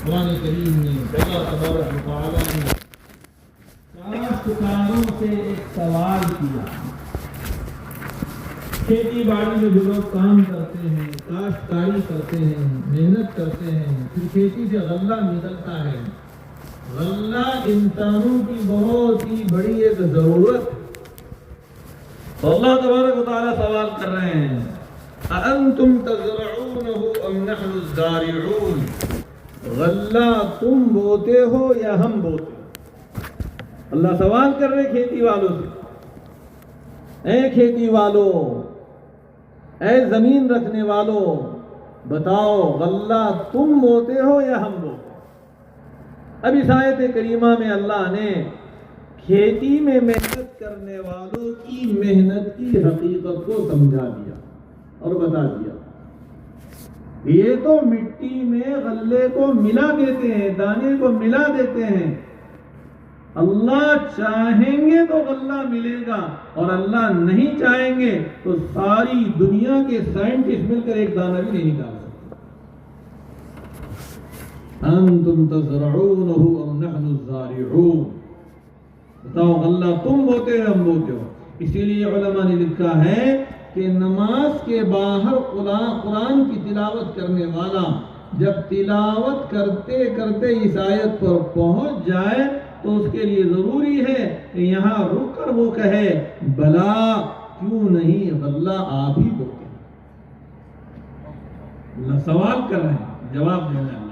قرآن کریم میں اللہ تبارک و تعالیٰ نے کاشتکاروں سے ایک سوال کیا. کھیتی باڑی میں جو لوگ کام کرتے ہیں، کاشتکاری کرتے ہیں، محنت کرتے ہیں، پھر کھیتی سے غلہ نکلتا ہے. غلہ انسانوں کی بہت ہی بڑی ایک ضرورت. تو اللہ تبارک و تعالیٰ سوال کر رہے ہیں اَأَنْتُمْ تَزْرَعُونَهُ أَمْ نَحْنُ الزَّارِعُونَ. غلہ تم بوتے ہو یا ہم بوتے ہو؟ اللہ سوال کر رہے کھیتی والوں سے. اے کھیتی والوں، اے زمین رکھنے والوں، بتاؤ غلہ تم بوتے ہو یا ہم بوتے ہو؟ اب اس آیت کریمہ میں اللہ نے کھیتی میں محنت کرنے والوں کی محنت کی حقیقت کو سمجھا دیا اور بتا دیا. یہ تو مٹی میں غلے کو ملا دیتے ہیں، دانے کو ملا دیتے ہیں. اللہ چاہیں گے تو غلہ ملے گا، اور اللہ نہیں چاہیں گے تو ساری دنیا کے سائنٹسٹ مل کر ایک دانہ بھی نہیں نکال سکتے. انتم تزرعونہ ام نحن الزارعون. بتاؤ غلہ تم بوتے ہو ہم بوتے ہو. اسی لیے علماء نے لکھا ہے کہ نماز کے باہر قرآن کی تلاوت کرنے والا جب تلاوت کرتے کرتے اس آیت پر پہنچ جائے تو اس کے لیے ضروری ہے کہ یہاں رک کر وہ کہے بلا کیوں نہیں غلہ آپ ہی بوتے ہیں. اللہ سوال کر رہے ہیں، جواب دے رہے ہیں.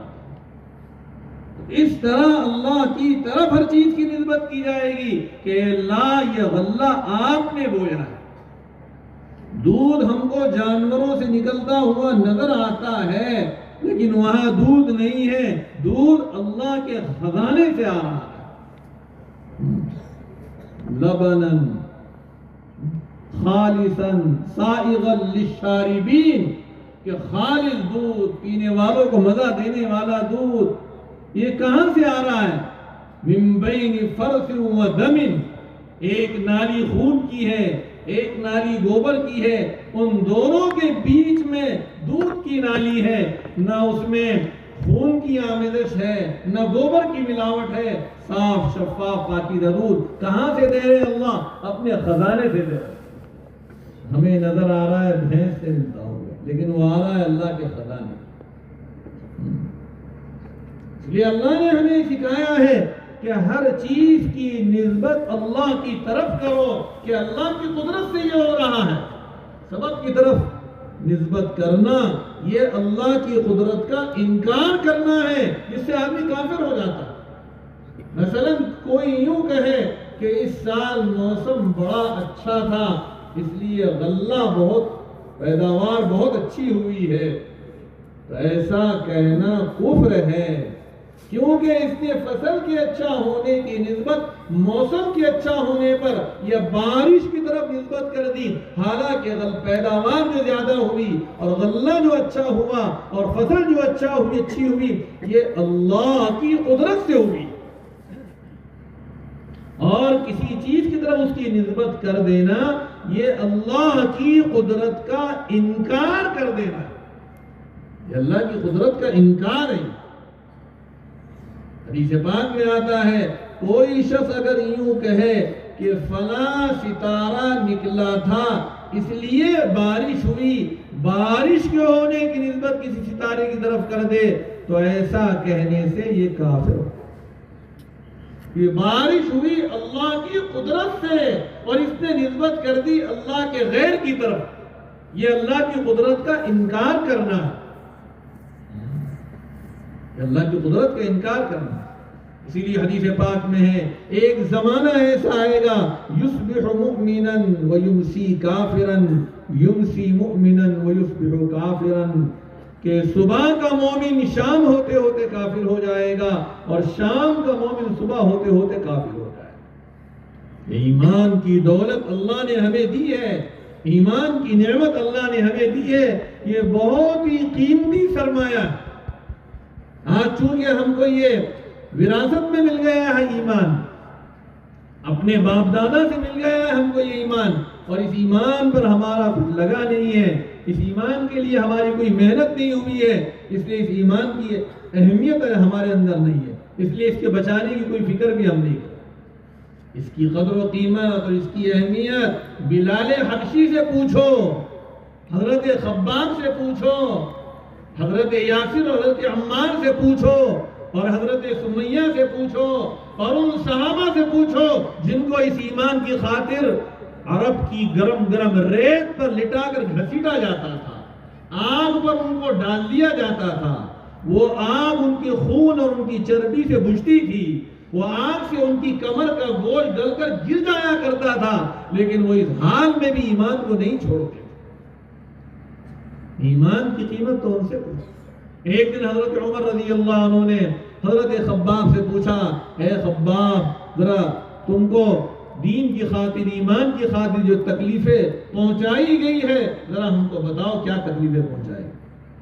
اس طرح اللہ کی طرف ہر چیز کی نسبت کی جائے گی کہ اللہ یہ غلہ آپ نے بویا ہے. دودھ ہم کو جانوروں سے نکلتا ہوا نظر آتا ہے لیکن وہاں دودھ نہیں ہے، دودھ اللہ کے خزانے سے آ رہا ہے. لبناً خالصاً سائغاً للشاربین، کہ خالص دودھ پینے والوں کو مزہ دینے والا دودھ. یہ کہاں سے آ رہا ہے؟ من بین فرث و دم. ایک نالی خون کی ہے، ایک نالی گوبر کی ہے. ان دونوں کے بیچ میں دودھ کی نالی ہے. نہ اس میں خون کی آمیزش ہے، نہ گوبر کی ملاوٹ ہے. صاف شفاف پاکیزہ دودھ. کہاں سے دے رہے اللہ؟ اپنے خزانے سے دے رہے. ہمیں نظر آ رہا ہے بھینس سے ملتا ہوگا لیکن وہ آ رہا ہے اللہ کے خزانے. یہ اللہ نے ہمیں سکھایا ہے کہ ہر چیز کی نسبت اللہ کی طرف کرو کہ اللہ کی قدرت سے یہ ہو رہا ہے. سبب کی طرف نسبت کرنا یہ اللہ کی قدرت کا انکار کرنا ہے، جس سے آدمی کافر ہو جاتا ہے. مثلا کوئی یوں کہے کہ اس سال موسم بڑا اچھا تھا اس لیے غلہ بہت پیداوار بہت اچھی ہوئی ہے، تو ایسا کہنا کفر ہے. کیونکہ اس نے فصل کے اچھا ہونے کی نسبت موسم کے اچھا ہونے پر یا بارش کی طرف نسبت کر دی. حالانکہ پیداوار جو زیادہ ہوئی اور غلہ جو اچھا ہوا اور فصل جو اچھی ہوئی یہ اللہ کی قدرت سے ہوئی. اور کسی چیز کی طرف اس کی نسبت کر دینا یہ اللہ کی قدرت کا انکار کر دینا ہے. یہ اللہ کی قدرت کا انکار ہے. حدیث پاک میں آتا ہے کوئی شخص اگر یوں کہے کہ فلاں ستارہ نکلا تھا اس لیے بارش ہوئی، بارش کے ہونے کی نسبت کسی ستارے کی طرف کر دے تو ایسا کہنے سے یہ کافر ہو. یہ بارش ہوئی اللہ کی قدرت سے اور اس نے نسبت کر دی اللہ کے غیر کی طرف. یہ اللہ کی قدرت کا انکار کرنا ہے، اللہ کی قدرت کا انکار کرنا. اسی لیے حدیث پاک میں ہے ایک زمانہ ایسا آئے گا یصبح مؤمنا ویمسی کافرا یمسی مؤمنا ویصبح کافرا، کہ صبح کا مومن شام ہوتے ہوتے کافر ہو جائے گا اور شام کا مومن صبح ہوتے ہوتے کافر ہو جائے گا. یہ ایمان کی دولت اللہ نے ہمیں دی ہے، ایمان کی نعمت اللہ نے ہمیں دی ہے. یہ بہت ہی قیمتی سرمایہ ہے. آج چونکہ ہم کو یہ وراثت میں مل گیا ہے ایمان، اپنے باپ دادا سے مل گیا ہے ہم کو یہ ایمان، اور اس ایمان پر ہمارا کچھ لگا نہیں ہے. اس ایمان کے لیے ہماری کوئی محنت نہیں ہوئی ہے، اس لیے اس ایمان کی اہمیت ہمارے اندر نہیں ہے، اس لیے اس کے بچانے کی کوئی فکر بھی ہم نہیں کرتے۔ اس کی قدر و قیمت اور اس کی اہمیت بلال حبشی سے پوچھو، حضرت خباب سے پوچھو، حضرت یاسر اور حضرت عمار سے پوچھو، اور حضرت سمیہ سے پوچھو، اور ان صحابہ سے پوچھو جن کو اس ایمان کی خاطر عرب کی گرم گرم ریت پر لٹا کر گھسیٹا جاتا تھا، آگ پر ان کو ڈال دیا جاتا تھا، وہ آگ ان کے خون اور ان کی چربی سے بجھتی تھی، وہ آگ سے ان کی کمر کا گوشت گل کر گر جایا کرتا تھا، لیکن وہ اس حال میں بھی ایمان کو نہیں چھوڑتے۔ ایمان کی قیمت تو ان سے پوچھو۔ ایک دن حضرت عمر رضی اللہ عنہ نے حضرت خباب سے پوچھا، اے خباب، ذرا تم کو دین کی خاطر، ایمان کی خاطر جو تکلیفیں پہنچائی گئی ہے، ذرا ہم کو بتاؤ کیا تکلیفیں پہنچائی؟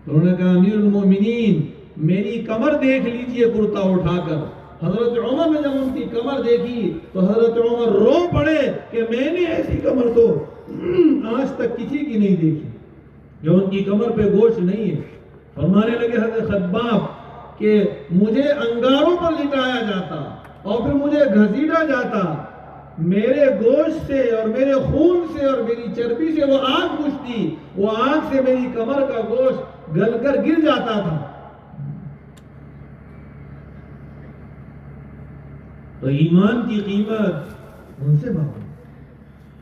تو انہوں نے کہا، امیر المومنین میری کمر دیکھ لیجئے کرتا اٹھا کر۔ حضرت عمر نے جب ان کی کمر دیکھی تو حضرت عمر رو پڑے کہ میں نے ایسی کمر تو آج تک کسی کی نہیں دیکھی جو ان کی کمر پہ گوشت نہیں ہے۔ فرمانے لگے حضرت خباب کہ مجھے انگاروں پر لٹایا جاتا اور پھر مجھے گھسیٹا جاتا، میرے گوشت سے اور میرے خون سے اور میری چربی سے وہ آگ بجھتی، وہ آگ سے میری کمر کا گوشت گل کر گر جاتا تھا۔ تو ایمان کی قیمت ان سے بہت۔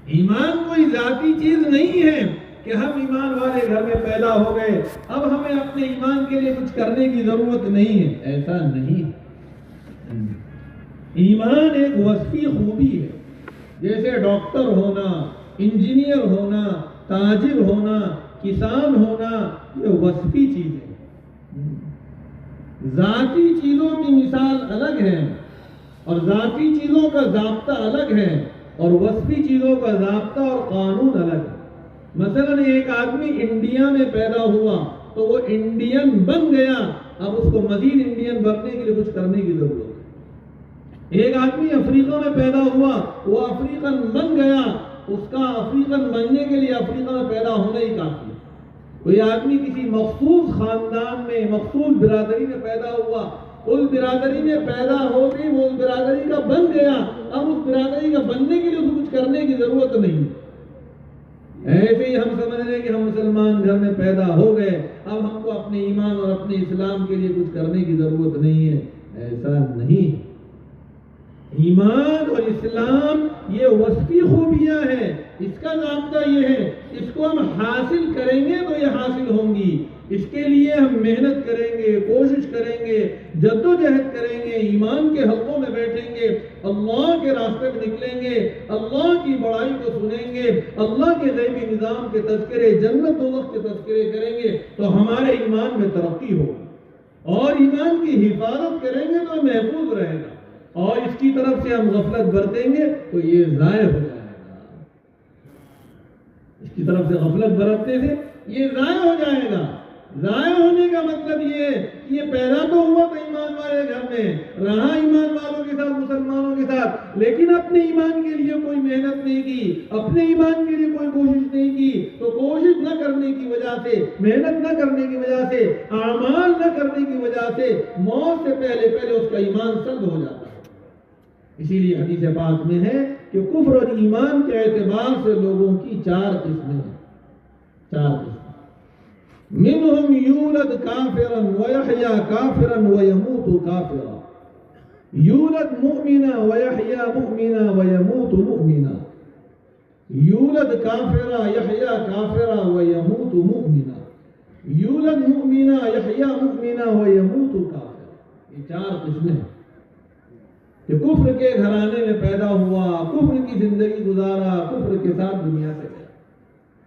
ایمان کوئی ذاتی چیز نہیں ہے کہ ہم ایمان والے گھر میں پیدا ہو گئے، اب ہمیں اپنے ایمان کے لیے کچھ کرنے کی ضرورت نہیں ہے، ایسا نہیں۔ ایمان ایک وصفی خوبی ہے، جیسے ڈاکٹر ہونا، انجینئر ہونا، تاجر ہونا، کسان ہونا، یہ وصفی چیز ہے۔ ذاتی چیزوں کی مثال الگ ہے، اور ذاتی چیزوں کا ضابطہ الگ ہے، اور وصفی چیزوں کا ضابطہ اور قانون الگ ہے۔ مثلا ایک آدمی انڈیا میں پیدا ہوا تو وہ انڈین بن گیا، اب اس کو مزید انڈین بننے کے لیے کچھ کرنے کی ضرورت ہے۔ ایک آدمی افریقہ میں پیدا ہوا، وہ افریقن بن گیا، اس کا افریقن بننے کے لیے افریقہ میں پیدا ہونا ہی کافی ہے۔ کوئی آدمی کسی مخصوص خاندان میں، مخصوص برادری میں پیدا ہوا، اس برادری میں پیدا ہو گئی، وہ اس برادری کا بن گیا، اب اس برادری کا بننے کے لیے اسے کچھ کرنے کی ضرورت نہیں۔ ایسے ہی ہم سمجھ رہے ہیں کہ ہم مسلمان گھر میں پیدا ہو گئے، اب ہم کو اپنے ایمان اور اپنے اسلام کے لیے کچھ کرنے کی ضرورت نہیں ہے، ایسا نہیں۔ ایمان اور اسلام یہ وصفی خوبیاں ہیں، اس کا ضابطہ یہ ہے، اس کو ہم حاصل کریں گے تو یہ حاصل ہوں گی، اس کے لیے ہم محنت کریں گے، کوشش کریں گے، جد و جہد کریں گے، ایمان کے حلقوں میں بیٹھیں گے، اللہ کے راستے میں نکلیں گے، اللہ کی بڑائی کو سنیں گے، اللہ کے غیبی نظام کے تذکرے، جنت و وقت کے تذکرے کریں گے تو ہمارے ایمان میں ترقی ہوگی، اور ایمان کی حفاظت کریں گے تو محفوظ رہے گا، اور اس کی طرف سے ہم غفلت برتیں گے تو یہ ضائع ہو جائے گا۔ اس کی طرف سے غفلت برتنے سے یہ ضائع ہو جائے گا۔ ضائع ہونے کا مطلب یہ ہے کہ یہ پیدا تو ہوا تو ایمان والے گھر میں، رہا ایمان والوں کے ساتھ، مسلمانوں کے ساتھ، لیکن اپنے ایمان کے لیے کوئی محنت نہیں کی، اپنے ایمان کے لیے کوئی کوشش نہیں کی، تو کوشش نہ کرنے کی وجہ سے، محنت نہ کرنے کی وجہ سے، اعمال نہ کرنے کی وجہ سے موت سے پہلے اس کا ایمان سلب ہو جاتا ہے۔ اسی لیے حدیث پاک میں ہے کہ کفر اور ایمان کے اعتبار سے لوگوں کی چار قسمیں ہیں، چار قسمیں۔ منهم یولد کافرا ویحیا کافرا ویموت کافرا، یولد مؤمنا ویحیا مؤمنا ویموت مؤمنا، یولد کافرا یحیا کافرا ویموت مؤمنا، یولد مؤمنا یحیا مؤمنا ویموت کافرا۔ یہ چار قسمیں ہیں کہ کفر کے گھرانے میں پیدا ہوا، کفر کی زندگی گزارا، کفر کے ساتھ دنیا سے گیا،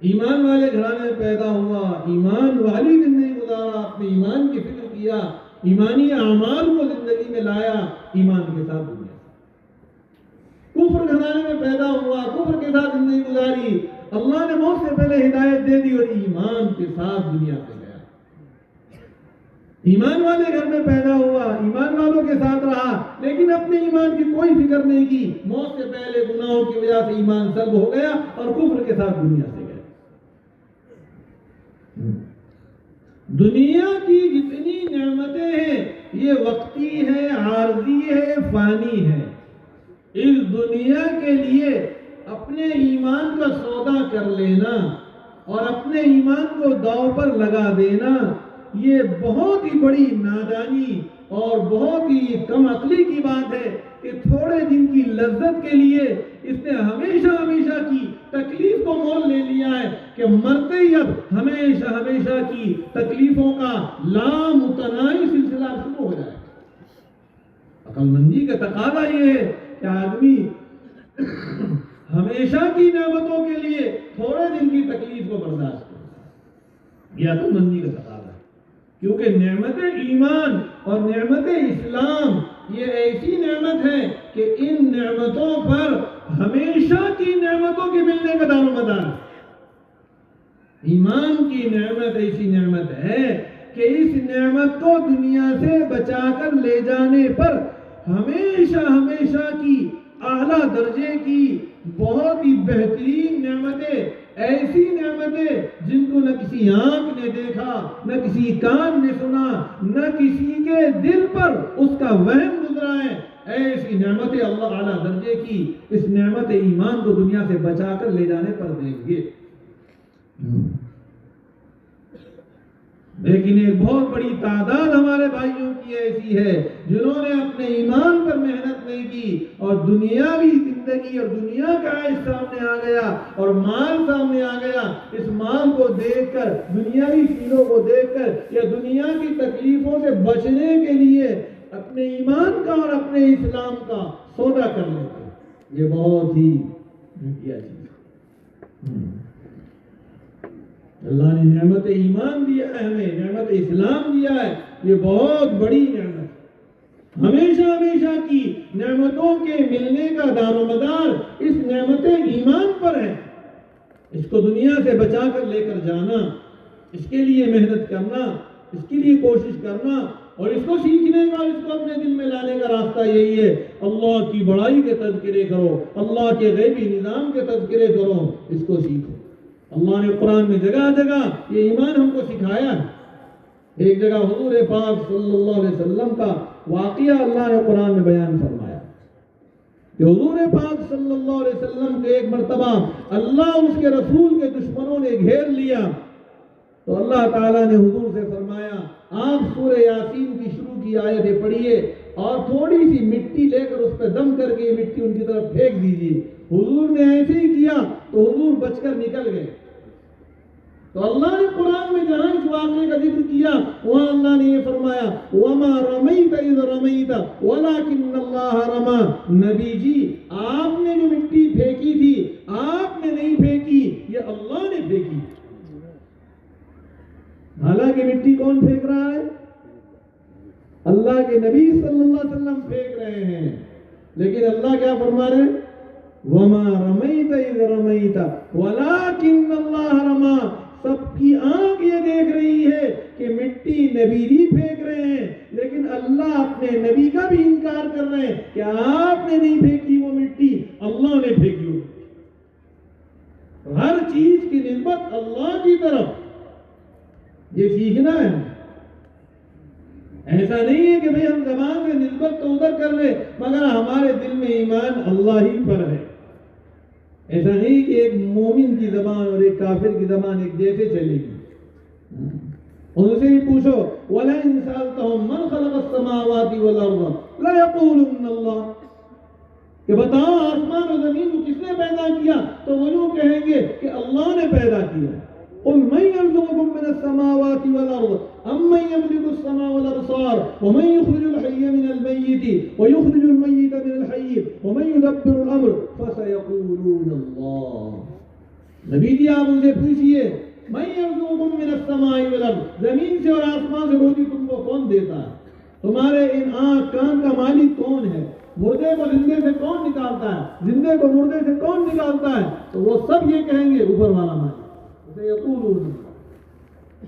ایمان والے گھرانے میں پیدا ہوا، ایمان والی زندگی گزارا، اپنے ایمان کی فکر کیا، ایمانی اعمال کو زندگی میں لایا، ایمان کے ساتھ دنیا سے۔ کفر گھرانے میں پیدا ہوا، کفر کے ساتھ زندگی گزاری، اللہ نے موت سے پہلے ہدایت دے دی اور ایمان کے ساتھ دنیا سے گیا۔ ایمان والے گھر میں پیدا ہوا، ایمان والوں کے ساتھ رہا، لیکن اپنے ایمان کی کوئی فکر نہیں کی، موت سے پہلے گناہوں کی وجہ سے ایمان سلب ہو گیا اور کفر کے ساتھ دنیا سے گیا۔ دنیا کی جتنی نعمتیں ہیں یہ وقتی ہے، عارضی ہے، فانی ہے۔ اس دنیا کے لیے اپنے ایمان کا سودا کر لینا اور اپنے ایمان کو داؤ پر لگا دینا یہ بہت ہی بڑی نادانی اور بہت ہی کم عقلی کی بات ہے کہ تھوڑے دن کی لذت کے لیے اس نے ہمیشہ ہمیشہ کی تکلیف کو مول لے لیا ہے کہ مرتے ہی اب ہمیشہ ہمیشہ کی تکلیفوں کا لامتناہی سلسلہ شروع ہو جائے۔ عقل مندی کا تقاضا یہ ہے کہ آدمی ہمیشہ کی نعمتوں کے لیے تھوڑے دن کی تکلیف کو برداشت کرے۔ یہ عقل مندی کا تقاضا ہے، کیونکہ نعمت ایمان اور نعمت اسلام یہ ایسی نعمت ہے کہ ان نعمتوں پر ہمیشہ کی نعمتوں کے ملنے کا دار و مدار ہے۔ ایمان کی نعمت ایسی نعمت ہے کہ اس نعمت کو دنیا سے بچا کر لے جانے پر ہمیشہ ہمیشہ کی اعلیٰ درجے کی بہت ہی بہترین نعمتیں، ایسی نعمتیں جن کو نہ کسی آنکھ نے دیکھا، نہ کسی کان نے سنا، نہ کسی کے دل پر اس کا وہم گزرا ہے، ایسی نعمتیں اللہ اعلیٰ درجے کی اس نعمت ایمان کو دنیا سے بچا کر لے جانے پر دیں گے۔ لیکن ایک بہت بڑی تعداد ہمارے بھائیوں کی ایسی ہے جنہوں نے اپنے ایمان پر محنت نہیں کی اور دنیاوی زندگی اور دنیا کا عیش سامنے آ گیا اور مال سامنے آ گیا۔ اس مال کو دیکھ کر، دنیاوی چیزوں کو دیکھ کر یا دنیا کی تکلیفوں سے بچنے کے لیے اپنے ایمان کا اور اپنے اسلام کا سودا کر لیتے۔ یہ بہت ہی گھٹیا چیز ہے۔ اللہ نے نعمت ایمان دیا ہے، ہمیں نعمت اسلام دیا ہے، یہ بہت بڑی نعمت۔ ہمیشہ ہمیشہ کی نعمتوں کے ملنے کا دار و مدار اس نعمت ایمان پر ہے۔ اس کو دنیا سے بچا کر لے کر جانا، اس کے لیے محنت کرنا، اس کے لیے کوشش کرنا اور اس کو سیکھنے کا، اس کو اپنے دل میں لانے کا راستہ یہی ہے۔ اللہ کی بڑائی کے تذکرے کرو، اللہ کے غیبی نظام کے تذکرے کرو، اس کو سیکھو۔ اللہ نے قرآن میں جگہ جگہ یہ ایمان ہم کو سکھایا ہے۔ ایک جگہ حضور پاک صلی اللہ علیہ وسلم کا واقعہ اللہ نے قرآن میں بیان فرمایا کہ حضور پاک صلی اللہ علیہ وسلم کے ایک مرتبہ اللہ اس کے رسول کے دشمنوں نے گھیر لیا تو اللہ تعالیٰ نے حضور سے فرمایا آپ سورہ یاسین کی شروع کی آیتیں پڑھیے اور تھوڑی سی مٹی لے کر اس پہ دم کر کے یہ مٹی ان کی طرف پھینک دیجیے۔ حضور نے ایسے ہی کیا تو حضور بچ کر نکل گئے۔ تو اللہ نے قرآن میں جہاں اس واقعے کا ذکر کیا وہاں اللہ نے یہ فرمایا وَمَا رَمَيْتَ إِذْ رَمَيْتَ وَلَكِنَّ اللَّهَ رَمَى۔ نبی جی آپ نے جو مٹی پھینکی تھی آپ نے نہیں پھینکی، یہ اللہ نے پھینکی۔ حالانکہ مٹی کون پھینک رہا ہے؟ اللہ کے نبی صلی اللہ علیہ وسلم پھینک رہے ہیں، لیکن اللہ کیا فرما رہے ہیں؟ وَمَا رَمَيْتَ إِذْ رَمَيْتَ وَلَكِنَّ اللَّهَ رَمَى۔ سب کی آنکھ یہ دیکھ رہی ہے کہ مٹی نبی ہی پھینک رہے ہیں، لیکن اللہ اپنے نبی کا بھی انکار کر رہے ہیں کہ آپ نے نہیں پھینکی وہ مٹی، اللہ نے پھینکی وہ مٹی۔ ہر چیز کی نسبت اللہ کی طرف یہ سیکھنا ہے۔ ایسا نہیں ہے کہ بھئی ہم زبان سے نسبت تو ادھر کر لیں مگر ہمارے دل میں ایمان اللہ ہی پر ہے۔ ایسا نہیں کہ ایک مومن کی زبان اور ایک کافر کی زبان ایک جیسے چلے گی۔ ان سے ہی پوچھو وَلَئِن سَأَلْتَهُم مَّنْ خَلَقَ السَّمَاوَاتِ وَالْأَرْضَ لَيَقُولُنَّ اللَّهُ، کہ بتاؤ آسمان و زمین کو کس نے پیدا کیا تو وہ یوں کہیں گے کہ اللہ نے پیدا کیا۔ قُلْ مَن يَرْزُقُكُم مِّنَ السَّمَاوَاتِ وَالْأَرْضِ أَمَّن يَمْلِكُ السَّمْعَ وَالْأَبْصَارَ وَمَن يُخْرِجُ الْحَيَّ مِنَ الْمَيِّتِ وَيُخْرِجُ الْمَيِّتَ مِنَ الْحَيِّ وَمَن يُدَبِّرُ الْأَمْرَ فَسَيَقُولُونَ اللَّهُ۔ نبی جی آپ ان سے پوچھئے مَن يَرْزُقُكُم مِّنَ السَّمَاءِ وَالْأَرْضِ، زمین سے اور آسمان سے روزی تم کو کون دیتا ہے؟ تمہارے ان آنکھ کان کا مالک کون ہے؟ مردے کو زندے سے کون نکالتا ہے؟ زندے کو مردے سے کون نکالتا ہے؟ تو وہ سب یہ کہیں گے اوپر والا مالک۔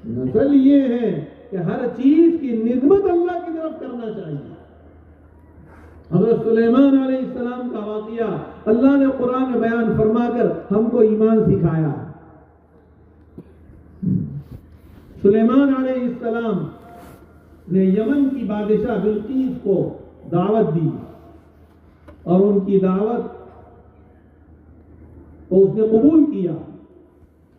نسل یہ ہے کہ ہر چیز کی نسبت اللہ کی طرف کرنا چاہیے۔ حضرت سلیمان علیہ السلام کا واقعہ اللہ نے قرآن میں بیان فرما کر ہم کو ایمان سکھایا۔ سلیمان علیہ السلام نے یمن کی بادشاہ بلقیس کو دعوت دی اور ان کی دعوت کو اس نے قبول کیا.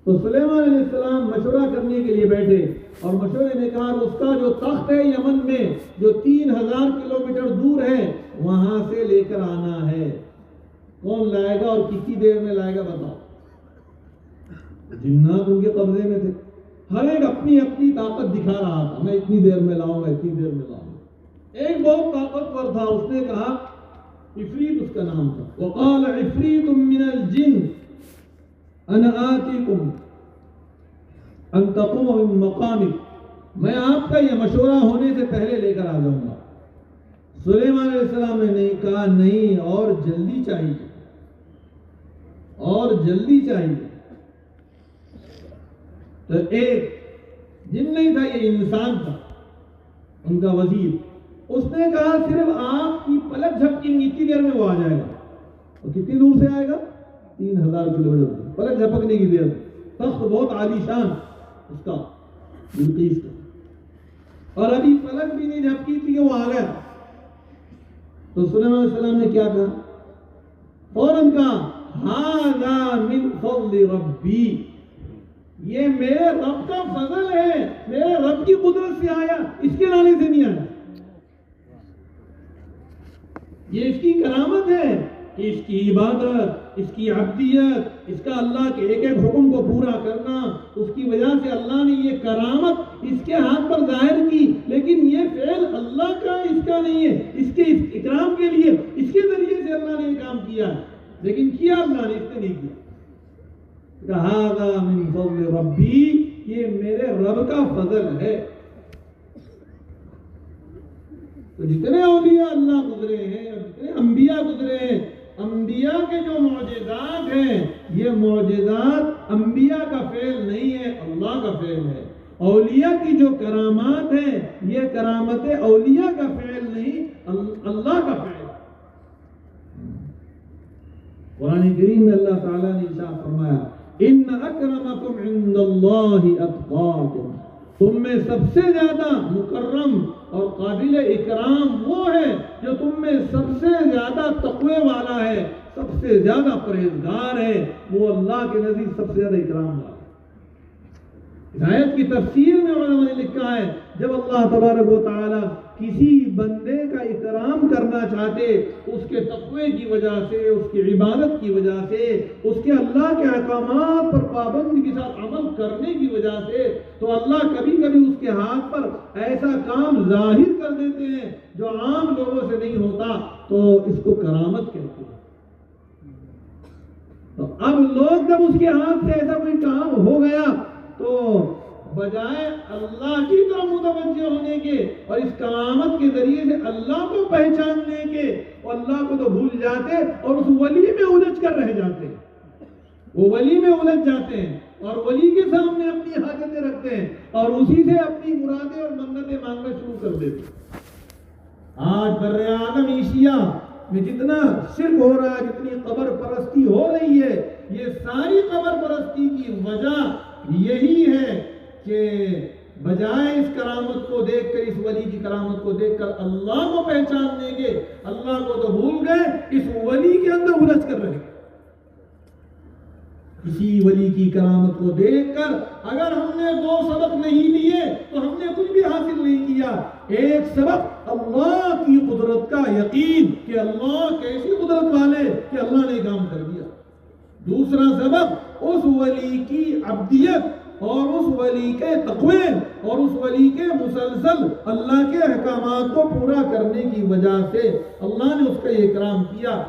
تو سلیمان علیہ السلام مشورہ کرنے کے لیے بیٹھے اور مشورے میں کہا اس کا جو تخت ہے یمن میں جو 3000 کلومیٹر دور ہے وہاں سے لے کر آنا ہے. کون لائے گا اور کتنی دیر میں لائے گا بتاؤ. جنات ان کے قبضے میں تھے، ہر ایک اپنی اپنی طاقت دکھا رہا تھا، میں اتنی دیر میں لاؤں گا، اتنی دیر میں لاؤں گا. ایک بہت طاقتور تھا، اس نے کہا، عفریت اس کا نام تھا، وقال عفریت من الجن انا آتیکم ان تقوم من مقامک، میں آپ کا یہ مشورہ ہونے سے پہلے لے کر آ جاؤں گا. سلیمان علیہ السلام نے نہیں کہا، نہیں، اور جلدی چاہیے، اور جلدی چاہیے. تو ایک جن نہیں تھا، یہ انسان تھا، ان کا وزیر. اس نے کہا صرف آپ کی پلک جھپکیں گی اتنی دیر میں وہ آ جائے گا. اور کتنی دور سے آئے گا؟ 3000 کلومیٹر. پلک جھپکنے کی دیر. تخت بہت عالی شان اس کا، بلقیس کا، اور ابھی پلک بھی نہیں جھپکی تھی کہ وہ آ گیا. تو سلیمان علیہ السلام نے کیا کہا؟ فوراً کہا ھذا من فضل ربی، یہ میرے رب کا فضل ہے، میرے رب کی قدرت سے آیا، اس کے لانے سے نہیں آیا. یہ اس کی کرامت ہے کہ اس کی عبادت، اس کی عبدیت، اس کا اللہ کے ایک ایک حکم کو پورا کرنا، اس کی وجہ سے اللہ نے یہ کرامت اس کے ہاتھ پر ظاہر کی. لیکن یہ فعل اللہ کا، اس کا نہیں ہے، اس کے اکرام کے لیے، اس کے ذریعے سے اللہ نے یہ کام کیا ہے. لیکن کیا اللہ نے، اس نے نہیں کیا. ھذا من فضل ربی، یہ میرے رب کا فضل ہے. تو جتنے اولیاء اللہ گزرے ہیں اور جتنے انبیاء گزرے ہیں، انبیاء کے جو معجزات ہیں یہ معجزات انبیاء کا فعل نہیں ہے، اللہ کا فعل ہے. اولیاء کی جو کرامات ہیں یہ کرامت اولیاء کا فعل نہیں، اللہ کا فعل. قرآن کریم میں اللہ تعالیٰ نے ارشاد فرمایا ان اکرمکم عند اللہ اتقاکم، تم میں سب سے زیادہ مکرم اور قابل اکرام وہ ہے جو تم میں سب سے زیادہ تقوی والا ہے، سب سے زیادہ پرہیزگار ہے، وہ اللہ کے نزدیک سب سے زیادہ اکرام والا ہے. اس آیت کی تفسیر میں علماء نے لکھا ہے جب اللہ تبارک و تعالی کسی بندے کا اکرام کرنا چاہتے، اس کے تقوی کی وجہ سے، اس کی عبادت کی وجہ سے، اس کے اللہ کے احکامات پر پابندی کے ساتھ عمل کرنے کی وجہ سے، تو اللہ کبھی کبھی اس کے ہاتھ پر ایسا کام ظاہر کر دیتے ہیں جو عام لوگوں سے نہیں ہوتا، تو اس کو کرامت کہتے ہیں. تو اب لوگ جب اس کے ہاتھ سے ایسا کوئی کام ہو گیا تو بجائے اللہ کی طرف متوجہ ہونے کے اور اس کرامت کے ذریعے سے اللہ کو پہچاننے کے، وہ اللہ کو تو بھول جاتے اور اس ولی میں الجھ کر رہ جاتے. وہ ولی میں الجھ جاتے ہیں اور ولی کے سامنے اپنی حاجتیں رکھتے ہیں اور اسی سے اپنی مرادیں اور منتیں مانگنا شروع کر دیتے. آج بر اعظم ایشیا میں جتنا شرک ہو رہا ہے، جتنی قبر پرستی ہو رہی ہے، یہ ساری قبر پرستی کی وجہ یہی ہے کہ بجائے اس کرامت کو دیکھ کر، اس ولی کی کرامت کو دیکھ کر اللہ کو پہچاننے کے، اللہ کو تو بھول گئے، اس ولی کے اندر الجھ کر رہے. کسی ولی کی کرامت کو دیکھ کر اگر ہم نے 2 سبق نہیں لیے تو ہم نے کچھ بھی حاصل نہیں کیا. ایک سبق اللہ کی قدرت کا یقین کہ اللہ کیسی قدرت والے کہ اللہ نے کام کر دیا. دوسرا سبق اس ولی کی عبدیت اور اس ولی کے تقوی اور اس ولی کے مسلسل اللہ کے احکامات کو پورا کرنے کی وجہ سے اللہ نے اس کا اکرام کیا.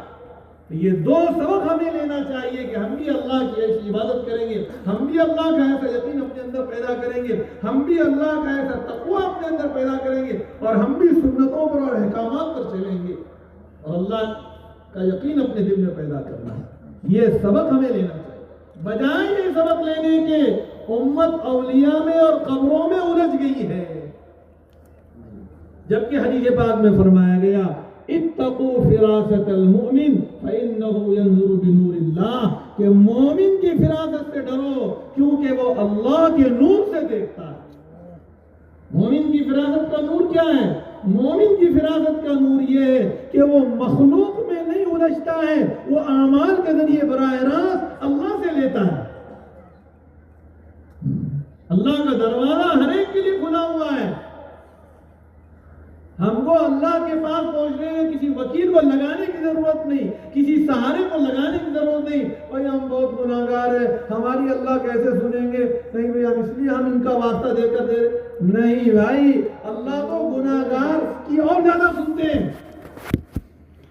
یہ 2 سبق ہمیں لینا چاہیے کہ ہم بھی اللہ کی ایسی عبادت کریں گے، ہم بھی اللہ کا ایسا یقین اپنے اندر پیدا کریں گے، ہم بھی اللہ کا ایسا تقوی اپنے اندر پیدا کریں گے اور ہم بھی سنتوں پر اور احکامات پر چلیں گے اور اللہ کا یقین اپنے دل میں پیدا کرنا ہے. یہ سبق ہمیں لینا چاہیے. بجائے یہ سبق لینے کے امت اولیاء میں اور قبروں میں الجھ گئی ہے. جبکہ حدیث پاک میں فرمایا گیا اتقوا فراست المؤمن فإنه ينظر بنور اللہ، کہ مومن کی فراست سے ڈرو کیونکہ وہ اللہ کے نور سے دیکھتا ہے. مومن کی فراست کا نور کیا ہے؟ مومن کی فراست کا نور یہ ہے کہ وہ مخلوق میں نہیں الجھتا ہے، وہ اعمال کے ذریعے براہ راست اللہ سے لیتا ہے۔ اللہ کا دروازہ ہر ایک کے لیے کھلا ہوا ہے۔ ہم کو اللہ کے پاس پہنچنے میں کسی وکیل کو لگانے کی ضرورت نہیں، کسی سہارے کو لگانے کی ضرورت نہیں۔ بھائی ہم بہت گناہگار ہیں، ہماری اللہ کیسے سنیں گے؟ نہیں بھائی ہم اس لیے ہم ان کا واسطہ دے کر دے رہے۔ نہیں بھائی، اللہ تو گناہگار کی اور زیادہ سنتے ہیں،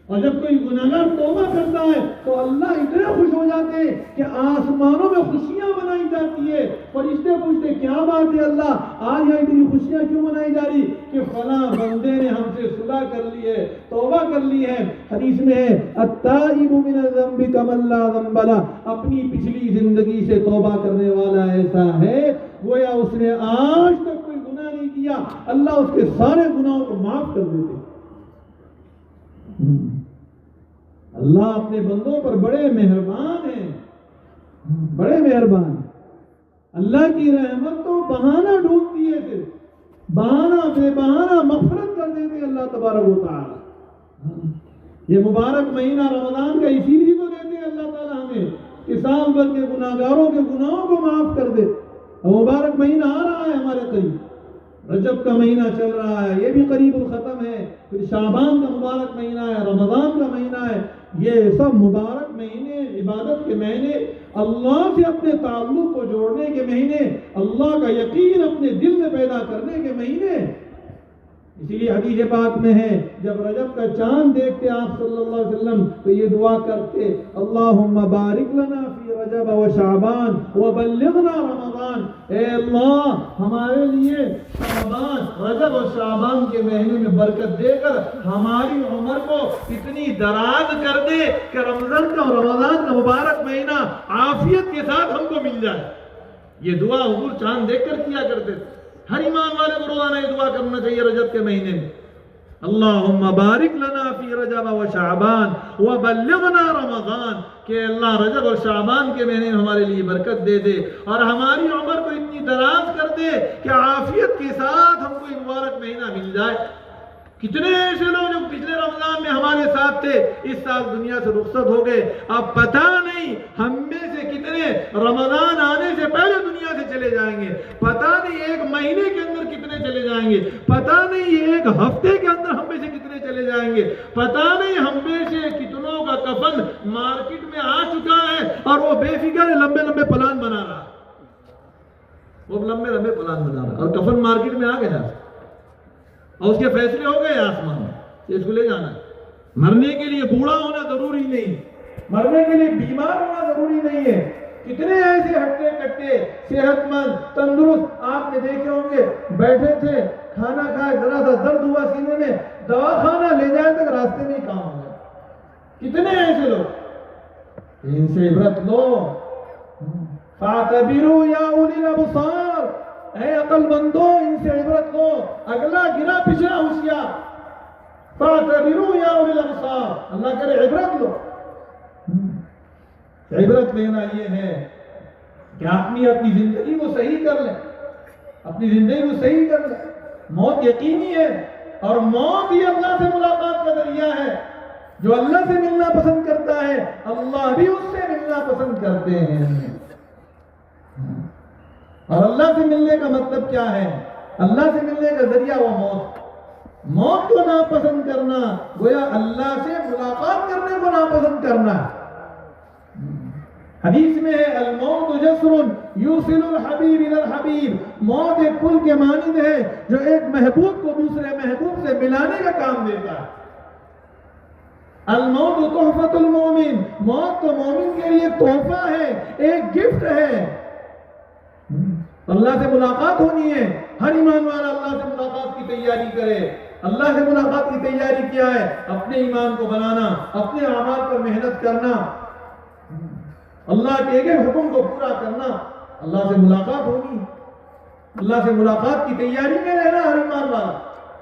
اور جب کوئی گناہگار توبہ کرتا ہے تو اللہ اتنے خوش ہو جاتے ہیں کہ آسمانوں میں خوشیاں منائی جاتی ہے۔ فرشتے پوچھتے کیا بات ہے اللہ، آج یہاں اتنی خوشیاں کیوں منائی جا رہی؟ کہ فلاں بندے نے ہم سے صلح کر لی ہے، توبہ کر لی ہے۔ حدیث میں ہے التائب من الذنب کمن لا ذنب لہ، اپنی پچھلی زندگی سے توبہ کرنے والا ایسا ہے گویا اس نے آج تک کوئی گناہ نہیں کیا، اللہ اس کے سارے گناہوں کو معاف کر دیتے۔ اللہ اپنے بندوں پر بڑے مہربان ہیں، بڑے مہربان۔ اللہ کی رحمت تو بہانہ ڈھونڈتی ہے، صرف بہانہ بے بہانہ مغفرت کر دیتے اللہ تبارک و تعالی۔ یہ مبارک مہینہ رمضان کا اسی لیے تو دیتے اللہ تعالیٰ ہمیں کہ سال بھر کے گناہگاروں کے گناہوں کو معاف کر دے۔ مبارک مہینہ آ رہا ہے ہمارے قریب، رجب کا مہینہ چل رہا ہے، یہ بھی قریب الختم ہے، پھر شعبان کا مبارک مہینہ ہے، رمضان کا مہینہ ہے۔ یہ سب مبارک مہینے، عبادت کے مہینے، اللہ سے اپنے تعلق کو جوڑنے کے مہینے، اللہ کا یقین اپنے دل میں پیدا کرنے کے مہینے۔ اسی لیے حدیث پاک میں ہے جب رجب کا چاند دیکھتے آپ صلی اللہ علیہ وسلم تو یہ دعا کرتے اللہم بارک لنا فی رجب و شعبان وبلغنا رمضان، اے اللہ ہمارے لیے شعبان، رجب و شعبان کے مہینے میں برکت دے کر ہماری عمر کو اتنی دراز کر دے کہ رمضان کا مبارک مہینہ عافیت کے ساتھ ہم کو مل جائے۔ یہ دعا حضور چاند دیکھ کر کیا کرتے تھے۔ ہر ایمان والے کو روزانہ یہ دعا کرنا چاہیے رجب کے مہینے میں، اللہم بارک لنا فی رجب و شعبان وبلغنا رمضان، کہ اللہ رجب اور شعبان کے مہینے میں ہمارے لیے برکت دے دے اور ہماری عمر کو اتنی دراز کر دے کہ عافیت کے ساتھ ہم کو یہ مبارک مہینہ مل جائے۔ کتنے ایسے لوگ جو پچھلے رمضان میں ہمارے ساتھ تھے اس سال دنیا سے رخصت ہو گئے، اب پتہ نہیں ہم میں سے کتنے رمضان آنے سے پہلے دنیا سے چلے جائیں گے، پتہ نہیں ایک مہینے کے اندر کتنے چلے جائیں گے، پتہ نہیں ایک ہفتے کے اندر ہم میں سے کتنے چلے جائیں گے، پتہ نہیں ہم میں سے کتنوں کا کفن مارکیٹ میں آ چکا ہے اور وہ بے فکر لمبے لمبے پلان بنا رہا، وہ لمبے لمبے پلان بنا رہا اور کفن مارکیٹ میں آ گیا اور اس کے فیصلے ہو گئے آسمان میں، اس کو لے جانا ہے۔ مرنے کے لیے بوڑھا ہونا ضروری نہیں، مرنے کے لیے بیمار ہونا ضروری نہیں ہے۔ کتنے ایسے ہٹے کٹے صحت مند تندرست آپ نے دیکھے ہوں گے، بیٹھے تھے کھانا کھائے، ذرا سا درد ہوا سینے میں، دوا خانہ لے جائے تک راستے میں ہی کام ہو گیا۔ کتنے ایسے لوگ، ان سے عبرت لو۔ فاعتبروا یا اولی الابصار، اے عقل مندو ان سے عبرت لو، اگلا گرا پچھلا ہوشیار۔ فاعتبروا یا اولی الابصار، اللہ کرے عبرت لو۔ عبرت لینا یہ ہے کہ اپنی زندگی کو صحیح کر لیں، اپنی زندگی کو صحیح کر لیں۔ موت یقینی ہے اور موت ہی اللہ سے ملاقات کا ذریعہ ہے۔ جو اللہ سے ملنا پسند کرتا ہے اللہ بھی اس سے ملنا پسند کرتے ہیں۔ اور اللہ سے ملنے کا مطلب کیا ہے؟ اللہ سے ملنے کا ذریعہ وہ موت کو ناپسند کرنا، گویا اللہ سے ملاقات کرنے کو ناپسند کرنا۔ حدیث میں ہے الموت جسر یوصل الحبیب الی الحبیب، موت ایک پل کے مانند ہے جو ایک محبوب کو دوسرے محبوب سے ملانے کا کام دیتا ہے۔ الموت تحفۃ المومن، موت تو مومن کے لیے تحفہ ہے، ایک گفٹ ہے۔ اللہ سے ملاقات ہونی ہے، ہر ایمان والا اللہ سے ملاقات کی تیاری کرے۔ اللہ سے ملاقات کی تیاری کیا ہے؟ اپنے ایمان کو بنانا، اپنے اعمال پر محنت کرنا، اللہ کے ایک ایک حکم کو پورا کرنا۔ اللہ سے ملاقات ہونی، اللہ سے ملاقات کی تیاری میں رہنا ہر ایمان والا۔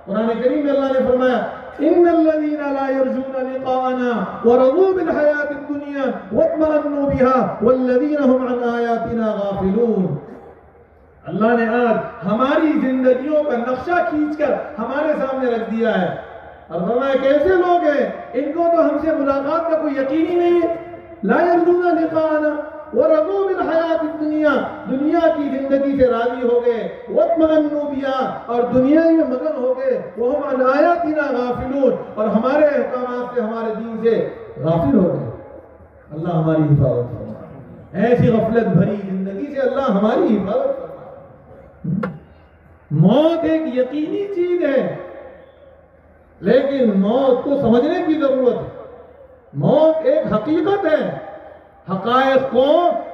قرآن کریم میں اللہ نے فرمایا ان الذين لا يرجون لقاءنا ورضوا بالحياة الدنيا واطمأنوا بها والذين هم عن آياتنا غافلون۔ اللہ نے آج ہماری زندگیوں کا نقشہ کھینچ کر ہمارے سامنے رکھ دیا ہے، اور فرمایا کیسے لوگ ہیں ان کو تو ہم سے ملاقات کا کوئی یقین ہی نہیں ہے، لا یرجون لقاءنا ورضوا بالحیات الدنیا، دنیا کی زندگی سے راضی ہو گئے، واطمئنوا بہا، اور دنیا میں مگن ہو گئے، وہم عن آیاتنا غافلون، اور ہمارے احکامات سے ہمارے دین سے غافل ہو گئے۔ اللہ ہماری حفاظت فرمائے، ایسی غفلت بھری زندگی سے اللہ ہماری حفاظت فرمائے۔ موت ایک یقینی چیز ہے، لیکن موت کو سمجھنے کی ضرورت ہے۔ موت ایک حقیقت ہے، حقائق کو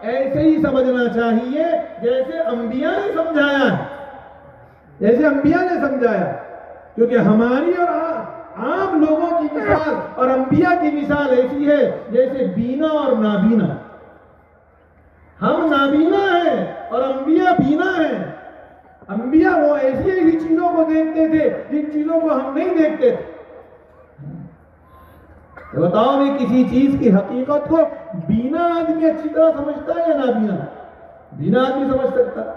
ایسے ہی سمجھنا چاہیے جیسے انبیاء نے سمجھایا ہے، جیسے انبیاء نے سمجھایا، کیونکہ ہماری اور عام لوگوں کی مثال اور انبیاء کی مثال ایسی ہے جیسے بینا اور نابینا۔ ہم نابینا ہیں اور انبیاء بینا ہیں۔ انبیاء وہ ایسی ایسی چیزوں کو دیکھتے تھے جن چیزوں کو ہم نہیں دیکھتے تھے۔ بتاؤ بھی کسی چیز کی حقیقت کو بینا آدمی اچھی طرح سمجھتا ہے یا نابینا؟ بینا آدمی سمجھ سکتا ہے۔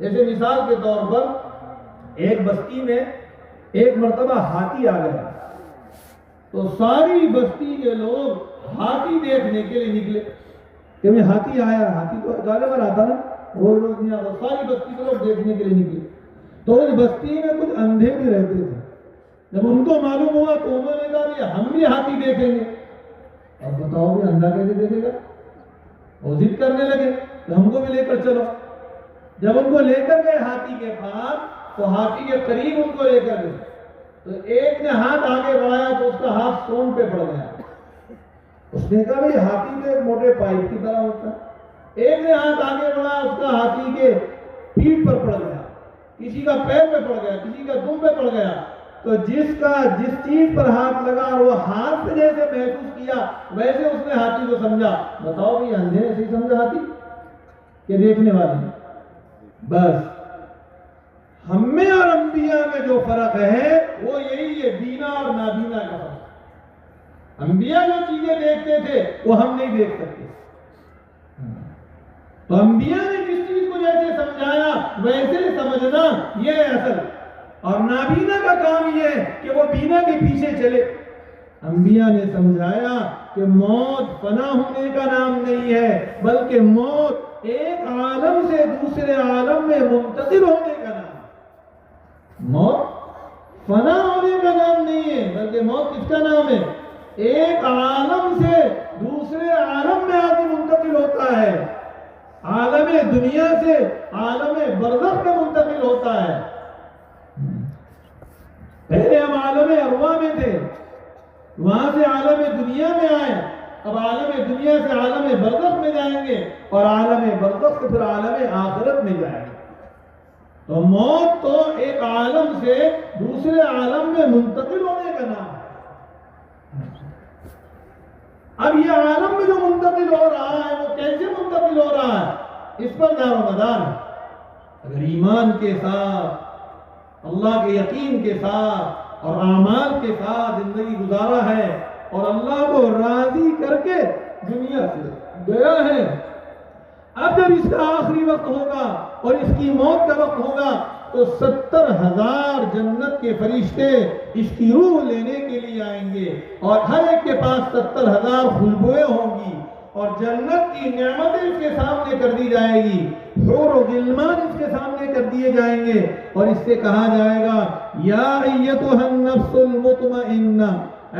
جیسے مثال کے طور پر ایک بستی میں ایک مرتبہ ہاتھی آ گیا، تو ساری بستی کے لوگ ہاتھی دیکھنے کے لیے نکلے کہ میں ہاتھی آیا، ہاتھی تو غالباً آتا نا، روز روز نہیں آتا، ساری بستی کے لوگ دیکھنے کے لیے نکلے۔ تو اس بستی میں کچھ اندھے بھی رہتے تھے، جب ان کو معلوم ہوا تو انہوں نے کہا کہ ہم بھی ہاتھی دیکھیں گے۔ اب بتاؤ کہ اندھا کیسے دیکھے گا؟ وہ ضد کرنے لگے کہ ہم کو بھی لے کر چلو۔ جب ان کو لے کر گئے ہاتھی کے پاس تو ہاتھی کے قریب ان کو لے کر گئے، تو ایک نے ہاتھ آگے بڑھایا تو اس کا ہاتھ سونڈ پہ پڑ گیا۔ اس نے کہا بھائی ہاتھی تو ایک موٹے پائپ کی طرح ہوتا ہے۔ ایک نے ہاتھ آگے بڑھایا، اس کا ہاتھی کے پیٹھ پر پڑ گیا، کسی کا پیر پہ پڑ گیا، کسی کا دم پہ پڑ گیا۔ تو جس چیز پر ہاتھ لگا وہ ہاتھ سے جیسے محسوس کیا ویسے اس نے ہاتھی کو سمجھا۔ بتاؤ بھی اندھے سے سمجھا ہاتھی کہ دیکھنے والے؟ بس ہم میں اور انبیاء میں جو فرق ہے وہ یہی ہے، بینا اور نابینا کا فرق۔ انبیاء جو چیزیں دیکھتے تھے وہ ہم نہیں دیکھ سکتے، تو انبیاء نے جس چیز کو جیسے سمجھایا ویسے سمجھنا یہ ہے اصل، اور نابینا کا کام یہ ہے کہ وہ بینا کے پیچھے چلے۔ انبیاء نے سمجھایا کہ موت فنا ہونے کا نام نہیں ہے، بلکہ موت ایک عالم سے دوسرے عالم میں منتقل ہونے کا نام ہے۔ موت فنا ہونے کا نام نہیں ہے، بلکہ موت کس کا نام ہے؟ ایک عالم سے دوسرے عالم میں آدمی منتقل ہوتا ہے، عالم دنیا سے عالم برزخ میں منتقل ہوتا ہے۔ پہلے ہم عالم ارواح میں تھے، وہاں سے عالم دنیا میں آئے، اب عالم دنیا سے عالم برزخ میں جائیں گے، اور عالم برزخ سے پھر عالم آخرت میں جائیں گے۔ تو موت تو ایک عالم سے دوسرے عالم میں منتقل ہونے کا نام ہے۔ اب یہ عالم میں جو منتقل ہو رہا ہے وہ کیسے منتقل ہو رہا ہے؟ اس پر دار و مدار ہے۔ اگر ایمان کے ساتھ، اللہ کے یقین کے ساتھ اور اعمال کے ساتھ زندگی گزارا ہے اور اللہ کو راضی کر کے دنیا سے گیا ہے، اب جب اس کا آخری وقت ہوگا اور اس کی موت کا وقت ہوگا تو 70,000 جنت کے فرشتے اس کی روح لینے کے لیے آئیں گے، اور ہر ایک کے پاس 70,000 خوشبوئیں ہوں گی، اور جنت کی نعمتیں اس کے سامنے کر دی جائے گی، حور و غلمان اس کے سامنے کر دیے جائیں گے، اور اس سے کہا جائے گا یا ایتھا النفس المطمئنہ،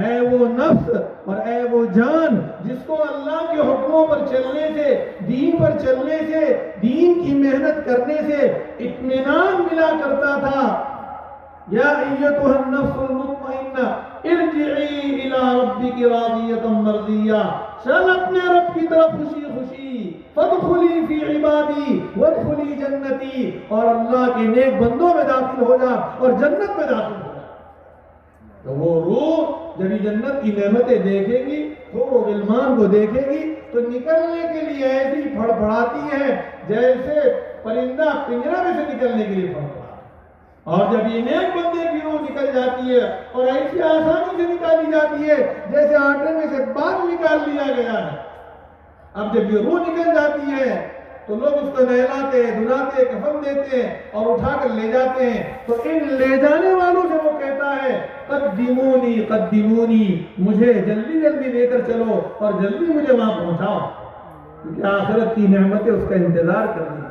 اے وہ نفس اور اے وہ جان جس کو اللہ کے حکموں پر چلنے سے، دین پر چلنے سے، دین کی محنت کرنے سے اطمینان ملا کرتا تھا، یا ایتھا النفس المطمئنہ ارجعی الی ربک راضیۃ مرضیہ، چل اپنے رب کی طرف خوشی خوشی، فادخلی فی عبادی وادخلی جنتی، اور اللہ کے نیک بندوں میں داخل ہو جا اور جنت میں داخل ہو جا۔ تو وہ روح جب یہ جنت کی نعمتیں دیکھے گی، حور و غلمان کو دیکھے گی، تو نکلنے کے لیے ایسی پھڑپڑاتی ہے جیسے پرندہ پنجرے میں سے نکلنے کے لیے پھڑپڑاتا ہے، اور جب یہ نیک بندے کی روح نکل جاتی ہے اور ایسی آسانی سے نکالی جاتی ہے جیسے آٹے میں سے بال نکال لیا گیا ہے، اب جب یہ روح نکل جاتی ہے تو لوگ اس کو نہلاتے ہیں، دھلاتے، کفن دیتے ہیں اور اٹھا کر لے جاتے ہیں. تو ان لے جانے والوں سے وہ کہتا ہے قدمونی قدمونی، مجھے جلدی جلدی لے کر چلو اور جلدی مجھے وہاں پہنچاؤ، کیونکہ آخرت کی نعمتیں اس کا انتظار کر رہی ہیں.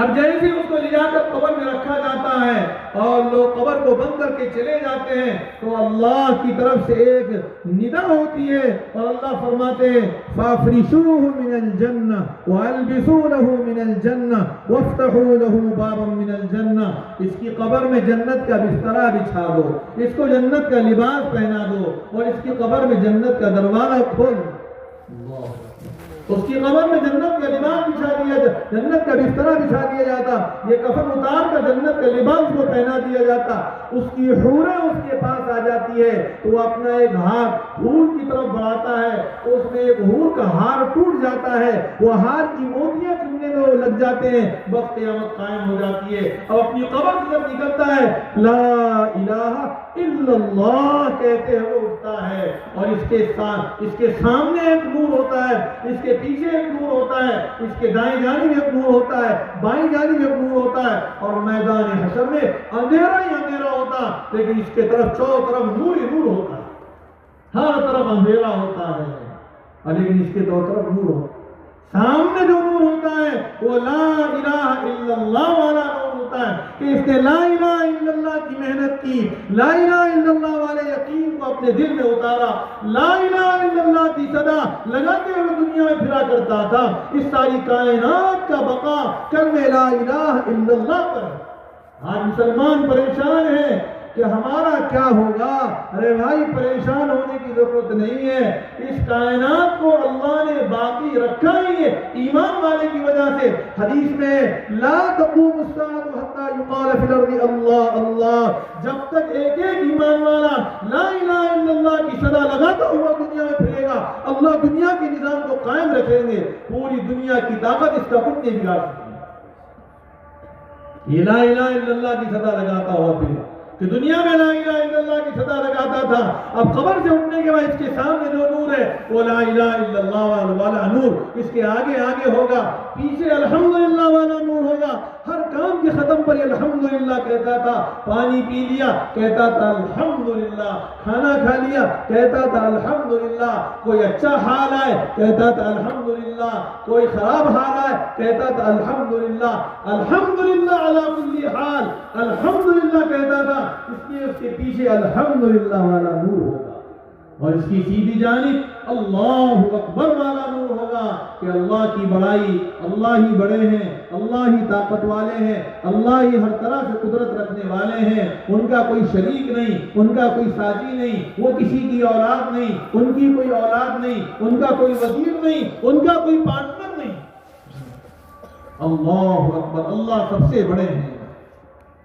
اب جیسے اس کو لے جا کر قبر میں رکھا جاتا ہے اور لوگ قبر کو بند کر کے چلے جاتے ہیں تو اللہ کی طرف سے ایک ندا ہوتی ہے اور اللہ فرماتے ہیں فَافْرِشُوهُ مِنَ الْجَنَّةِ وَأَلْبِسُونَهُ مِنَ الْجَنَّةِ وَافْتَحُوا لَهُ بَابًا مِنَ الْجَنَّةِ. اس کی قبر میں جنت کا بسترا بچھا دو، اس کو جنت کا لباس پہنا دو اور اس کی قبر میں جنت کا دروازہ کھول دو. اللہ، اس کی قبر میں جنت کا لباس بچھا دیا جاتا، جنت کا بسترا بچھا دیا جاتا، یہ کفن اتار کر جنت کا لباس کو پہنا دیا جاتا. اس کی حوریں اس کے پاس آ جاتی ہے تو وہ اپنا ایک ہاتھ حور کی طرف بڑھاتا ہے تو اس میں ایک حور کا ہار ٹوٹ جاتا ہے، وہ ہار کی موتیاں چننے میں وہ لگ جاتے ہیں، وقت قیامت قائم ہو جاتی ہے. اب اپنی قبر سے جب نکلتا ہے لا الہ الا اللہ کہتے ہیں وہ اٹھتا ہے اور اس کے سامنے ایک نور ہوتا ہے، اس کے پیچھے ایک نور ہوتا ہے، اس کے دائیں جانب ایک نور ہوتا ہے، بائیں جانب ایک نور ہوتا ہے اور میدان حشر میں اندھیرا ہی اندھیرا ہوتا ہے، لیکن اس کے طرف چاروں طرف نور ہی نور ہوتا ہے، ہر طرف اندھیرا ہوتا ہے لیکن اس کے دو طرف نور ہوتا ہے. سامنے جو نور ہوتا ہے وہ لا الہ الا اللہ والا نور ہوتا ہے کہ اس نے لا الہ الا اللہ کی محنت کی، لا الہ الا اللہ والے یقین کو اپنے دل میں اتارا، لا الہ الا اللہ کی صدا لگاتے ہوئے دنیا میں پھرا کرتا تھا. اس ساری کائنات کا بقا کلمہ لا الہ الا اللہ پر. آج مسلمان پریشان ہیں کہ ہمارا کیا ہوگا. ارے بھائی پریشان ہونے کی ضرورت نہیں ہے، اس کائنات کو اللہ نے باقی رکھا ہی ہے ایمان والے کی وجہ سے. حدیث میں لا تقوم الساعة حتى يقال في الارض اللہ اللہ، جب تک ایک ایک ایمان والا لا الہ الا اللہ کی صدا لگاتا ہوا دنیا میں پھرے گا اللہ دنیا کے نظام کو قائم رکھیں گے. پوری دنیا کی طاقت اس کا کچھ نہیں بگاڑ سکتی. یہ لا الہ الا اللہ کی صدا لگاتا ہوا پھر کہ دنیا میں لا الہ الا اللہ کی صدا لگاتا تھا، اب قبر سے اٹھنے کے بعد اس کے سامنے جو نور ہے وہ لا الہ الا اللہ والا نور، اس کے آگے آگے ہوگا، پیچھے الحمدللہ والا نور ہوگا. ہر کام کے ختم پر الحمدللہ کہتا تھا. پانی پی لیا کہتا تھا الحمدللہ، کھانا کھا لیا کہتا تھا الحمدللہ، کوئی اچھا حال آئے کہتا تھا الحمدللہ، کوئی خراب حال آئے کہتا تھا الحمدللہ. الحمدللہ علی کل حال، الحمدللہ کہتا تھا، اس لیے اس کے پیچھے الحمدللہ والا نور ہوگا اور اس کی سیدھی جانب اللہ اکبر والا نور ہوگا کہ اللہ کی بڑائی، اللہ ہی بڑے ہیں، اللہ ہی طاقت والے ہیں، اللہ ہی ہر طرح سے قدرت رکھنے والے ہیں، ان کا کوئی شریک نہیں، ان کا کوئی ساتھی نہیں، وہ کسی کی اولاد نہیں، ان کی کوئی اولاد نہیں، ان کا کوئی وزیر نہیں، ان کا کوئی پارٹنر نہیں. اللہ اکبر، اللہ سب سے بڑے ہیں.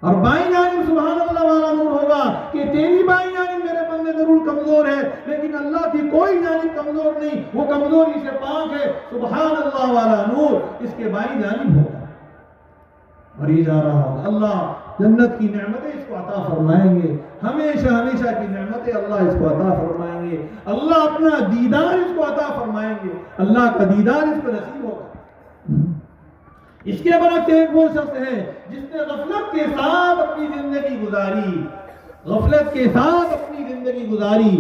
اور بائیں جانب سبحان اللہ والا نور ہوگا کہ تیری بائیں جانب میرے بندے ضرور کمزور ہے لیکن اللہ کی کوئی جانب کمزور نہیں، وہ کمزوری سے پاک ہے. سبحان اللہ والا نور اس کے بائیں جانب ہوگا اور یہ جا رہا ہوگا. اللہ جنت کی نعمتیں اس کو عطا فرمائیں گے، ہمیشہ ہمیشہ کی نعمتیں اللہ اس کو عطا فرمائیں گے. اللہ اپنا دیدار اس کو عطا فرمائیں گے، اللہ کا دیدار اس کو نصیب ہوگا. اس کے برعکس ایک وہ شخص ہے جس نے غفلت کے ساتھ اپنی زندگی گزاری، غفلت کے ساتھ اپنی زندگی گزاری،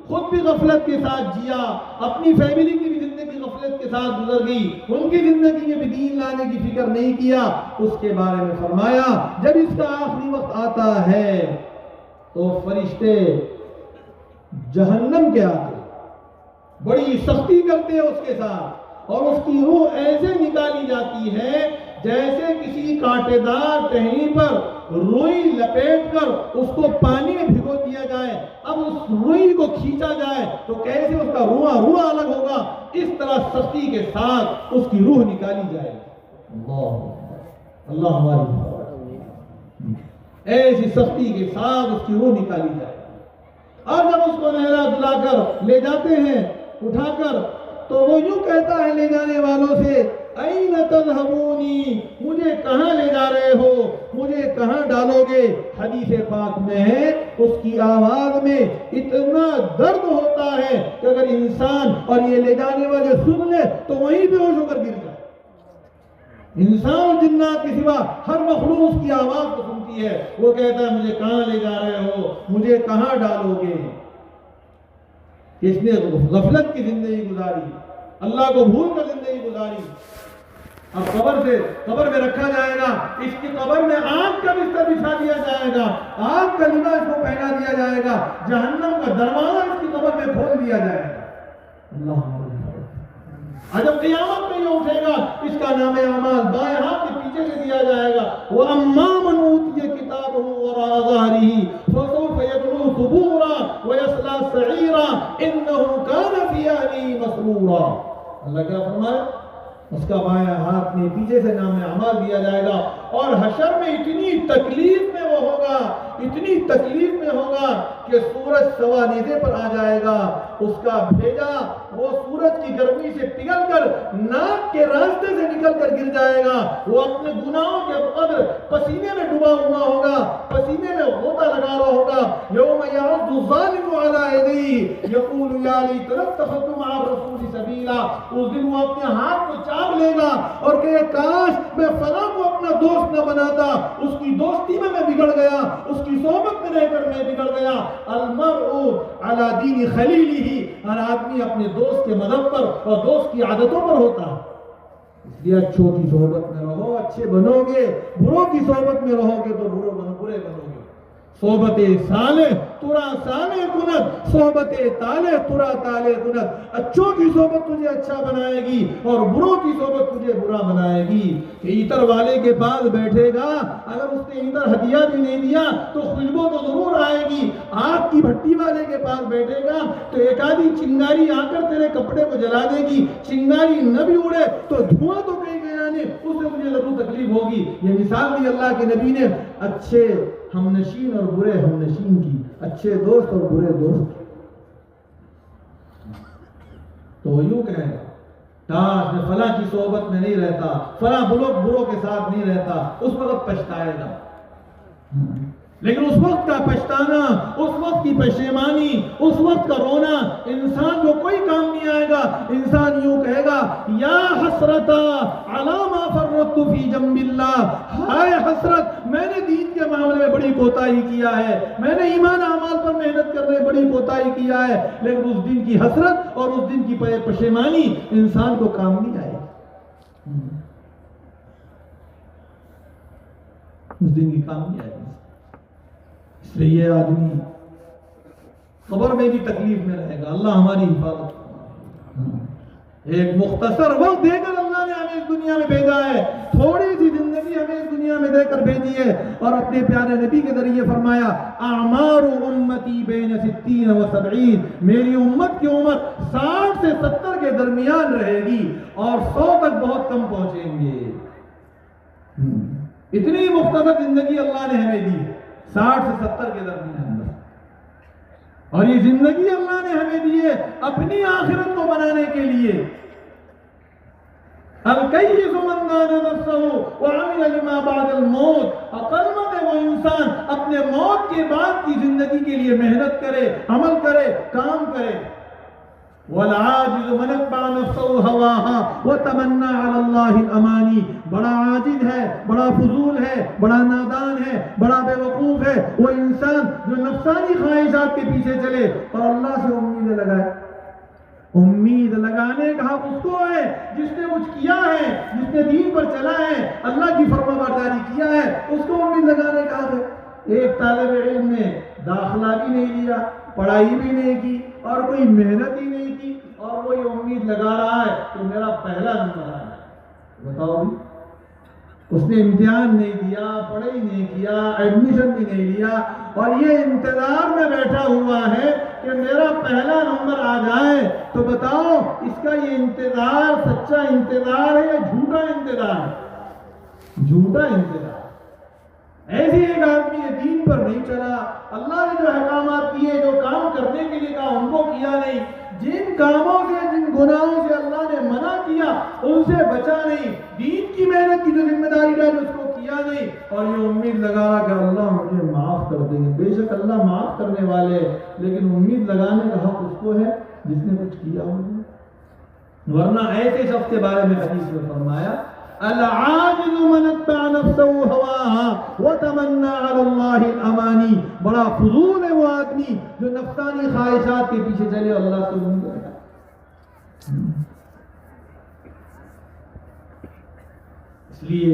خود بھی غفلت کے ساتھ جیا، اپنی فیملی کی بھی زندگی غفلت کے ساتھ گزر گئی، ان کی زندگی میں بھی دین لانے کی فکر نہیں کیا. اس کے بارے میں فرمایا جب اس کا آخری وقت آتا ہے تو فرشتے جہنم کے آتے بڑی سختی کرتے ہیں اس کے ساتھ اور اس کی روح ایسے نکالی جاتی ہے جیسے کسی کانٹے دار ٹہنی پر روئی لپیٹ کر اس کو پانی میں بھگو دیا جائے. اب اس روئی کو کھینچا جائے تو کیسے اس کا روح الگ ہوگا، اس طرح سختی کے ساتھ اس کی روح نکالی جائے. اللہ ہماری ایسی سختی کے ساتھ اس کی روح نکالی جائے. اور جب اس کو نہلا دلا کر لے جاتے ہیں اٹھا کر تو وہ یوں کہتا ہے لے جانے والوں سے این تذهبونی، مجھے کہاں لے جا رہے ہو، مجھے کہاں ڈالو گے. حدیث پاک میں ہے اس کی آواز میں اتنا درد ہوتا ہے کہ اگر انسان اور یہ لے جانے والے سن لے تو وہیں بے ہوش ہو کر گر جائے. انسان اور جنات کے سوا ہر مخلوق اس کی آواز کو سنتی ہے. وہ کہتا ہے مجھے کہاں لے جا رہے ہو, مجھے کہاں ڈالو گے. اس نے غفلت کی زندگی گزاری, اللہ کو بھول کر زندگی گزاری. اب قبر میں رکھا جائے گا, اس کی قبر میں آگ کا بستر بچھا دیا جائے گا, آگ کا لباس کو پہنا دیا جائے گا, جہنم کا دروازہ اس کی قبر میں کھول دیا جائے گا. اللہ جب قیامت میں یہ اٹھے گا, اس کا نام اعمال بائیں ہاتھ کے پیچھے سے دیا جائے گا. وَأَمَّا مَنْ أُوتِيَ كِتَابَهُ وَرَاءَ ظَهْرِهِ فَسَوْفَ يَدْعُو ثُبُورًا وَيَصْلَىٰ سَعِيرًا إِنَّهُ كَانَ فِي أَهْلِهِ مَسْرُورًا. اللہ کیا فرمایا؟ اس کا بائیں ہاتھ میں پیچھے سے نام اعمال دیا جائے گا, اور حشر میں اتنی تکلیف میں وہ ہوگا, اتنی تکلیف میں ہوگا کہ سورج سوا نیزے پر آ جائے گا. اس کا بھیجا وہ سورج کی گرمی سے پگھل کر ناک کے راستے سے نکل کر گر جائے گا. وہ اپنے گناہوں کے قدر پسینے میں ڈوبا ہوا ہوگا, پسینے میں غوطہ لگا رہا ہوگا. یوم یعض الظالم علی یدیہ یقول یا لیتنی اتخذت مع الرسول سبیلا. اس دن وہ اپنے ہاتھ کو چاٹ لے گا اور کہ کاش میں فلاں کو اپنا دوست نہ بناتا, اس کی دوستی میں بگڑ گیا, اس کی صحبت میں رہ کر میں بگڑ گیا. المرء علی دین خلیلہ, ہر آدمی اپنے دوست کے مذہب پر اور دوست کی عادتوں پر ہوتا ہے. اس لیے اچھوں کی صحبت میں رہو, اچھے بنو گے. بروں کی صحبت میں رہو گے تو برے بنو گے. صحبت صالح ترا صالح کند, صحبت طالح ترا طالح کند. اچھوں کی صحبت تجھے اچھا بنائے گی اور بروں کی صحبت تجھے برا بنائے گی. کہ عطر والے کے پاس بیٹھے گا, اگر اس نے عطر ہدیہ بھی نہیں دیا تو خوشبو تو ضرور آئے گی. آگ کی بھٹی والے کے پاس بیٹھے گا تو ایک آدھی چنگاری آ کر تیرے کپڑے کو جلا دے گی. چنگاری نہ بھی اڑے تو دھواں تو کہیں گیا نہیں, اس سے مجھے ضرور تکلیف ہوگی. یہ مثال دی اللہ کے نبی نے اچھے ہم نشین اور برے ہم نشین کی, اچھے دوست اور برے دوست کی. تو وہ یوں کہے گا کاش میں فلاں کی صحبت میں نہیں رہتا, فلاں بروں کے ساتھ نہیں رہتا. اس وقت پچھتائے گا. لیکن اس وقت کا پچھتانا, اس وقت کی پشیمانی, اس وقت کا رونا انسان کو کوئی کام نہیں آئے گا. انسان یوں کہے گا یا حسرتا علی ما فرطت فی جنب اللہ, ہائے حسرت میں نے دین کے معاملے میں بڑی کوتاہی کیا ہے, میں نے ایمان اعمال پر محنت کرنے بڑی کوتاہی کیا ہے. لیکن اس دن کی حسرت اور اس دن کی پشیمانی انسان کو کام نہیں آئے گی. اس دن کی کام نہیں آئے گی. اس لیے یہ آدمی قبر میں بھی تکلیف میں رہے گا. اللہ ہماری حفاظت. ایک مختصر وقت دے کر اللہ نے ہمیں اس دنیا میں بھیجا ہے, تھوڑی سی زندگی ہمیں اس دنیا میں دے کر بھیجی ہے. اور اپنے پیارے نبی کے ذریعے فرمایا اعمار امتی بین 60 و 70, میری امت کی عمر 60 سے 70 کے درمیان رہے گی اور 100 تک بہت کم پہنچیں گے. اتنی مختصر زندگی اللہ نے ہمیں دی, 60 سے 70 کے درمیان. اور یہ زندگی اللہ نے ہمیں دی ہے اپنی آخرت کو بنانے کے لیے. الکیس من دان نفسہ وعمل لما بعد الموت, عقل مند ہے وہ انسان اپنے موت کے بعد کی زندگی کے لیے محنت کرے, عمل کرے, کام کرے. والعاجز من اتبع نفسه هواها وتمنى على الله الامانی, بڑا عاجز ہے, بڑا فضول ہے, بڑا نادان ہے, بڑا بے وقوف ہے وہ انسان جو نفسانی خواہشات کے پیچھے چلے اور اللہ سے امیدیں لگائے. امید لگانے کا حق اس کو ہے جس نے کچھ کیا ہے, جس نے دین پر چلا ہے, اللہ کی فرما برداری کیا ہے, اس کو امید لگانے کا حق ہے. ایک طالب علم نے داخلہ بھی نہیں لیا, پڑھائی بھی نہیں کی اور کوئی محنت ہی نہیں کی, اور وہ یہ امید لگا رہا ہے کہ میرا پہلا نمبر آیا. بتاؤ بھی, اس نے امتحان نہیں دیا, پڑھائی نہیں کیا, ایڈمیشن بھی نہیں لیا, اور یہ انتظار میں بیٹھا ہوا ہے کہ میرا پہلا نمبر آ جائے. تو بتاؤ اس کا یہ انتظار سچا انتظار ہے یا جھوٹا انتظار ہے؟ جھوٹا انتظار. ایسے ایک آدمی یہ دین پر نہیں چلا, اللہ نے جو احکامات دیے, جو کام کرنے کے لیے کہا ان کو کیا نہیں, جن کاموں سے, جن گناہوں سے اللہ نے منع کیا ان سے بچا نہیں, دین کی محنت کی جو ذمہ داری ڈالی اس کو کیا نہیں, اور یہ امید لگا رہا کہ اللہ مجھے معاف کر دیں گے. بے شک اللہ معاف کرنے والے, لیکن امید لگانے کا حق اس کو ہے جس نے کچھ کیا ہوگا. ورنہ ایسے شخص کے بارے میں حدیث میں فرمایا العاجز من اتبع نفسه هواها وتمنى على الله الامانی، بڑا فضول ہے وہ آدمی جو نفسانی خواہشات کے پیچھے چلے اللہ سے امید رکھے۔ اس لیے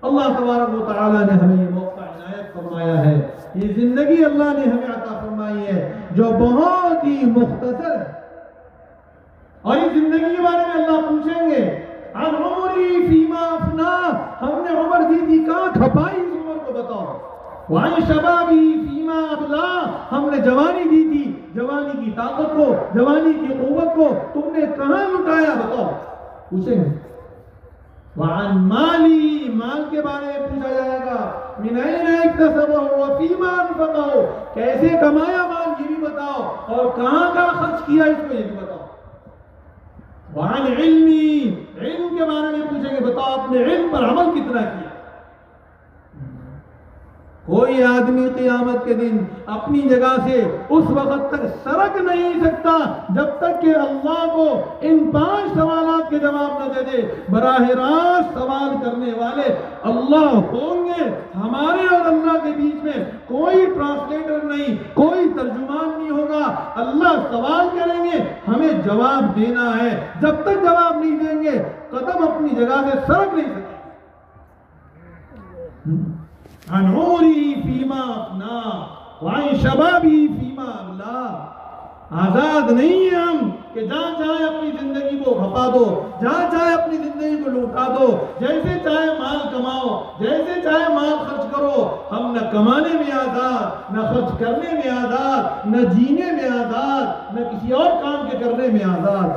اللہ تبارک و تعالی نے ہمیں یہ موقع عنایت فرمایا ہے، یہ زندگی اللہ نے ہمیں عطا فرمائی ہے جو بہت ہی مختصر ہے، اور اس زندگی کے بارے میں اللہ پوچھیں گے عن عمری فیما افنا، ہم نے عمر دی تھی کہاں کھپائی، اس عمر کو بتاؤ، وعن شبابی فیما ابلا، ہم نے جوانی دی تھی، جوانی کی طاقت کو، جوانی کی قوت کو تم نے کہاں لٹایا، بتاؤ، پوچھیں گے۔ وعن مالی، مال کے بارے میں پوچھا جائے گا، من این اکتسبہ وفیما انفقہ، کیسے کمایا مال یہ بھی بتاؤ، اور کہاں کا خرچ کیا اس کو یہ بھی بتاؤ۔ وعن علمی، علم کے بارے میں پوچھیں گے، بتاؤ اپنے علم پر عمل کتنا کیا۔ کوئی آدمی قیامت کے دن اپنی جگہ سے اس وقت تک سرک نہیں سکتا جب تک کہ اللہ کو ان 5 سوالات کے جواب نہ دے دے۔ براہ راست سوال کرنے والے اللہ ہوں گے، ہمارے اور اللہ کے بیچ میں کوئی ٹرانسلیٹر نہیں، کوئی ترجمان نہیں ہوگا۔ اللہ سوال کریں گے، ہمیں جواب دینا ہے، جب تک جواب نہیں دیں گے قدم اپنی جگہ سے سرک نہیں سکتے۔ عن عمری فیما افنا وعن شبابی فیما ابلا، آزاد نہیں ہیں ہم کہ جہاں چاہے اپنی زندگی کو کھپا دو، جہاں چاہے اپنی زندگی کو لوٹا دو، جیسے چاہے مال کماؤ، جیسے چاہے مال خرچ کرو۔ ہم نہ کمانے میں آزاد، نہ خرچ کرنے میں آزاد، نہ جینے میں آزاد، نہ کسی اور کام کے کرنے میں آزاد۔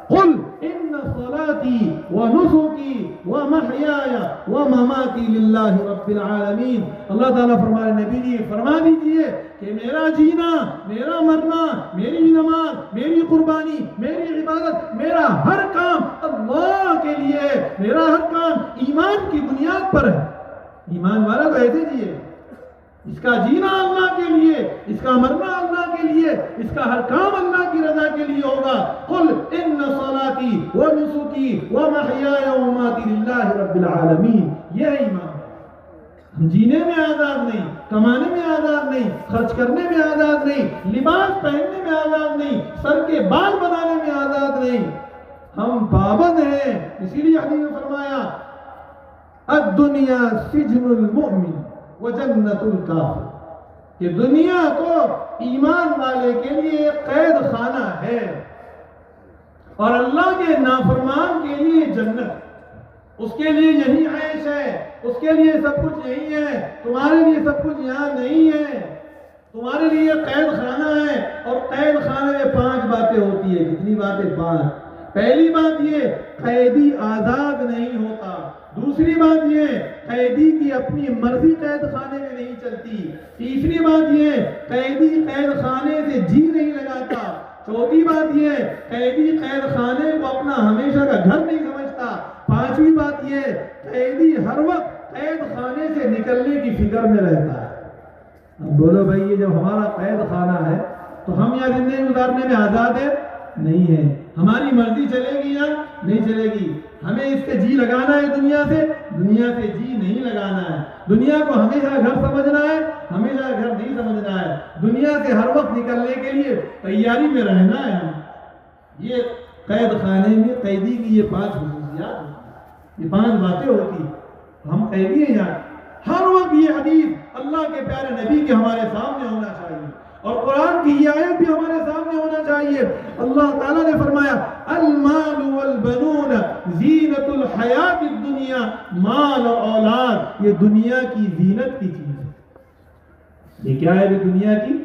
قل ان صلاتی ونسکی ومحیای ومماتی للہ رب العالمین، اللہ تعالیٰ فرمائے نبی جی فرما دیجئے کہ میرا جینا، میرا مرنا، میری نماز، میری قربانی، میری عبادت، میرا ہر کام اللہ کے لیے، میرا ہر کام ایمان کی بنیاد پر ہے۔ ایمان والا تو ایسے جیے، اس کا جینا اللہ کے لیے، اس کا مرنا اللہ کے لیے، اس کا ہر کام اللہ کی رضا کے لیے ہوگا۔ قل ان صلاتی ونسکی ومحیای ومماتی للہ رب العالمین، یہ ہے ایمان۔ ہم جینے میں آزاد نہیں، کمانے میں آزاد نہیں، خرچ کرنے میں آزاد نہیں، لباس پہننے میں آزاد نہیں، سر کے بال بنانے میں آزاد نہیں، ہم پابند ہیں۔ اسی لیے حدیث میں فرمایا الدنیا سجن المؤمن وجنت الکافر، کہ دنیا تو ایمان والے کے لیے ایک قید خانہ ہے اور اللہ کے نافرمان کے لیے جنت، اس کے لیے یہی عیش ہے، اس کے لیے سب کچھ یہی ہے، تمہارے لیے سب کچھ یہاں نہیں ہے، تمہارے لیے قید خانہ ہے۔ اور قید خانے میں 5 باتیں ہوتی ہیں، کتنی باتیں؟ 5۔ پہلی بات یہ، قیدی آزاد نہیں ہوتا۔ دوسری بات یہ، قیدی کی اپنی مرضی قید خانے میں نہیں چلتی۔ تیسری بات یہ، قیدی قید خانے سے جی نہیں لگاتا۔ چوتھی بات یہ، قیدی قید خانے کو اپنا ہمیشہ کا گھر نہیں سمجھتا۔ پانچویں بات یہ، قیدی ہر وقت قید خانے سے نکلنے کی فکر میں رہتا ہے۔ اب بولو بھائی، یہ جب ہمارا قید خانہ ہے تو ہم یہاں زندگی گزارنے میں آزاد ہے؟ نہیں ہے۔ ہماری مرضی چلے گی یا نہیں چلے گی؟ ہمیں اس سے جی لگانا ہے، دنیا سے جی نہیں لگانا ہے۔ دنیا کو ہمیشہ گھر سمجھنا ہے، ہمیشہ گھر نہیں سمجھنا ہے۔ دنیا سے ہر وقت نکلنے کے لیے تیاری میں رہنا ہے ہم۔ یہ قید خانے میں قیدی کی یہ 5 خصوصیات ہوتی ہیں، یہ 5 باتیں ہوتی ہیں۔ ہم قیدی ہیں یہاں، ہر وقت یہ حدیث اللہ کے پیارے نبی کے ہمارے سامنے ہونا چاہیے، اور قرآن کی یہ آیت بھی ہمارے سامنے ہونا چاہیے۔ اللہ تعالیٰ نے فرمایا المال والبنون زینت الحیات الدنیا، مال اور اولاد یہ دنیا کی زینت کی چیز ہے۔ یہ کیا ہے؟ یہ دنیا کی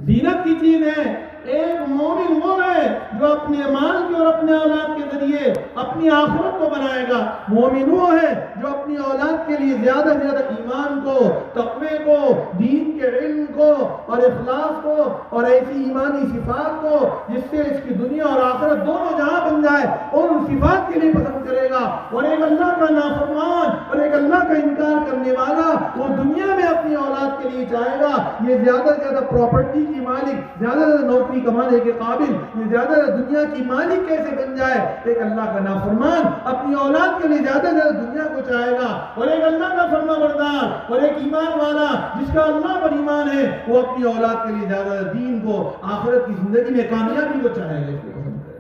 زینت کی چیز ہے۔ ایک مومن وہ ہے جو اپنے مال کے اور اپنے اولاد کے ذریعے اپنی آخرت کو بنائے گا۔ مومن وہ ہے جو اپنی اولاد کے لیے زیادہ سے زیادہ ایمان کو، تقوی کو، دین کے علم کو اور اخلاص کو اور ایسی ایمانی صفات کو جس سے اس کی دنیا اور آخرت دونوں جہاں بن جائے، اور ان صفات کے لیے پسند کرے گا۔ اور ایک اللہ کا نافرمان اور ایک اللہ کا انکار کرنے والا وہ دنیا میں اپنی اولاد کے لیے چاہے گا یہ زیادہ سے زیادہ پراپرٹی کی مالک، زیادہ سے زیادہ نوکری کمانے کے قابل، یہ زیادہ زیادہ دنیا کی مالک کیسے بن جائے؟ ایک اللہ کا نافرمان اپنی اولاد کے لیے زیادہ سے زیادہ دنیا کو چاہے گا، اور ایک اللہ کا فرما بردار اور ایک ایمان والا جس کا اللہ پر ایمان ہے، وہ اپنی اولاد کے لیے زیادہ دین کو، آخرت کی زندگی میں کامیابی کو چاہے گا، اس کو پسند کرے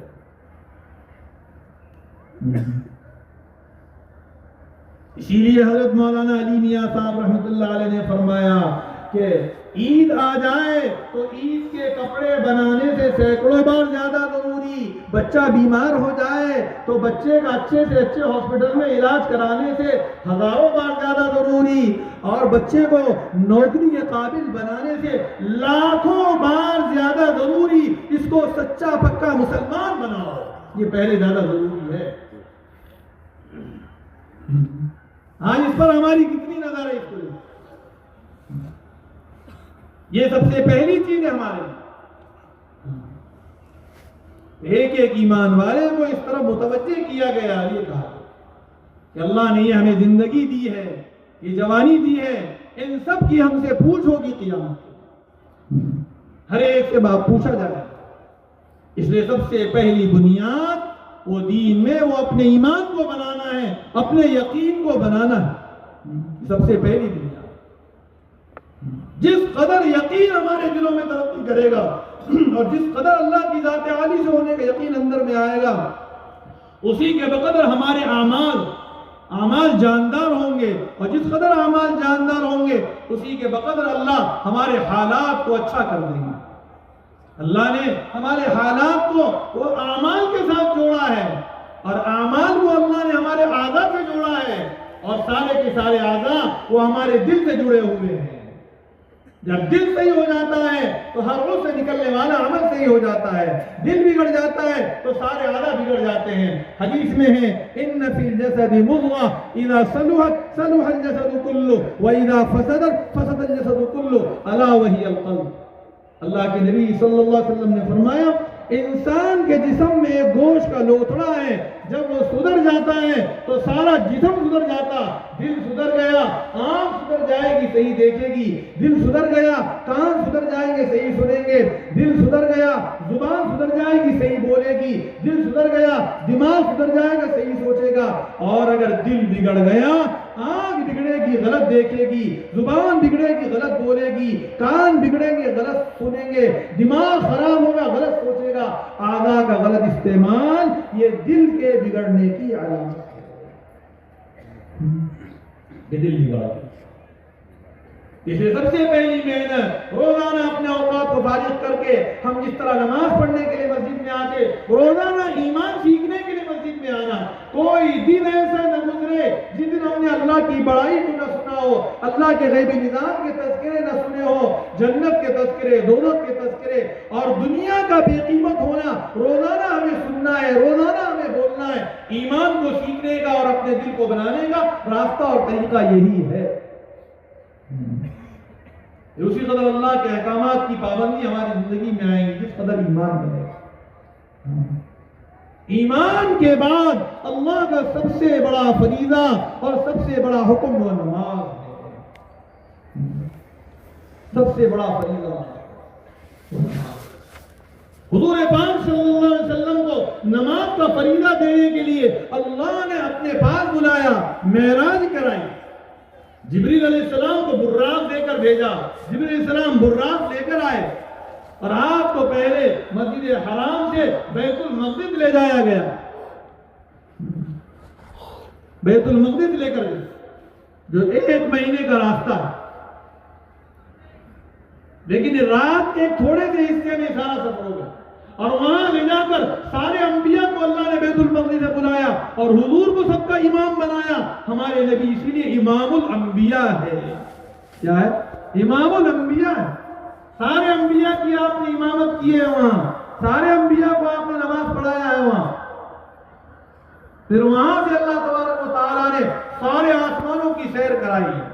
گا۔ اسی لیے حضرت مولانا علی میاں صاحب رحمۃ اللہ علیہ نے فرمایا کہ عید آ جائے تو عید کے کپڑے بنانے سے سینکڑوں بار زیادہ ضروری، بچہ بیمار ہو جائے تو بچے کا اچھے سے اچھے ہاسپٹل میں علاج کرانے سے ہزاروں بار زیادہ ضروری، اور بچے کو نوکری کے قابل بنانے سے لاکھوں بار زیادہ ضروری اس کو سچا پکا مسلمان بناؤ، یہ پہلے زیادہ ضروری ہے۔ آج اس پر ہماری کتنی نظر ہے؟ اس کو یہ سب سے پہلی چیز ہے ہمارے ایک ایک ایمان والے کو اس طرح متوجہ کیا گیا، یہ کہا کہ اللہ نے یہ ہمیں زندگی دی ہے، یہ جوانی دی ہے، ان سب کی ہم سے پوچھ ہوگی قیامت، ہر ایک سے بات پوچھا جائے۔ اس لیے سب سے پہلی بنیاد وہ دین میں وہ اپنے ایمان کو بنانا ہے، اپنے یقین کو بنانا ہے، سب سے پہلی بنیاد۔ جس قدر یقین ہمارے دلوں میں ترقی کرے گا اور جس قدر اللہ کی ذات عالی سے ہونے کا یقین اندر میں آئے گا، اسی کے بقدر ہمارے اعمال جاندار ہوں گے، اور جس قدر اعمال جاندار ہوں گے اسی کے بقدر اللہ ہمارے حالات کو اچھا کر دیں گے۔ اللہ نے ہمارے حالات کو وہ اعمال کے ساتھ جوڑا ہے، اور اعمال کو اللہ نے ہمارے اعضاء سے جوڑا ہے، اور سارے کے سارے اعضاء وہ ہمارے دل سے جڑے ہوئے ہیں۔ جب دل صحیح ہو جاتا ہے تو ہر روز سے نکلنے والا عمل صحیح ہو جاتا ہے، دل بگڑ جاتا ہے تو سارے اعضاء بگڑ جاتے ہیں۔ حدیث میں ہے ان فی الجسد مضغہ اذا صلحت صلح الجسد کلہ واذا فسدت فسد الجسد کلہ الا وہی القلب۔ اللہ کے نبی صلی اللہ علیہ وسلم نے فرمایا انسان کے جسم میں ایک گوشت کا لوتھڑا ہے، جب وہ سدھر جاتا ہے تو سارا جسم سدھر جاتا۔ دل سدھر گیا آنکھ سدھر جائے گی صحیح دیکھے گی، دل سدھر گیا کان سدھر جائیں گے صحیح سنیں گے، دل سدھر گیا زبان سدھر جائے گی صحیح بولے گی، دل سدھر گیا دماغ سدھر جائے گا صحیح سوچے گا۔ اور اگر دل بگڑ گیا آنکھ بگڑے گی غلط دیکھے گی، زبان بگڑے گی غلط بولے گی، کان بگڑیں گے غلط سنیں گے، دماغ خراب ہوگا غلط سوچے گا، اعضاء کا غلط استعمال یہ دل کے بگڑنے کی علامت ہے۔ یہ دل بگڑا ہے، اس لیے سب سے پہلی محنت روزانہ اپنے اوقات کو فارغ کر کے ہم جس طرح نماز پڑھنے کے لیے مسجد میں آتے، روزانہ ایمان سیکھنے کے لیے مسجد میں آنا۔ کوئی دن ایسا نہ گزرے جس دن ہم نے اللہ کی بڑائی کو نہ سنا ہو، اللہ کے غیبی نظام کے تذکرے نہ سنے ہو، جنت کے تذکرے، دوزخ کے تذکرے اور دنیا کا بے قیمت ہونا روزانہ ہمیں سننا ہے، روزانہ ہمیں بولنا ہے۔ ایمان کو سیکھنے کا اور اپنے دل کو بنانے کا راستہ اور طریقہ یہی ہے۔ اسی قدر اللہ کے احکامات کی پابندی ہماری زندگی میں آئیں گی جس قدر ایمان بنے گا۔ ایمان کے بعد اللہ کا سب سے بڑا فریضہ اور سب سے بڑا حکم وہ نماز ہے، سب سے بڑا فریضہ۔ حضور پاک صلی اللہ علیہ وسلم کو نماز کا فریضہ دینے کے لیے اللہ نے اپنے پاس بلایا، معراج کرائی، جبریل علیہ السلام کو براق دے کر بھیجا، جبریل علیہ السلام براق لے کر آئے، اور آپ کو پہلے مسجد حرام سے بیت المقدس لے جایا گیا، بیت المقدس لے کر گئے جو 1 مہینے کا راستہ ہے، لیکن رات کے تھوڑے سے حصے میں سارا سفر ہو گیا، اور وہاں لے جا کر سارے انبیاء کو اللہ نے بیت المقدس سے بلایا اور حضور کو سب کا امام بنایا۔ ہمارے نبی اسی لیے امام الانبیاء ہے۔ کیا ہے؟ امام الانبیاء ہے۔ سارے انبیاء کی آپ نے امامت کی ہے، وہاں سارے انبیاء کو آپ نے نماز پڑھایا ہے وہاں۔ پھر وہاں سے اللہ تبارک و تعالیٰ نے سارے آسمانوں کی سیر کرائی ہے،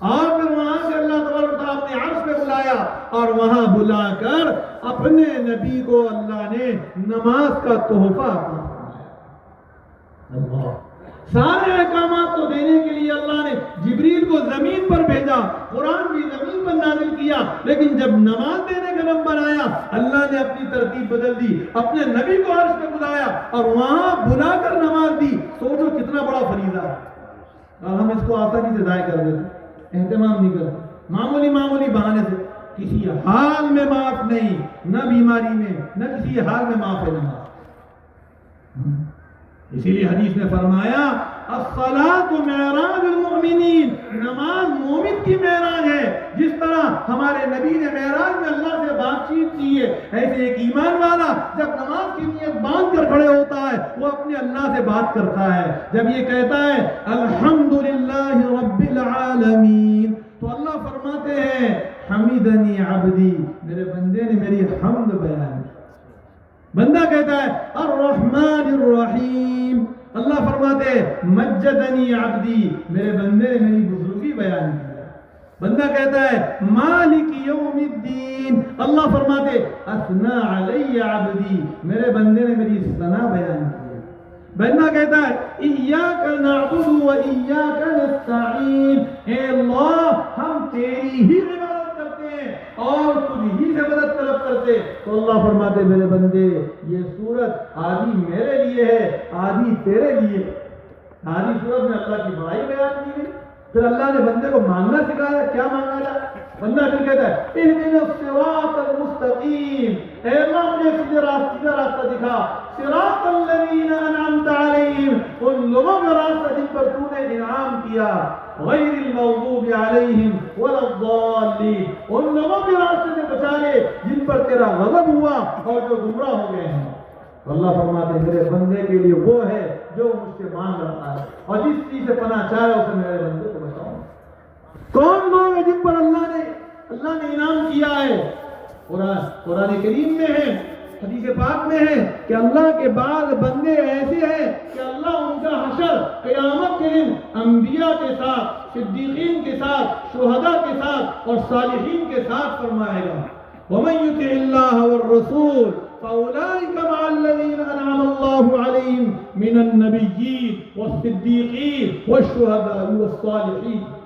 اور پھر وہاں سے اللہ تبارک و تعالیٰ اپنے عرش پہ بلایا، اور وہاں بلا کر اپنے نبی کو اللہ نے نماز کا تحفہ عطا فرمایا۔ سارے احکامات کو دینے کے لیے اللہ نے جبریل کو زمین پر بھیجا، قرآن بھی زمین پر نازل کیا، لیکن جب نماز دینے کا نمبر آیا اللہ نے اپنی ترتیب بدل دی، اپنے نبی کو عرش پہ بلایا اور وہاں بلا کر نماز دی۔ سوچو کتنا بڑا فریضہ ہے، اور ہم اس کو آسانی سے ضائع کر دیتے، اہتمام نہیں کرتے، معمولی بہانے سے۔ کسی حال میں معاف نہیں، نہ بیماری میں، نہ کسی حال میں معاف ہے نماز۔ اسی لیے حدیث نے فرمایا الصلاۃ معراج المؤمنین، نماز مومن کی معراج ہے۔ جس طرح ہمارے نبی نے معراج میں اللہ سے بات چیت کی ہے، ایسے ایک ایمان والا جب نماز کی نیت باندھ کر کھڑے ہوتا ہے وہ اپنے اللہ سے بات کرتا ہے۔ جب یہ کہتا ہے الحمدللہ رب العالمین تو اللہ فرماتے ہیں حمیدنی عبدی، میرے بندے نے میری حمد بیان کی۔ بندہ کہتا ہے الرحمن الرحیم، اللہ فرماتے ہیں مجدنی عبدی، میرے بندے نے میری بزرگی بیان کی۔ بندہ کہتا ہے مالک یوم الدین، اللہ فرماتے اثنا علی عبدی، میرے بندے نے میری ثنا بیان کی۔ بندہ کہتا ہے ایاک نعبد و ایاک نستعین، اے اللہ ہم تیری ہی عبادت کرتے ہیں اور تجھ ہی سے مدد طلب کرتے، تو اللہ فرماتے میرے بندے یہ سورت آدھی میرے لیے ہے آدھی تیرے لیے۔ آدھی سورت میں اللہ کی بڑائی بیان کی گئی، پھر اللہ نے بندے کو مانگنا سکھایا، کیا مانگنا جائے؟ بندہ پھر کہتا ہے اہدنا الصراط المستقیم، اے اللہ مجھے سیدھا راستہ دکھا، صراط الذین انعمت علیہم، ان لوگوں کا راستہ جن پر تو نے انعام کیا، غیر المغضوب علیہم ولا الضالین، ان لوگوں کے راستے سے بچا لے جن پر تیرا غضب ہوا اور جو گمراہ ہو گئے ہیں۔ اللہ فرماتے ہیں میرے بندے کے لیے وہ ہے جو مجھ سے مانگ رہا ہے، اور جس چیز سے پناہ چاہے اسے میرے بندے کو بچاؤں۔ کون لوگ ہیں جن پر اللہ نے انعام کیا ہے؟ قرآن کریم میں ہے، حدیث پاک میں ہے کہ اللہ کے بعد بندے ایسے ہیں کہ اللہ ان کا حشر قیامت کے دن انبیاء کے ساتھ، صدیقین کے ساتھ، شہداء کے ساتھ اور صالحین کے ساتھ فرمائے گا۔ وَمَن يُطِعِ اللَّهَ وَالرَّسُولَ فَأُولَٰئِكَ مَعَ الَّذِينَ أَنْعَمَ اللَّهُ عَلَيْهِم مِّنَ النَّبِيِّينَ وَالصِّدِّيقِينَ وَالشُّهَدَاءِ وَالصَّالِحِينَ۔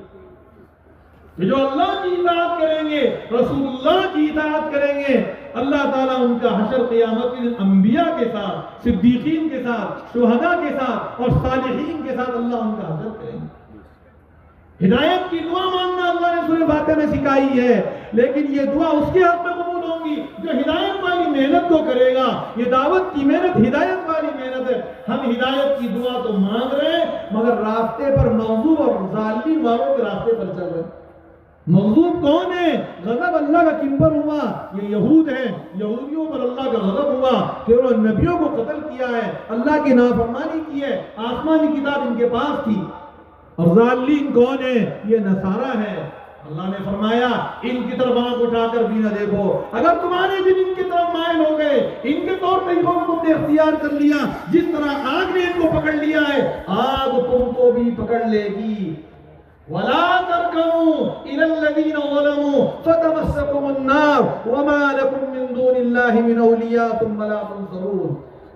کہ جو اللہ کی اطاعت کریں گے، رسول اللہ کی اطاعت کریں گے، اللہ تعالیٰ ان کا حشر قیامت کے دن انبیاء کے ساتھ، صدیقین کے ساتھ، شہداء کے ساتھ اور صالحین کے ساتھ اللہ ان کا حشر کریں گے۔ ہدایت کی دعا مانگنا اللہ نے سورہ فاتحہ میں سکھائی ہے، لیکن یہ دعا اس کے حق میں قبول ہوگی جو ہدایت والی محنت کو کرے گا۔ یہ دعوت کی محنت ہدایت والی محنت ہے۔ ہم ہدایت کی دعا تو مانگ رہے ہیں مگر راستے پر مغضوب اور ظالم والوں کے راستے پر چل رہے ہیں۔ مغضوب کون ہے؟ غضب اللہ کا کن پر ہوا؟ یہ یہود ہیں، یہودیوں پر اللہ کا غضب ہوا کہ انہوں نے نبیوں کو قتل کیا ہے، اللہ کی نافرمانی کی ہے، آسمانی کتاب ان کے پاس تھی۔ اور ظالمین کون ہیں؟ یہ نصارہ ہیں۔ اللہ نے فرمایا ان کی طرف آنکھ اٹھا کر بھی نہ دیکھو، اگر تمہارے دل ان کی طرف مائل ہو گئے، ان کے طور طریقوں کو تم نے اختیار کر لیا، جس طرح آگ نے ان کو پکڑ لیا ہے آگ تم کو بھی پکڑ لے گی۔ وَلَا تَرْكَنُوا إِلَى الَّذِينَ ظَلَمُوا فَتَمَسَّكُمُ النَّارُ وَمَا لَكُم مِّن دُونِ اللَّهِ مِنْ أَوْلِيَاءٍ ثُمَّ لَا تُنصَرُونَ۔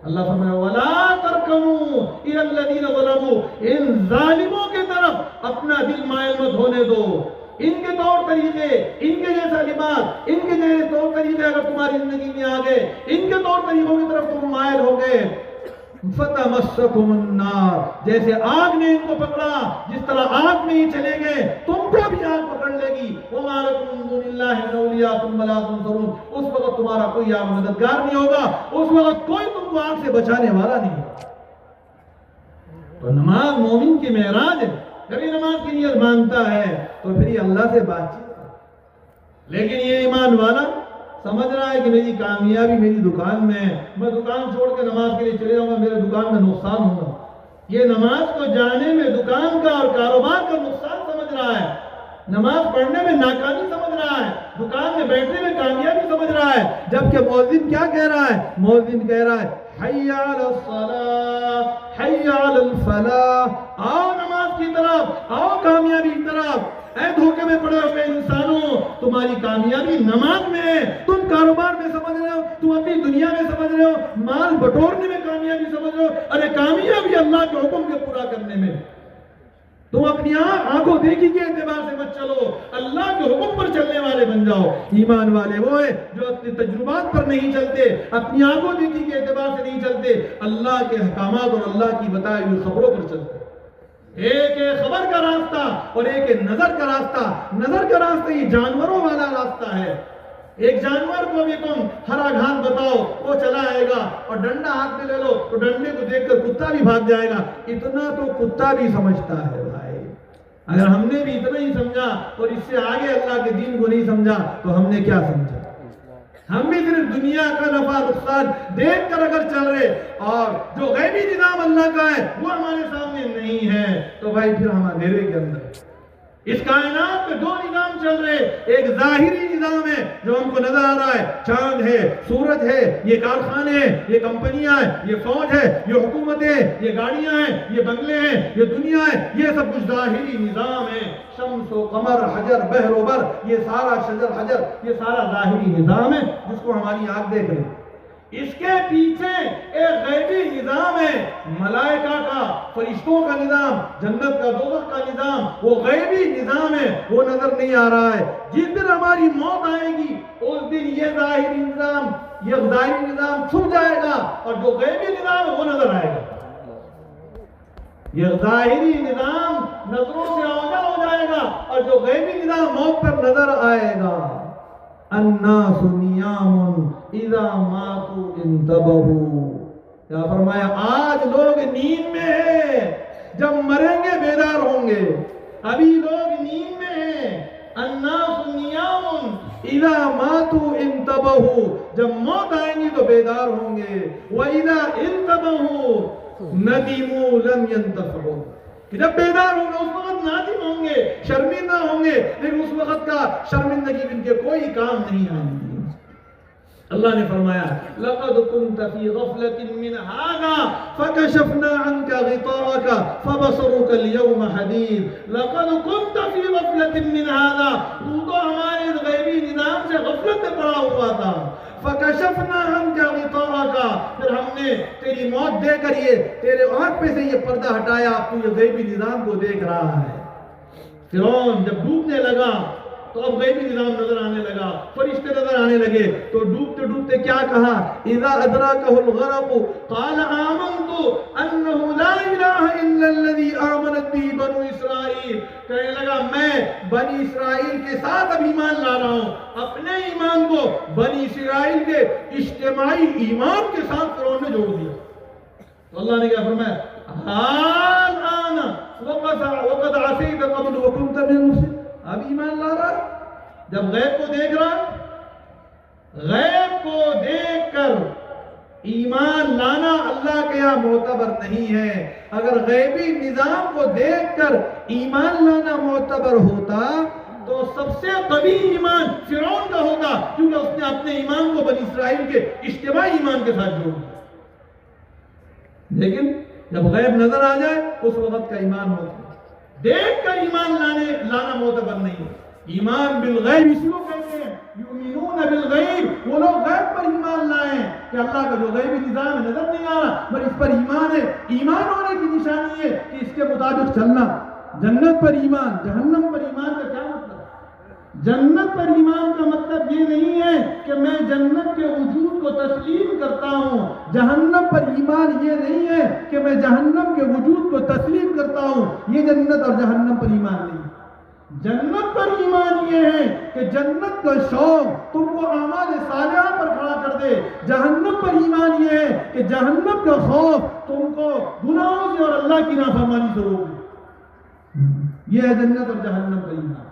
اللہ فرمایا وَلَا تَرْكَنُوا إِلَى الَّذِينَ ظَلَمُوا، ان ظالموں کے طرف اپنا دل مائل مت ہونے دو۔ ان کے طور طریقے، ان کے جیسا لباس، ان کے جیسے طور طریقے اگر تمہاری زندگی میں آ گئے، ان کے طور طریقوں کی طرف تم مائل ہو گئے، فَتَمَسَّكُمُ النَّارُ، جیسے آگ نے ان کو پکڑا، جس طرح آگ میں ہی چلے گئے تم کو بھی آگ پکڑ لے گی۔ وَمَا لَكُم مِّن دُونِ اللَّهِ مِنْ أَوْلِيَاءٍ ثُمَّ لَا تُنصَرُونَ، اس وقت تمہارا کوئی آپ مددگار نہیں ہوگا، اس وقت کوئی تم کو آگ سے بچانے والا نہیں ہوگا۔ تو نماز مومن کی معراج ہے۔ جب یہ نماز کی نیت مانگتا ہے تو پھر یہ اللہ سے بات چیت کرتا ہے۔ لیکن یہ ایمان والا سمجھ رہا ہے کہ میری کامیابی میری دکان میں ہے، میں دکان چھوڑ کے نماز کے لیے چلے جاؤں گا، میرے دکان میں نقصان ہوگا۔ یہ نماز کو جانے میں دکان کا اور کاروبار کا نقصان سمجھ رہا ہے، نماز پڑھنے میں ناکامی سمجھ رہا ہے، دکان میں بیٹھنے میں کامیابی سمجھ رہا ہے، جبکہ مؤذن کیا کہہ رہا ہے؟ مؤذن کہہ رہا ہے حی علی الصلاۃ، حی علی الفلاح، آؤ نماز کی طرف، آؤ کامیابی کی طرف۔ اے دھوکے میں پڑے ہوئے انسانوں، تمہاری کامیابی نماز میں ہے، تم تم کاروبار میں سمجھ رہے ہو، تم اپنی دنیا میں سمجھ رہے ہو، مال بٹورنے میں کامیابی سمجھ رہے ہو، ارے کامیابی اللہ کے حکم کے پورا کرنے میں۔ تم اپنی آنکھوں دیکھی کے اعتبار سے مت چلو، اللہ کے حکم پر چلنے والے بن جاؤ۔ ایمان والے وہ ہیں جو اپنے تجربات پر نہیں چلتے، اپنی آنکھوں دیکھی کے اعتبار سے نہیں چلتے، اللہ کے احکامات اور اللہ کی بتائی ہوئی خبروں پر چلتے۔ ایک ہے خبر کا راستہ اور ایک ہے نظر کا راستہ۔ نظر کا راستہ یہ جانوروں والا راستہ ہے۔ ایک جانور کو بھی تم ہرا گھاس بتاؤ وہ چلا آئے گا، اور ڈنڈا ہاتھ میں لے لو تو ڈنڈے کو دیکھ کر کتا بھی بھاگ جائے گا۔ اتنا تو کتا بھی سمجھتا ہے بھائی۔ اگر ہم نے بھی اتنا ہی سمجھا اور اس سے آگے اللہ کے دین کو نہیں سمجھا تو ہم نے کیا سمجھا؟ ہم بھی صرف دنیا کا نفع نقصان دیکھ کر اگر چل رہے اور جو غیبی نظام اللہ کا ہے وہ ہمارے سامنے نہیں ہے تو بھائی پھر ہم اندھیرے کے اندر۔ اس کائنات میں دو نظام چل رہے، ایک ظاہری نظام ہے جو ہم کو نظر آ رہا ہے، چاند ہے، سورج ہے، یہ کارخانے ہیں، یہ کمپنیاں ہیں، یہ فوج ہے، یہ حکومتیں، یہ گاڑیاں ہیں، یہ بنگلے ہیں، یہ دنیا ہے، یہ سب کچھ ظاہری نظام ہے۔ شمس و قمر، حجر بحر و بر، یہ سارا شجر حجر، یہ سارا ظاہری نظام ہے جس کو ہماری آنکھ دیکھ رہی ہے۔ اس کے پیچھے ایک غیبی نظام ہے، ملائکہ کا، فرشتوں کا نظام، جنت کا، دوزخ کا نظام، وہ غیبی نظام ہے، وہ نظر نہیں آ رہا ہے۔ جس دن ہماری موت آئے گی اس دن یہ ظاہری نظام چھپ جائے گا اور جو غیبی نظام ہے وہ نظر آئے گا۔ یہ ظاہری نظام نظروں سے اوجھل ہو جائے گا اور جو غیبی نظام موت پر نظر آئے گا۔ الناس نیام اذا ماتوا انتبہوا، کیا فرمایا؟ آج لوگ نیند میں ہیں، جب مریں گے بیدار ہوں گے۔ ابھی لوگ نیند میں ہیں۔ الناس نیام اذا ماتوا انتبہوا، جب موت آئیں گی تو بیدار ہوں گے۔ وَإِذَا انتبہوا ندموا لم ينتفعوا، کہ جب بیدار ہوں گے اس وقت نادم ہوں گے، شرمندہ ہوں گے، لیکن اس وقت کا شرمندگی ان کے کوئی کام نہیں آئے گی۔ اللہ نے فرمایا لَقَدْ كُنْتَ فِي غَفْلَةٍ مِّنْ هَذَا فَكَشَفْنَا عَنْكَ غِطَاءَكَ فَبَصَرُكَ الْيَوْمَ حَدِيدٌ۔ لَقَدْ كُنْتَ فِي غَفْلَةٍ مِّنْ هَذَا، تو تو ہمارے غیبی نظام سے غفلت میں پڑا ہوا تھا۔ فَكَشَفْنَا عَنْكَ غِطَاءَكَ، پھر ہم نے تیری موت دے کر یہ تیرے آنکھ پہ سے یہ پردہ ہٹایا، تو یہ غیبی نظام کو دیکھ رہا ہے۔ فرعون جب ڈوبنے لگا تو اب غیبی نظام نظر آنے لگا، فرشتے نظر آنے لگے، تو ڈوبتے ڈوبتے کیا کہا؟ اذا ادراکہ الغرق قال آمنت انہ لا الہ الا الذی آمنت به بنو اسرائیل، کہنے لگا میں بنی اسرائیل کے ساتھ اب ایمان لا رہا ہوں۔ اپنے ایمان کو بنی اسرائیل کے اجتماعی ایمان کے ساتھ فرعون نے جوڑ دیا۔ تو اللہ نے کیا فرمایا؟ الآن وقد عصیت قبل وکنت من المفسدین، اب ایمان لا رہا، جب غیب کو دیکھ رہا۔ غیب کو دیکھ کر ایمان لانا اللہ کے یہاں معتبر نہیں ہے۔ اگر غیبی نظام کو دیکھ کر ایمان لانا معتبر ہوتا تو سب سے قوی ایمان فرعون کا ہوتا، کیونکہ اس نے اپنے ایمان کو بنی اسرائیل کے اجتماعی ایمان کے ساتھ جوڑ دیا۔ لیکن جب غیب نظر آ جائے اس وقت کا ایمان ہوتا ہے، دیکھ کر ایمان لانا معتبر نہیں ہے۔ ایمان بالغیب اسی کو کہتے ہیں، یؤمنون بالغیب، وہ لوگ غیب پر ایمان لائیں کہ اللہ کا جو غیبی نظام ہے نظر نہیں آ رہا پر اس پر ایمان ہے۔ ایمان ہونے کی نشانی ہے کہ اس کے مطابق چلنا۔ جنت پر ایمان، جہنم پر ایمان کا کیا مطلب؟ جنت پر ایمان کا مطلب یہ نہیں ہے کہ میں جنت کے وجود کو تسلیم کرتا ہوں۔ جہنم پر ایمان یہ نہیں ہے کہ میں جہنم کے وجود کو تسلیم کرتا ہوں۔ یہ جنت اور جہنم پر ایمان نہیں ہے۔ جنت پر ایمان یہ ہے کہ جنت کا شوق تم کو اعمال صالحہ پر کھڑا کر دے۔ جہنم پر ایمان یہ ہے کہ جہنم کا خوف تم کو گناہوں سے اور اللہ کی نافرمانی سے روک دے۔ یہ ہے جنت اور جہنم پر ایمان۔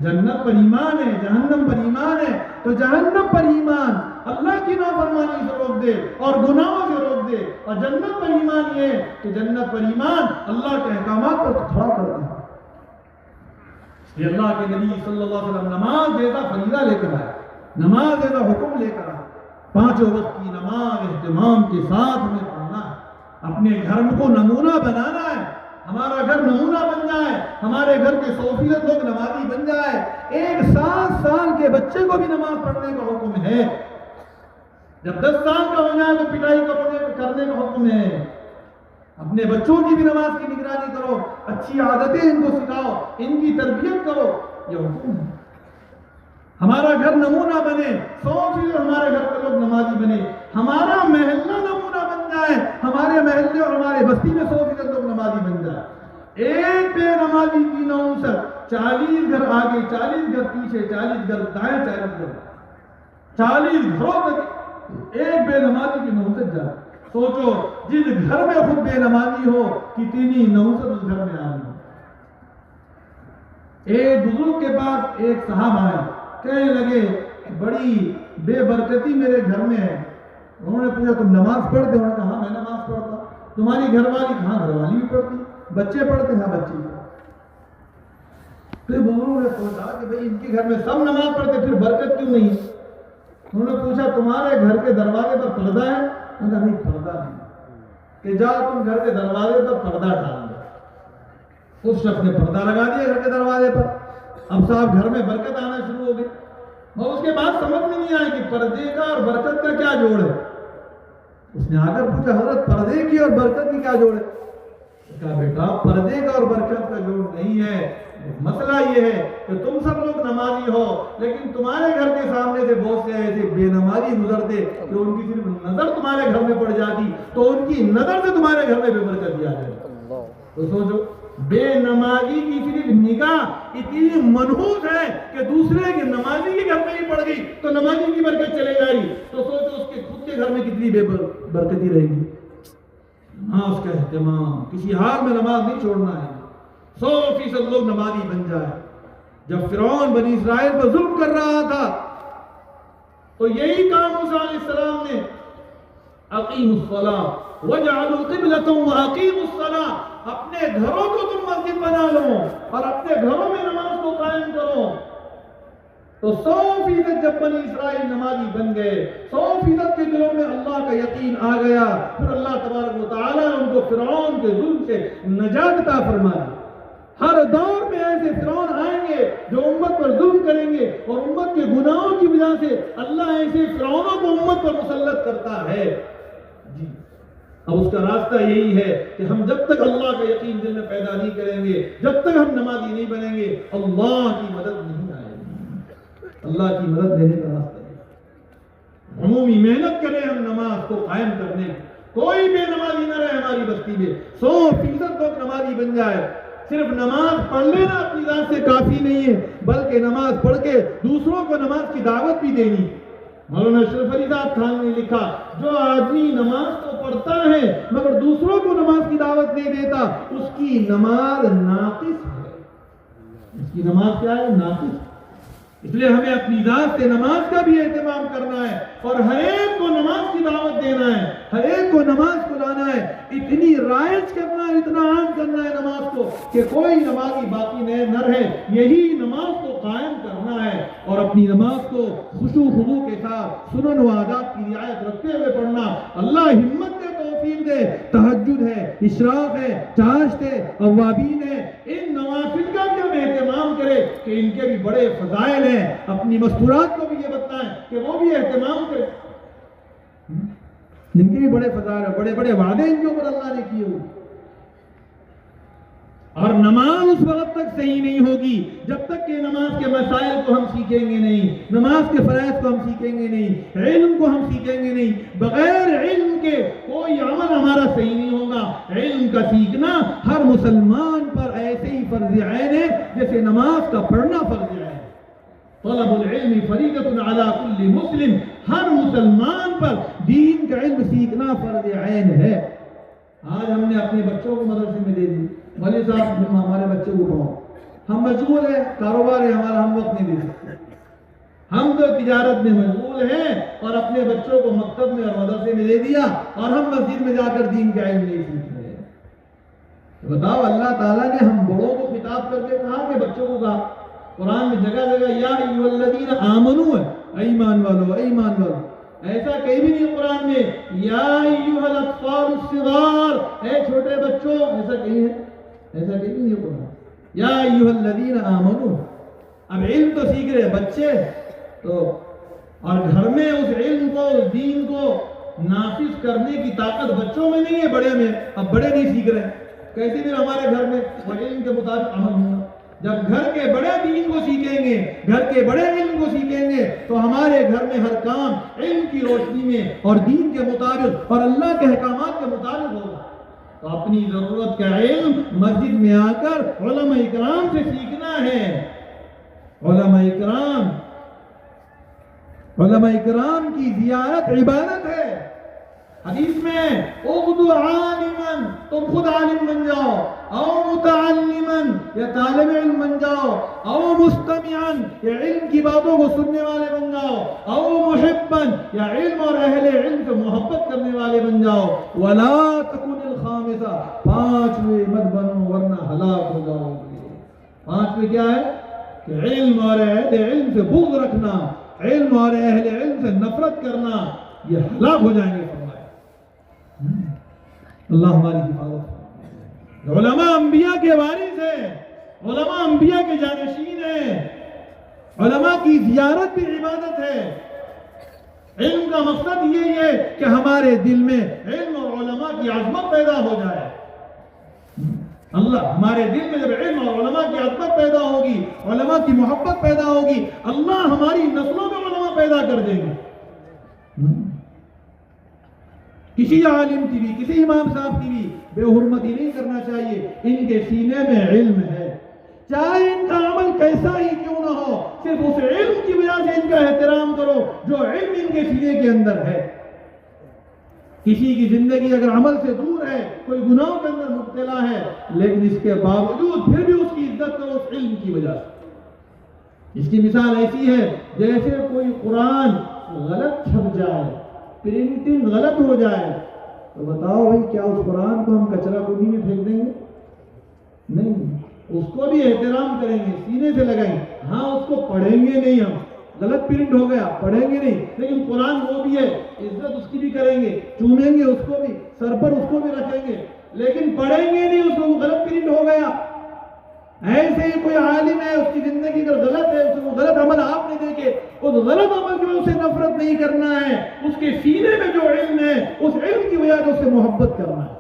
جنت پر ایمان ہے، جہنم پر ایمان ہے، تو جہنم پر ایمان اللہ کی نافرمانی سے روک دے اور گناہوں سے روک دے، اور جنت پر ایمان یہ ہے کہ جنت پر ایمان اللہ کے احکامات پر کھڑا کر دے۔ یہ اللہ کے نبی صلی اللہ علیہ وسلم نماز جیسا فریضہ لے کر آئے، نماز جیسا حکم لے کر آئے۔ پانچوں وقت کی نماز اہتمام کے ساتھ ہمیں پڑھنا ہے، اپنے گھر کو نمونہ بنانا ہے۔ ہمارا گھر نمونہ بن جائے، ہمارے گھر کے 100% لوگ نمازی بن جائے۔ ایک 7 سال کے بچے کو بھی نماز پڑھنے کا حکم ہے، جب 10 سال کا ہو جائے تو پٹائی کرنے کا حکم ہے۔ اپنے بچوں کی بھی نماز کی نگرانی کرو، اچھی عادتیں ان کو سکھاؤ، ان کی تربیت کرو، یہ حکم ہے۔ ہمارا گھر نمونہ بنے، 100% ہمارے گھر کے لوگ نمازی بنے، ہمارا محلہ نمونہ بن جائے، ہمارے محلے اور ہمارے بستی میں 100% لوگ نمازی بن جائے۔ ایک بے نمازی کی نحوست 40 گھر آگے، 40 گھر پیچھے، 40 گھر دائیں، 40 گھر 40 گھروں تک ایک بے نمازی کی نحوست جائے۔ سوچو جس گھر میں خود بے نمازی ہو کتنی نحوست اس گھر میں آئی ہو۔ ایک بزرگ کے پاس ایک صاحب آئے، کہنے لگے بڑی بے برکتی میرے گھر میں ہے۔ انہوں نے پوچھا تم نماز پڑھتے ہو؟ انہوں نے کہا ہاں میں نماز پڑھتا۔ تمہاری گھر والی؟ ہاں گھر والی بھی پڑھتی۔ بچے پڑھتے؟ ہاں بچے بھی۔ پھر بزرگوں نے سوچا کہ بھئی ان کے گھر میں سب نماز پڑھتے پھر برکت کیوں نہیں؟ انہوں نے پوچھا تمہارے گھر کے دروازے پر پردہ ہے؟ انہوں نے کہا نہیں پردہ نہیں۔ کہ جاؤ تم گھر کے دروازے پر پردہ ڈال دو۔ اس شخص نے پردہ لگا دیا گھر کے دروازے پر۔ اب صاحب گھر میں برکت آنا شروع ہو گئی، اور اس کے بعد سمجھ میں نہیں آئی کہ پردے کا اور برکت کا کیا جوڑ ہے۔ اس نے آ کر پوچھا حضرت پردے کی اور برکت کی کیا جوڑ ہے؟ کہا بیٹا پردے کا اور برکت کا جوڑ نہیں ہے، مسئلہ یہ ہے کہ تم سب لوگ نمازی ہو لیکن تمہارے گھر کے سامنے سے بہت سے ایسے بے نمازی گزرتے کہ ان کی صرف نظر تمہارے گھر میں پڑ جاتی تو ان کی نظر سے تمہارے گھر میں بے برکت آ جائے۔ تو سوچو بے نمازی کی صرف نگاہ اتنی منحوس ہے کہ دوسرے کے نمازی کے گھر میں ہی پڑ گئی تو نمازی کی برکت چلے جائے گی، تو سوچو اس کے خود کے گھر میں کتنی بے برکتی رہے گی۔ ہاں اس کا اہتمام، کسی حال میں نماز نہیں چھوڑنا ہے، 100% لوگ نمازی بن جائے۔ جب فرعون بنی اسرائیل پر ظلم کر رہا تھا تو یہی کام موسیٰ علیہ السلام نے اقیموا الصلاۃ وجعلوا قبلۃ واقیموا الصلاۃ، اپنے گھروں کو تم مسجد بنا لو اور اپنے گھروں میں نماز کو قائم کرو۔ تو 100% جب بنی اسرائیل نمازی بن گئے، 100% کے دلوں میں اللہ کا یقین آ گیا، پھر اللہ تبارک و تعالیٰ نے ان کو فرعون کے ظلم سے نجات عطا فرما دی۔ ہر دور میں ایسے فرعون آئیں گے جو امت پر ظلم کریں گے، اور امت کے گناہوں کی وجہ سے اللہ ایسے فرعونوں کو امت پر مسلط کرتا ہے۔ جی اب اس کا راستہ یہی ہے کہ ہم جب تک اللہ کا یقین دل میں پیدا نہیں کریں گے، جب تک ہم نمازی نہیں بنیں گے، اللہ کی مدد نہیں آئے گی۔ اللہ کی مدد لینے کا راستہ ہے عمومی محنت کریں ہم نماز کو قائم کرنے، کوئی بے نمازی نہ رہے ہماری بستی میں، 100% لوگ نمازی بن جائے۔ صرف نماز پڑھ لینا اپنی ذات سے کافی نہیں ہے، بلکہ نماز پڑھ کے دوسروں کو نماز کی دعوت بھی دینی۔ مولانا اشرف علی صاحب خان نے لکھا جو آدمی نماز تو پڑھتا ہے مگر دوسروں کو نماز کی دعوت نہیں دیتا اس کی نماز ناقص ہے۔ اس کی نماز کیا ہے؟ ناقص۔ اس لیے ہمیں اپنی ذات سے نماز کا بھی اہتمام کرنا ہے اور ہر ایک کو نماز کی دعوت دینا ہے، ہر ایک کو نماز کو لانا ہے، اتنی رائج کرنا ہے، اتنا عام کرنا ہے نماز کو کہ کوئی نمازی باقی نہ رہے۔ یہی نماز کو قائم کرنا ہے اور اپنی نماز کو خشوع و خضوع کے ساتھ سنن و آداب کی رعایت رکھتے ہوئے پڑھنا۔ اللہ ہمت دے، توفیق دے۔ تہجد ہے، اشراق ہے، چاشت ہے، اوابین ہے، ان نوافل کا بھی ہم اہتمام کریں کہ ان کے بھی بڑے فضائل ہیں۔ اپنی مستورات کو بھی یہ بتائیں کہ وہ بھی اہتمام کریں، جن کے بھی بڑے فضائل ہیں، بڑے بڑے وعدے ان کے اوپر اللہ نے کیے ہوئے۔ اور نماز اس وقت تک صحیح نہیں ہوگی جب تک کہ نماز کے مسائل کو ہم سیکھیں گے نہیں، نماز کے فرائض کو ہم سیکھیں گے نہیں، علم کو ہم سیکھیں گے نہیں۔ بغیر علم کے کوئی عمل ہمارا صحیح نہیں ہوگا۔ علم کا سیکھنا ہر مسلمان پر ایسے ہی فرض عین ہے جیسے نماز کا پڑھنا فرض عین ہے۔ طلب العلم فریضۃ علی کل مسلم، ہر مسلمان پر دین کا علم سیکھنا فرض عین ہے۔ آج ہم نے اپنے بچوں کو مدرسے میں دے دی، مولوی صاحب ہمارے بچے کو پڑھاؤ، ہم مشغول ہیں، کاروبار ہے ہمارا، ہم وقت نہیں دے سکتے، ہم تو تجارت میں مشغول ہیں اور اپنے بچوں کو مکتب میں اور مدرسے میں دے دیا اور ہم مسجد میں جا کر دین کا علم نہیں سیکھ رہے۔ بتاؤ اللہ تعالیٰ نے ہم بڑوں کو خطاب کر کے کہا کہ بچوں کو کہا؟ قرآن میں جگہ جگہ یا ایھا الذین آمنوا ہے، ایمان والو، ایمان والو، ایسا کہیں بھی نہیں قرآن میں یا ایھا الاطفال الصغار، اے چھوٹے بچوں، ایسا کہیں ہے؟ ایسا کہ نہیں ہے قرآن. یا ایھا الذین آمنو، اب علم تو سیکھ رہے بچے تو، اور گھر میں اس علم کو، اس دین کو نافذ کرنے کی طاقت بچوں میں نہیں ہے، بڑے میں. اب بڑے نہیں سیکھ رہے، کیسے پھر ہمارے گھر میں وہ علم کے مطابق عمل ہوگا؟ جب گھر کے بڑے دین کو سیکھیں گے، گھر کے بڑے علم کو سیکھیں گے، تو ہمارے گھر میں ہر کام علم کی روشنی میں اور دین کے مطابق اور اللہ کے احکامات کے مطابق ہوگا. تو اپنی ضرورت کا علم مسجد میں آ کر علماء اکرام سے سیکھنا ہے. علماء اکرام کی زیارت عبادت ہے. حدیث میں اغدو عالما، تم خود عالم بن جاؤ، او متعلما یا طالب علم بن جاؤ، او مستمعا یا علم کی باتوں کو سننے والے بن جاؤ، او محبا یا علم اور اہل علم سے محبت کرنے والے بن جاؤ. ولا تکن الخامسہ، پانچویں مت بنو ورنہ ہلاک ہو جاؤ گے. پانچویں کیا ہے؟ کہ علم اور اہل علم سے بغض رکھنا، علم اور اہل علم سے نفرت کرنا، یہ ہلاک ہو جائیں گے. اللہ ہماری حفاظت. علماء انبیاء کے وارث ہیں، علماء انبیاء کے جانشین ہیں. علماء کی زیارت بھی عبادت ہے. علم کا مقصد یہی ہے کہ ہمارے دل میں علم اور علماء کی عظمت پیدا ہو جائے. اللہ ہمارے دل میں جب علم اور علماء کی عظمت پیدا ہوگی، علماء کی محبت پیدا ہوگی، اللہ ہماری نسلوں میں علماء پیدا کر دیں گے. کسی عالم کی بھی، کسی امام صاحب کی بھی بے حرمتی نہیں کرنا چاہیے. ان کے سینے میں علم ہے، چاہے ان کا عمل کیسا ہی کیوں نہ ہو، صرف اس علم کی وجہ سے ان کا احترام کرو جو علم ان کے سینے کے اندر ہے. کسی کی زندگی اگر عمل سے دور ہے، کوئی گناہوں کے اندر مبتلا ہے، لیکن اس کے باوجود پھر بھی اس کی عزت کرو اس علم کی وجہ سے. اس کی مثال ایسی ہے جیسے کوئی قرآن غلط چھپ جائے، پرنٹنگ غلط ہو جائے، تو بتاؤ بھائی کیا اس قرآن کو ہم کچرا کنی میں پھینک دیں گے؟ نہیں، اس کو بھی احترام کریں گے، سینے سے لگائیں گے. ہاں اس کو پڑھیں گے نہیں، ہم غلط پرنٹ ہو گیا پڑھیں گے نہیں، لیکن قرآن وہ بھی ہے، عزت اس کی بھی کریں گے، چومیں گے اس کو بھی، سر پر اس کو بھی رکھیں گے، لیکن پڑھیں گے نہیں اس کو، غلط پرنٹ ہو گیا. ایسے ہی کوئی عالم ہے، اس کی زندگی اگر غلط ہے، اس کو غلط عمل آپ نے دیکھے، اس غلط عمل کی وجہ سے نفرت نہیں کرنا ہے، اس کے سینے میں جو علم ہے اس علم کی وجہ سے اس سے محبت کرنا ہے.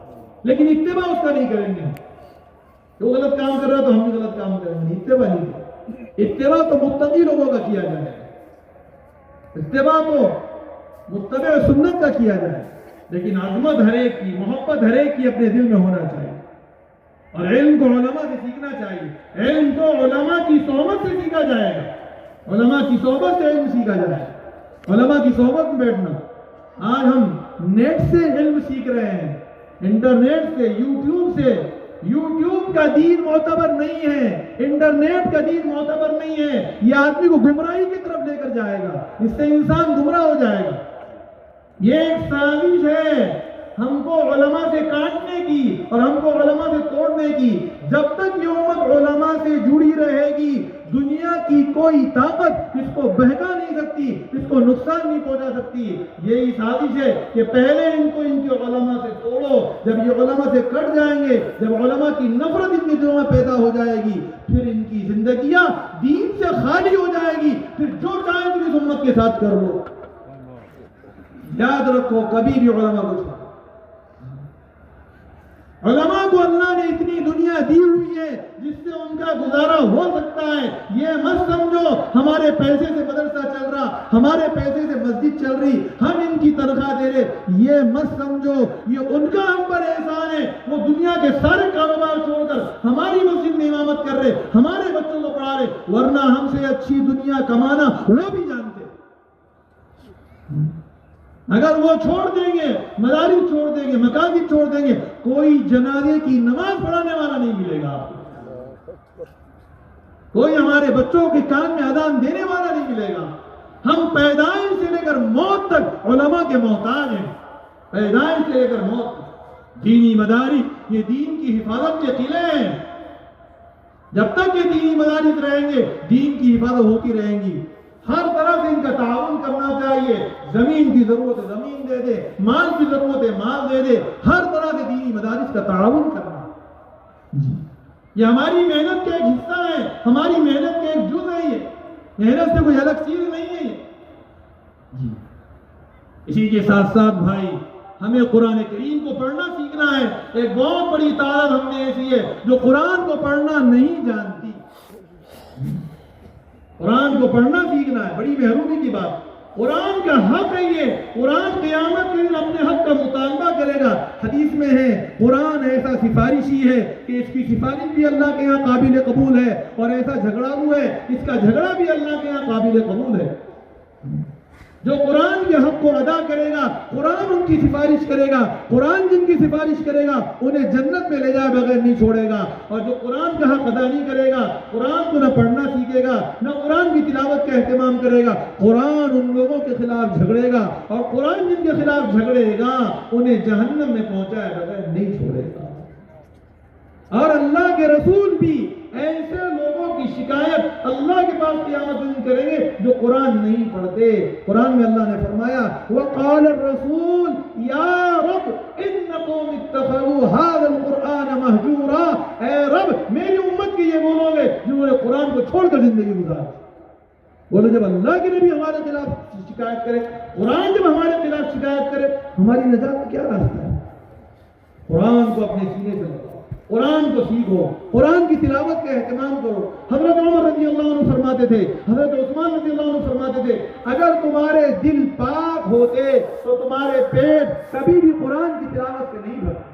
لیکن اتباع اس کا نہیں کریں گے. وہ غلط کام کر رہا ہے تو ہم بھی غلط کام کریں گے، اتباع نہیں کریں. اتباع تو متقی لوگوں کا کیا جائے، اتباع تو متبع سنت کا کیا جائے، لیکن عظمت ہر ایک کی، محبت ہر ایک کی اپنے دل میں ہونا چاہیے. اور علم کو علماء سے سیکھنا چاہیے. علم کو علماء کی صحبت سے سیکھا جائے گا، علماء کی صحبت سے علم سیکھا جائے گا، علماء کی صحبت میں بیٹھنا. آج ہم نیٹ سے علم سیکھ رہے ہیں، انٹرنیٹ سے، یوٹیوب سے. یوٹیوب کا دین معتبر نہیں ہے، انٹرنیٹ کا دین معتبر نہیں ہے. یہ آدمی کو گمراہی کی طرف لے کر جائے گا، اس سے انسان گمراہ ہو جائے گا. یہ ایک سازش ہے ہم کو علماء سے کاٹنے کی اور ہم کو علماء سے توڑنے کی. جب تک یہ امت علماء سے جڑی رہے گی، دنیا کی کوئی طاقت اس کو بہکا نہیں سکتی، اس کو نقصان نہیں پہنچا سکتی. یہی سازش ہے کہ پہلے ان کو ان کے علماء سے توڑو. جب یہ علماء سے کٹ جائیں گے، جب علماء کی نفرت ان کے دلوں میں پیدا ہو جائے گی، پھر ان کی زندگیاں دین سے خالی ہو جائے گی. پھر جو چاہیں تم اس امت کے ساتھ کر لو. یاد رکھو کبھی بھی علماء کو چھوڑو. علماء کو اللہ نے اتنی دنیا دی ہوئی ہے جس سے ان کا گزارا ہو سکتا ہے. یہ مت سمجھو ہمارے پیسے سے مدرسہ چل رہا، ہمارے پیسے سے مسجد چل رہی، ہم ان کی تنخواہ دے رہے. یہ مت سمجھو یہ ان کا ہم پر احسان ہے. وہ دنیا کے سارے کاروبار چھوڑ کر ہماری مسجد میں امامت کر رہے، ہمارے بچوں کو پڑھا رہے، ورنہ ہم سے اچھی دنیا کمانا وہ بھی جانتے. اگر وہ چھوڑ دیں گے، مدارس چھوڑ دیں گے، مساجد چھوڑ دیں گے، کوئی جنازے کی نماز پڑھانے والا نہیں ملے گا آپ کو. کوئی ہمارے بچوں کے کان میں اذان دینے والا نہیں ملے گا. ہم پیدائش سے لے کر موت تک علماء کے محتاج ہیں. پیدائش سے لے کر موت تک دینی مدارس یہ دین کی حفاظت کے قلعے ہیں. جب تک یہ دینی مدارس رہیں گے، دین کی حفاظت ہوتی رہیں گی. ہر طرح سے ان کا تعاون کرنا چاہیے. زمین کی ضرورت ہے زمین دے دے، مال کی ضرورت ہے مال دے دے. ہر طرح سے دینی مدارس کا تعاون کرنا. یہ ہماری محنت کا ایک حصہ ہے، ہماری محنت کا ایک جز ہے، یہ محنت سے کوئی الگ چیز نہیں ہے یہ جی۔ اسی کے ساتھ ساتھ بھائی ہمیں قرآن کریم کو پڑھنا سیکھنا ہے۔ ایک بہت بڑی تعداد ہم نے ایسی ہے جو قرآن کو پڑھنا نہیں جانتی۔ قرآن کو پڑھنا سیکھنا ہے، بڑی محرومی کی بات۔ قرآن کا حق ہے یہ، قرآن قیامت کے دن اپنے حق کا مطالبہ کرے گا۔ حدیث میں ہے قرآن ایسا سفارشی ہے کہ اس کی سفارش بھی اللہ کے یہاں قابل قبول ہے، اور ایسا جھگڑاؤ ہے اس کا جھگڑا بھی اللہ کے یہاں قابل قبول ہے۔ جو قرآن کے حق کو ادا کرے گا، قرآن ان کی سفارش کرے گا، قرآن جن کی سفارش کرے گا انہیں جنت میں لے جائے بغیر نہیں چھوڑے گا۔ اور جو قرآن کا حق ادا نہیں کرے گا، قرآن کو نہ پڑھنا سیکھے گا، نہ قرآن کی تلاوت کا اہتمام کرے گا، قرآن ان لوگوں کے خلاف جھگڑے گا، اور قرآن جن کے خلاف جھگڑے گا انہیں جہنم میں پہنچائے بغیر نہیں چھوڑے گا۔ اور اللہ کے رسول بھی ایسے لوگوں کی شکایت اللہ کے پاس قیامت دن کریں گے جو قرآن نہیں پڑھتے۔ قرآن میں اللہ نے فرمایا وَقَالَ الرَّسُولُ يَا رَبْ إِنَّ قَوْمِ اتَّخَذُوا هَذَا الْقُرْآنَ مَهْجُورًا، اے رب میری امت کے یہ وہ لوگ ہیں جنہوں نے قرآن کو چھوڑ کر زندگی گزاری۔ بولو جب اللہ کے نبی ہمارے خلاف شکایت کرے، قرآن جب ہمارے خلاف شکایت کرے، ہماری نجات کا کیا راستہ ہے؟ قرآن کو اپنے سینے سے لگاؤ، قرآن کو سیکھو، قرآن کی تلاوت کا اہتمام کرو۔ حضرت عمر رضی اللہ عنہ فرماتے تھے، حضرت عثمان رضی اللہ عنہ فرماتے تھے، اگر تمہارے دل پاک ہوتے تو تمہارے پیٹ کبھی بھی قرآن کی تلاوت سے نہیں بھرتے۔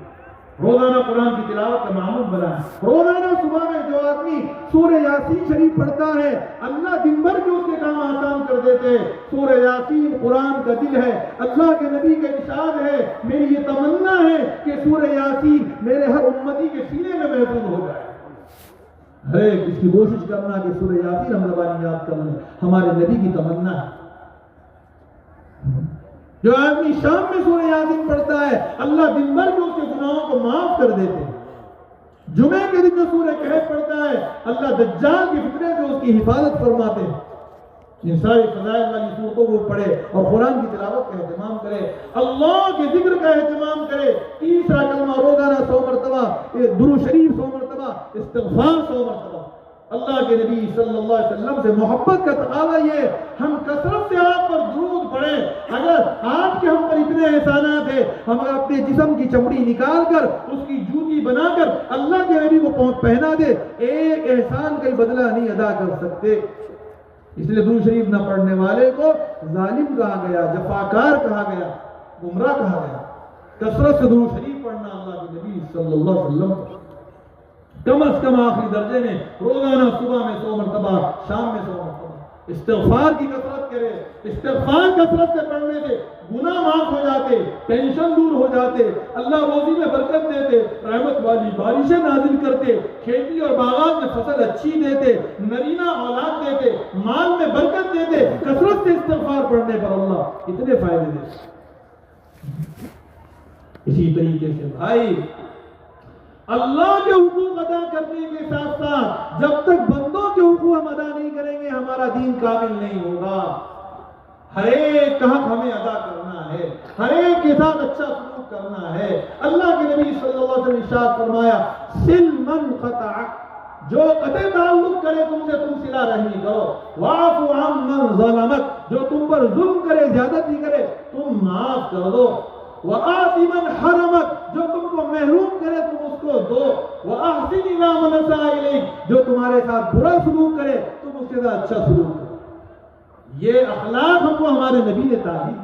روزانہ قرآن کی تلاوت کا معمول بنائیں۔ روزانہ صبح میں جو آدمی سورہ یاسین شریف پڑھتا ہے، اللہ دن بھر کے اس کے کام آسان کر دیتے۔ سورہ یاسین قرآن کا دل ہے، اللہ کے نبی کا ارشاد ہے، میری یہ تمنا ہے کہ سورہ یاسین میرے ہر امتی کے سینے میں محفوظ ہو جائے۔ ہے اس کی کوشش کرنا کہ سورہ یاسین ہم زبانی یاد کر لیں، ہمارے نبی کی تمنا ہے۔ جو آدمی شام میں سورہ یاسین پڑھتا ہے، اللہ دن بھر کے اس کے گناہوں کو معاف کر دیتے ہیں۔ جمعے کے دن جو سورہ کہف پڑھتا ہے، اللہ دجال کی فتنے سے اس کی حفاظت فرماتے ہیں۔ ان ساری فضائل والی صورتوں کو پڑھے اور قرآن کی تلاوت کا اہتمام کرے، اللہ کے ذکر کا اہتمام کرے۔ تیسرا کلمہ روزانہ 100 مرتبہ، درود شریف 100 مرتبہ، استغفار 100 مرتبہ۔ اللہ کے نبی صلی اللہ علیہ وسلم سے محبت کا تقاضا یہ، ہم کثرت سے آپ پر درود پڑھیں۔ اگر آپ کے ہم پر اتنے احسانات ہیں، ہم اپنے جسم کی چمڑی نکال کر اس کی جوتی بنا کر اللہ کے نبی کو پہنا دے، ایک احسان کا بدلہ نہیں ادا کر سکتے۔ اس لیے درود شریف نہ پڑھنے والے کو ظالم کہا گیا، جفاکار کہا گیا، گمراہ کہا گیا۔ کثرت سے درود شریف پڑھنا اللہ کے نبی صلی اللہ علیہ وسلم کم از کم آخری درجے میں روزانہ صبح میں 100 مرتبہ، شام میں 100 مرتبہ۔ استغفار کی کثرت کرے، استغفار کثرت سے پڑھنے سے گناہ معاف ہو جاتے، ٹینشن دور ہو جاتے، اللہ روزی میں برکت دیتے، رحمت والی بارشیں نازل کرتے، کھیتی اور باغات میں فصل اچھی دیتے، نرینہ اولاد دیتے، مال میں برکت دیتے۔ کثرت سے استغفار پڑھنے پر اللہ اتنے فائدے دیتے۔ اسی طریقے سے بھائی اللہ کے حقوق ادا کرنے کے ساتھ ساتھ جب تک بندوں کے حقوق ہم ادا نہیں کریں گے ہمارا دین کامل نہیں ہوگا۔ ہر ایک کا حق ہمیں ادا کرنا ہے، ہر ایک کے ساتھ اچھا سلوک کرنا ہے۔ اللہ کے نبی صلی اللہ علیہ وسلم ارشاد فرمایا سل من قطعک، جو قطع تعلق کرے تم سے تم صلہ رحمی کرو، واعف عن من ظلمک، جو تم پر ظلم کرے زیادتی کرے تم معاف کر دو، وآت من حرمک، جو تم کو محروم کرے تم اس کو دو، وأحسن إلى من أساء إليك، جو تمہارے ساتھ برا سلوک کرے تم اس کے ساتھ اچھا سلوک کرو۔ یہ اخلاق ہم کو ہمارے نبی نے تعلیم۔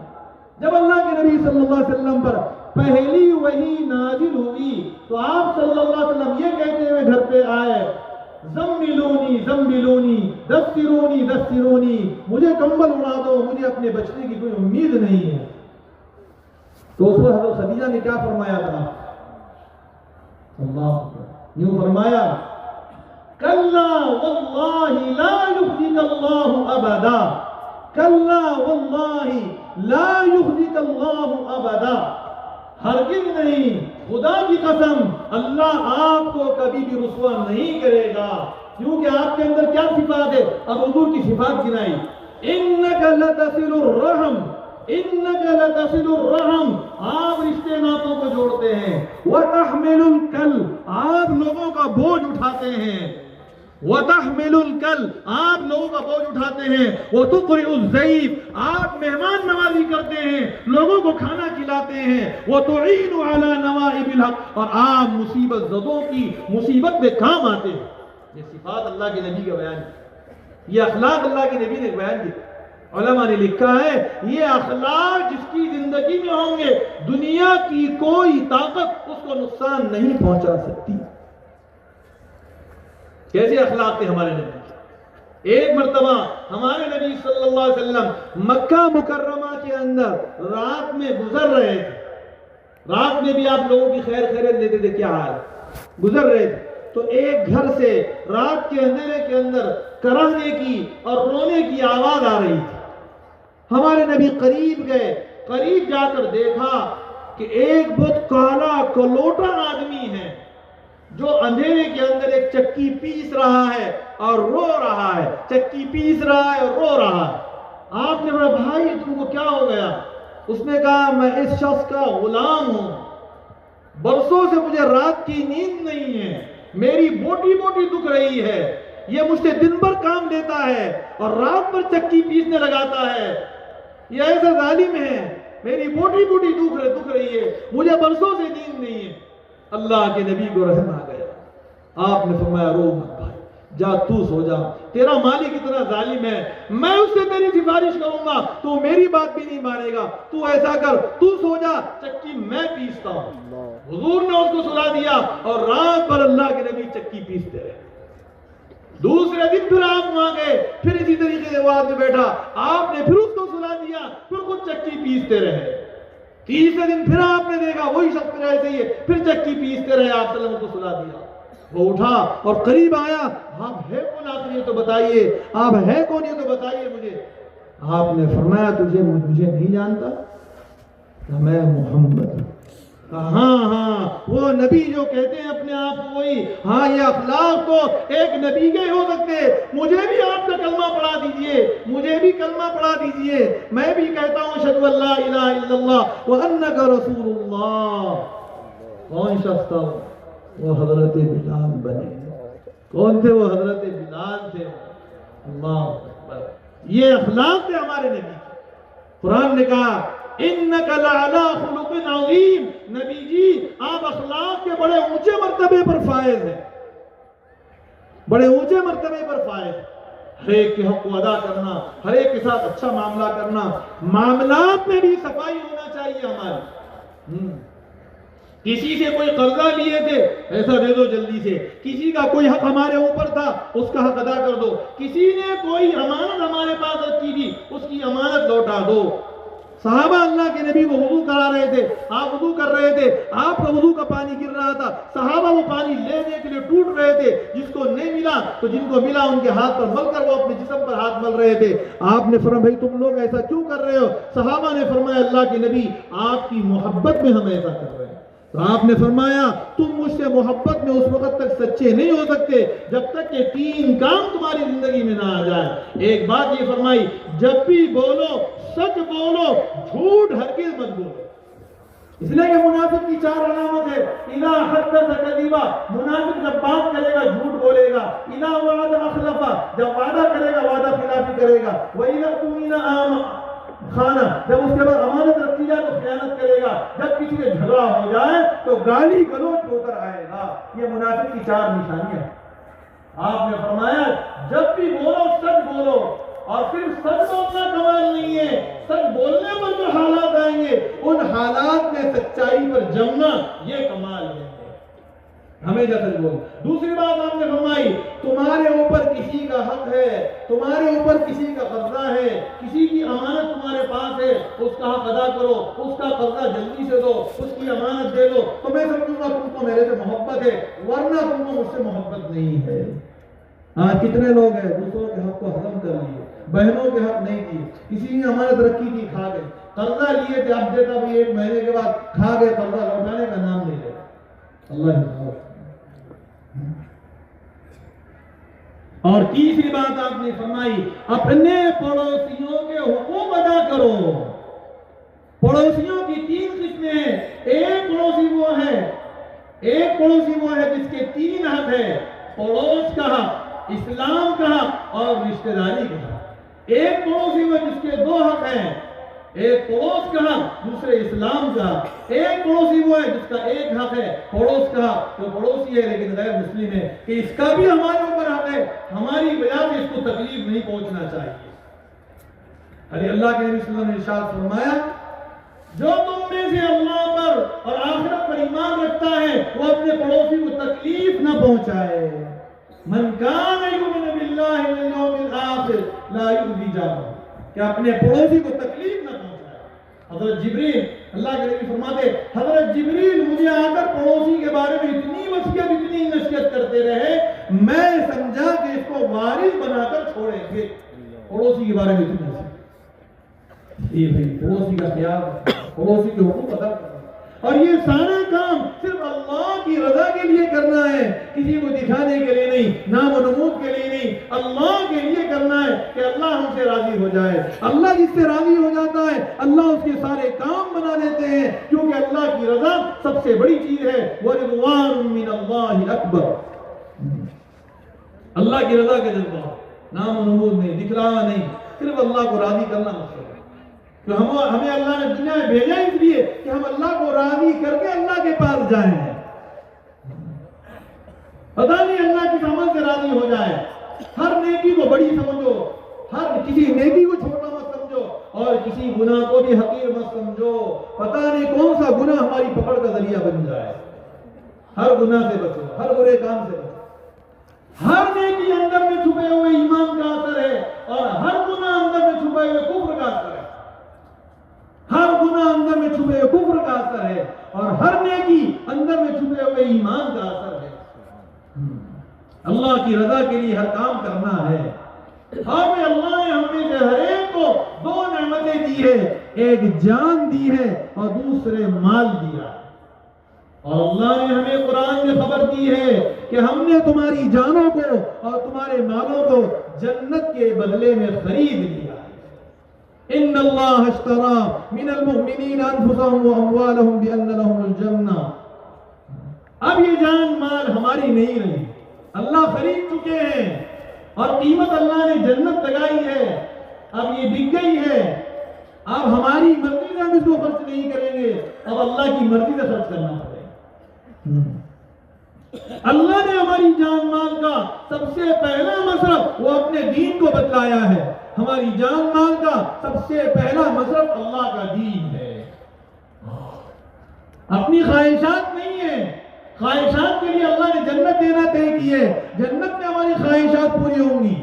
جب اللہ کے نبی صلی اللہ علیہ وسلم پر پہلی وحی نازل ہوئی تو آپ صلی اللہ علیہ وسلم یہ کہتے ہوئے گھر پہ آئے زملونی زملونی دسترونی دسترونی، مجھے کمبل اڑا دو، مجھے اپنے بچنے کی کوئی امید نہیں ہے۔ تو اس وقت حضرت خدیجہ نے کیا فرمایا تھا؟ اللہ یوں فرمایا کلا واللہ لا یخزیک اللہ ابدا، کلا واللہ لا یخزیک اللہ ابدا، ہرگز نہیں، خدا کی قسم اللہ آپ کو کبھی بھی رسوا نہیں کرے گا۔ کیونکہ آپ کے اندر کیا صفات ہے؟ اب حضور کی صفات گنائی، انک لتصل الرحم، إِنَّكَ لَتَصِلُ الرَّحْمَ، آپ رشتے ناتوں کو جوڑتے ہیں، وَتَحْمِلُ الْكَلْ، آپ لوگوں کا بوجھ اٹھاتے ہیں، وَتَحْمِلُ الْكَلْ، آپ لوگوں کا بوجھ اٹھاتے ہیں، وَتُقْرِئُ الضَّيْفَ، آپ مہمان نوازی کرتے ہیں، لوگوں کو کھانا کھلاتے ہیں، وَتُعِينُ عَلَى نَوَائِبِ الْحَقِّ، اور آپ مصیبت زدوں کی مصیبت میں کام آتے ہیں۔ یہ صفات اللہ کے نبی کا بیان ہے، یہ اخلاق اللہ کے نبی نے بیان کیا۔ علماء نے لکھا ہے یہ اخلاق جس کی زندگی میں ہوں گے دنیا کی کوئی طاقت اس کو نقصان نہیں پہنچا سکتی۔ کیسے اخلاق تھے ہمارے نبی؟ ایک مرتبہ ہمارے نبی صلی اللہ علیہ وسلم مکہ مکرمہ کے اندر رات میں گزر رہے تھے، رات میں بھی آپ لوگوں کی خیر خیریت لیتے تھے، کیا حال گزر رہے تھے، تو ایک گھر سے رات کے اندھیرے کے اندر کرہنے کی اور رونے کی آواز آ رہی تھی۔ ہمارے نبی قریب گئے، قریب جا کر دیکھا کہ ایک بہت کالا کلوٹا آدمی ہے جو اندھیرے کے اندر ایک چکی پیس رہا ہے اور رو رہا ہے، چکی پیس رہا ہے اور رو رہا ہے۔ آپ نے بولا بھائی تم کو کیا ہو گیا؟ اس نے کہا میں اس شخص کا غلام ہوں، برسوں سے مجھے رات کی نیند نہیں ہے، میری بوٹی بوٹی دکھ رہی ہے، یہ مجھ سے دن بھر کام لیتا ہے اور رات بھر چکی پیسنے لگاتا ہے، یہ ایسا ظالم ہے، میری بوٹی بوٹی دکھ رہی ہے، مجھے برسوں سے نیند نہیں ہے۔ اللہ کے نبی کو رحم آ گیا، آپ نے فرمایا رو مت بھائی، جا تو سو جا، تیرا مالک اتنا ظالم ہے، میں اس سے تیری سفارش کروں گا تو میری بات بھی نہیں مانے گا، تو ایسا کر تو سو جا، چکی میں پیستا ہوں۔ حضور نے اس کو سلا دیا اور رات بھر اللہ کے نبی چکی پیستے رہے۔ دوسرے دن پھر آپ وہاں گئے، پھر اسی طریقے سے وہ آدمی بیٹھا، آپ نے پھر اس کو سلا دیا، پھر خود چکی پیستے رہے۔ تیسرے دن پھر آپ نے دیکھا وہی شخص پھر ایسے ہی ہے، پھر چکی پیستے رہے، آپ صلی اللہ علیہ وسلم کو سلا دیا۔ وہ اٹھا اور قریب آیا، آپ ہے کون آخر یہ تو بتائیے، آپ ہے کون یہ تو بتائیے مجھے۔ آپ نے فرمایا تجھے مجھے نہیں جانتا؟ کہ میں محمد ہوں۔ ہاں وہ نبی جو کہتے ہیں اپنے آپ کو وہی، ہاں یہ اخلاق تو ایک نبی کے ہو سکتے، مجھے بھی آپ کا کلمہ پڑھا دیجئے، مجھے بھی کلمہ پڑھا دیجئے، میں بھی کہتا ہوں اشہدو ان لا الہ الا اللہ وانک رسول اللہ۔ کون شخص تھا وہ؟ حضرت بلال بنے۔ کون تھے وہ؟ حضرت بلال تھے۔ اللہ اکبر، یہ اخلاق تھے ہمارے نبی۔ قرآن نے کہا انک لعلی خلق عظیم، نبی جی آپ اخلاق کے بڑے اونچے مرتبے پر فائز ہیں، بڑے اونچے مرتبے پر فائز ہیں۔ ہر ایک کے حق کو ادا کرنا، ہر ایک کے ساتھ اچھا معاملہ کرنا، معاملات میں بھی صفائی ہونا چاہیے ہماری۔ کسی سے کوئی قرضہ لیے تھے، ایسا دے دو جلدی سے، کسی کا کوئی حق ہمارے اوپر تھا اس کا حق ادا کر دو، کسی نے کوئی امانت ہمارے پاس رکھی تھی اس کی امانت لوٹا دو۔ صحابہ اللہ کے نبی وہ وضو کرا رہے تھے، آپ وضو کر رہے تھے، آپ کا وضو کا پانی گر رہا تھا، صحابہ وہ پانی لینے کے لیے ٹوٹ رہے تھے، جس کو نہیں ملا تو جن کو ملا ان کے ہاتھ پر مل کر وہ اپنے جسم پر ہاتھ مل رہے تھے۔ آپ نے فرمایا بھائی تم لوگ ایسا کیوں کر رہے ہو؟ صحابہ نے فرمایا اللہ کے نبی آپ کی محبت میں ہم ایسا کر رہے ہیں۔ تو آپ نے فرمایا تم مجھ سے محبت میں اس وقت تک سچے نہیں ہو سکتے جب تک کہ تین کام تمہاری زندگی میں نہ آ جائے۔ ایک بات یہ فرمائی، جب بھی بولو سچ بولو، جھوٹ ہرگز مت بولو۔ اس لیے کہ منافق کی چار علامت ہے، اذا حدث کذبا، منافق جب بات کرے گا جھوٹ بولے گا، اذا وعد اخلف، جب وعدہ کرے گا وعدہ خلافی کرے گا، واذا اؤتمن خانہ، جب اس کے بعد امانت رکھی جائے تو خیانت کرے گا، جب کسی سے جھگڑا ہو جائے تو گالی گلوچ ہو کر آئے گا۔ یہ منافق کی چار نشانیاں ہیں۔ آپ نے فرمایا جب بھی بولو سچ بولو، اور پھر سچ بولنا کمال نہیں ہے، سچ بولنے پر جو حالات آئیں گے ان حالات میں سچائی پر جمنا یہ کمال ہے، ہمیشہ سچ بولو۔ دوسری بات آپ نے فرمائی تمہارے اوپر کسی کا حق ہے، تمہارے اوپر کسی کا قبضہ ہے، کسی کی امانت تمہارے پاس ہے، اس کا حق ادا کرو، اس کا قبضہ جلدی سے دو، اس کی امانت دے دو، تو میں سمجھوں گا تم کو میرے سے محبت ہے، ورنہ تم کو مجھ سے محبت نہیں ہے۔ آج کتنے لوگ ہیں دوسروں کے حق کو ہضم کر لیے، بہنوں کے حق نہیں دیے، کسی نے امانت رکھی تھی کھا گئے، قرضہ لیے تھے اب دیتا بھی 1 مہینے کے بعد کھا گئے، قرضہ لوٹانے کا نام نہیں لے۔ اللہ حفاظت۔ اور تیسری بات آپ نے فرمائی اپنے پڑوسیوں کے حقوق ادا کرو۔ پڑوسیوں کی 3 قسمیں ہیں. ایک پڑوسی وہ ہے جس کے 3 حق ہے: پڑوس کا حق، اسلام کا حق اور رشتہ داری کا حق. ایک پڑوسی وہ جس کے 2 حق ہیں: ایک پڑوس کا حق، دوسرے اسلام کا حق. ایک پڑوسی وہ ہے جس کا 1 حق ہے پڑوس کا حق، جو پڑوسی ہے لیکن غیر مسلم ہے، کہ اس کا بھی ہمارے اوپر حق ہے، ہماری وجہ سے اس کو تکلیف نہیں پہنچنا چاہیے. ارے اللہ کے نبی صلی اللہ علیہ وسلم نے ارشاد فرمایا: جو تم میں سے اللہ پر اور آخرت پر ایمان رکھتا ہے وہ اپنے پڑوسی کو تکلیف نہ پہنچائے. من کان یؤمن باللہ والیوم الآخر لا یؤذی جارہ، کہ اپنے پڑوسی کو تکلیف نہ پہنچائے. حضرت جبریل، اللہ کے نبی فرماتے، حضرت جبریل مجھے آ کر پڑوسی کے بارے میں اتنی نصیحت کرتے رہے، میں سمجھا کہ اس کو وارث بنا کر چھوڑیں گے. پڑوسی کے بارے میں اتنی نصیحت. یہ بھائی پڑوسی کا خیال، پڑوسی کے حقوق ادا کرنا، اور یہ سارا کام صرف اللہ کی رضا کے لیے کرنا ہے، کسی کو دکھانے کے لیے نہیں، نام و نمود کے لیے نہیں، اللہ کے لیے کرنا ہے کہ اللہ ہم سے راضی ہو جائے. اللہ جس سے راضی ہو جاتا ہے اللہ اس کے سارے کام بنا دیتے ہیں، کیونکہ اللہ کی رضا سب سے بڑی چیز ہے. وَرِضْوَانٌ مِّنَ اللَّهِ أَكْبَرُ. اللہ کی رضا کا جذبہ، نام و نمود نہیں، دکھلاوا نہیں، صرف اللہ کو راضی کرنا مقصد ہے. کہ ہمیں اللہ نے دنیا میں بھیجا اس لیے کہ ہم اللہ کو راضی کر کے اللہ کے پاس جائیں. پتہ نہیں اللہ کس عمل سے راضی ہو جائے. ہر نیکی کو بڑی سمجھو، ہر کسی نیکی کو چھوٹا مت سمجھو، اور کسی گناہ کو بھی حقیر مت سمجھو. پتہ نہیں کون سا گناہ ہماری پکڑ کا ذریعہ بن جائے. ہر گناہ سے بچو، ہر برے کام سے بچو. ہر نیکی اندر میں چھپے ہوئے ایمان کا اثر ہے، اور ہر گناہ اندر میں چھپے ہوئے کفر کا اثر ہے. ہر گناہ اندر میں چھپے ہوئے کفر کا اثر ہے، اور ہر نیکی اندر میں چھپے ہوئے ایمان کا اثر ہے. اللہ کی رضا کے لیے ہر کام کرنا ہے. اور اللہ نے ہم میں سے ہر ایک کو 2 نعمتیں دی ہے، ایک جان دی ہے اور دوسرے مال دیا ہے. اور اللہ نے ہمیں قرآن میں خبر دی ہے کہ ہم نے تمہاری جانوں کو اور تمہارے مالوں کو جنت کے بدلے میں خرید لیا. ان اللہ اشترى من المؤمنین انفسهم واموالهم بان لهم الجنہ. اب یہ جان مال ہماری نہیں رہی، اللہ خرید چکے ہیں، اور قیمت اللہ نے جنت لگائی ہے. اب یہ بک گئی ہے، اب ہماری مرضی سے ہم اس کو خرچ نہیں کریں گے، اب اللہ کی مرضی سے خرچ کرنا پڑے گا. اللہ نے ہماری جان مال کا سب سے پہلا مصرف وہ اپنے دین کو بتلایا ہے. ہماری جان مال کا سب سے پہلا مصرف اللہ کا دین ہے. اپنی خواہشات نہیں ہے. خواہشات کے لیے اللہ نے جنت دینا طے کی ہے، جنت میں ہماری خواہشات پوری ہوں گی.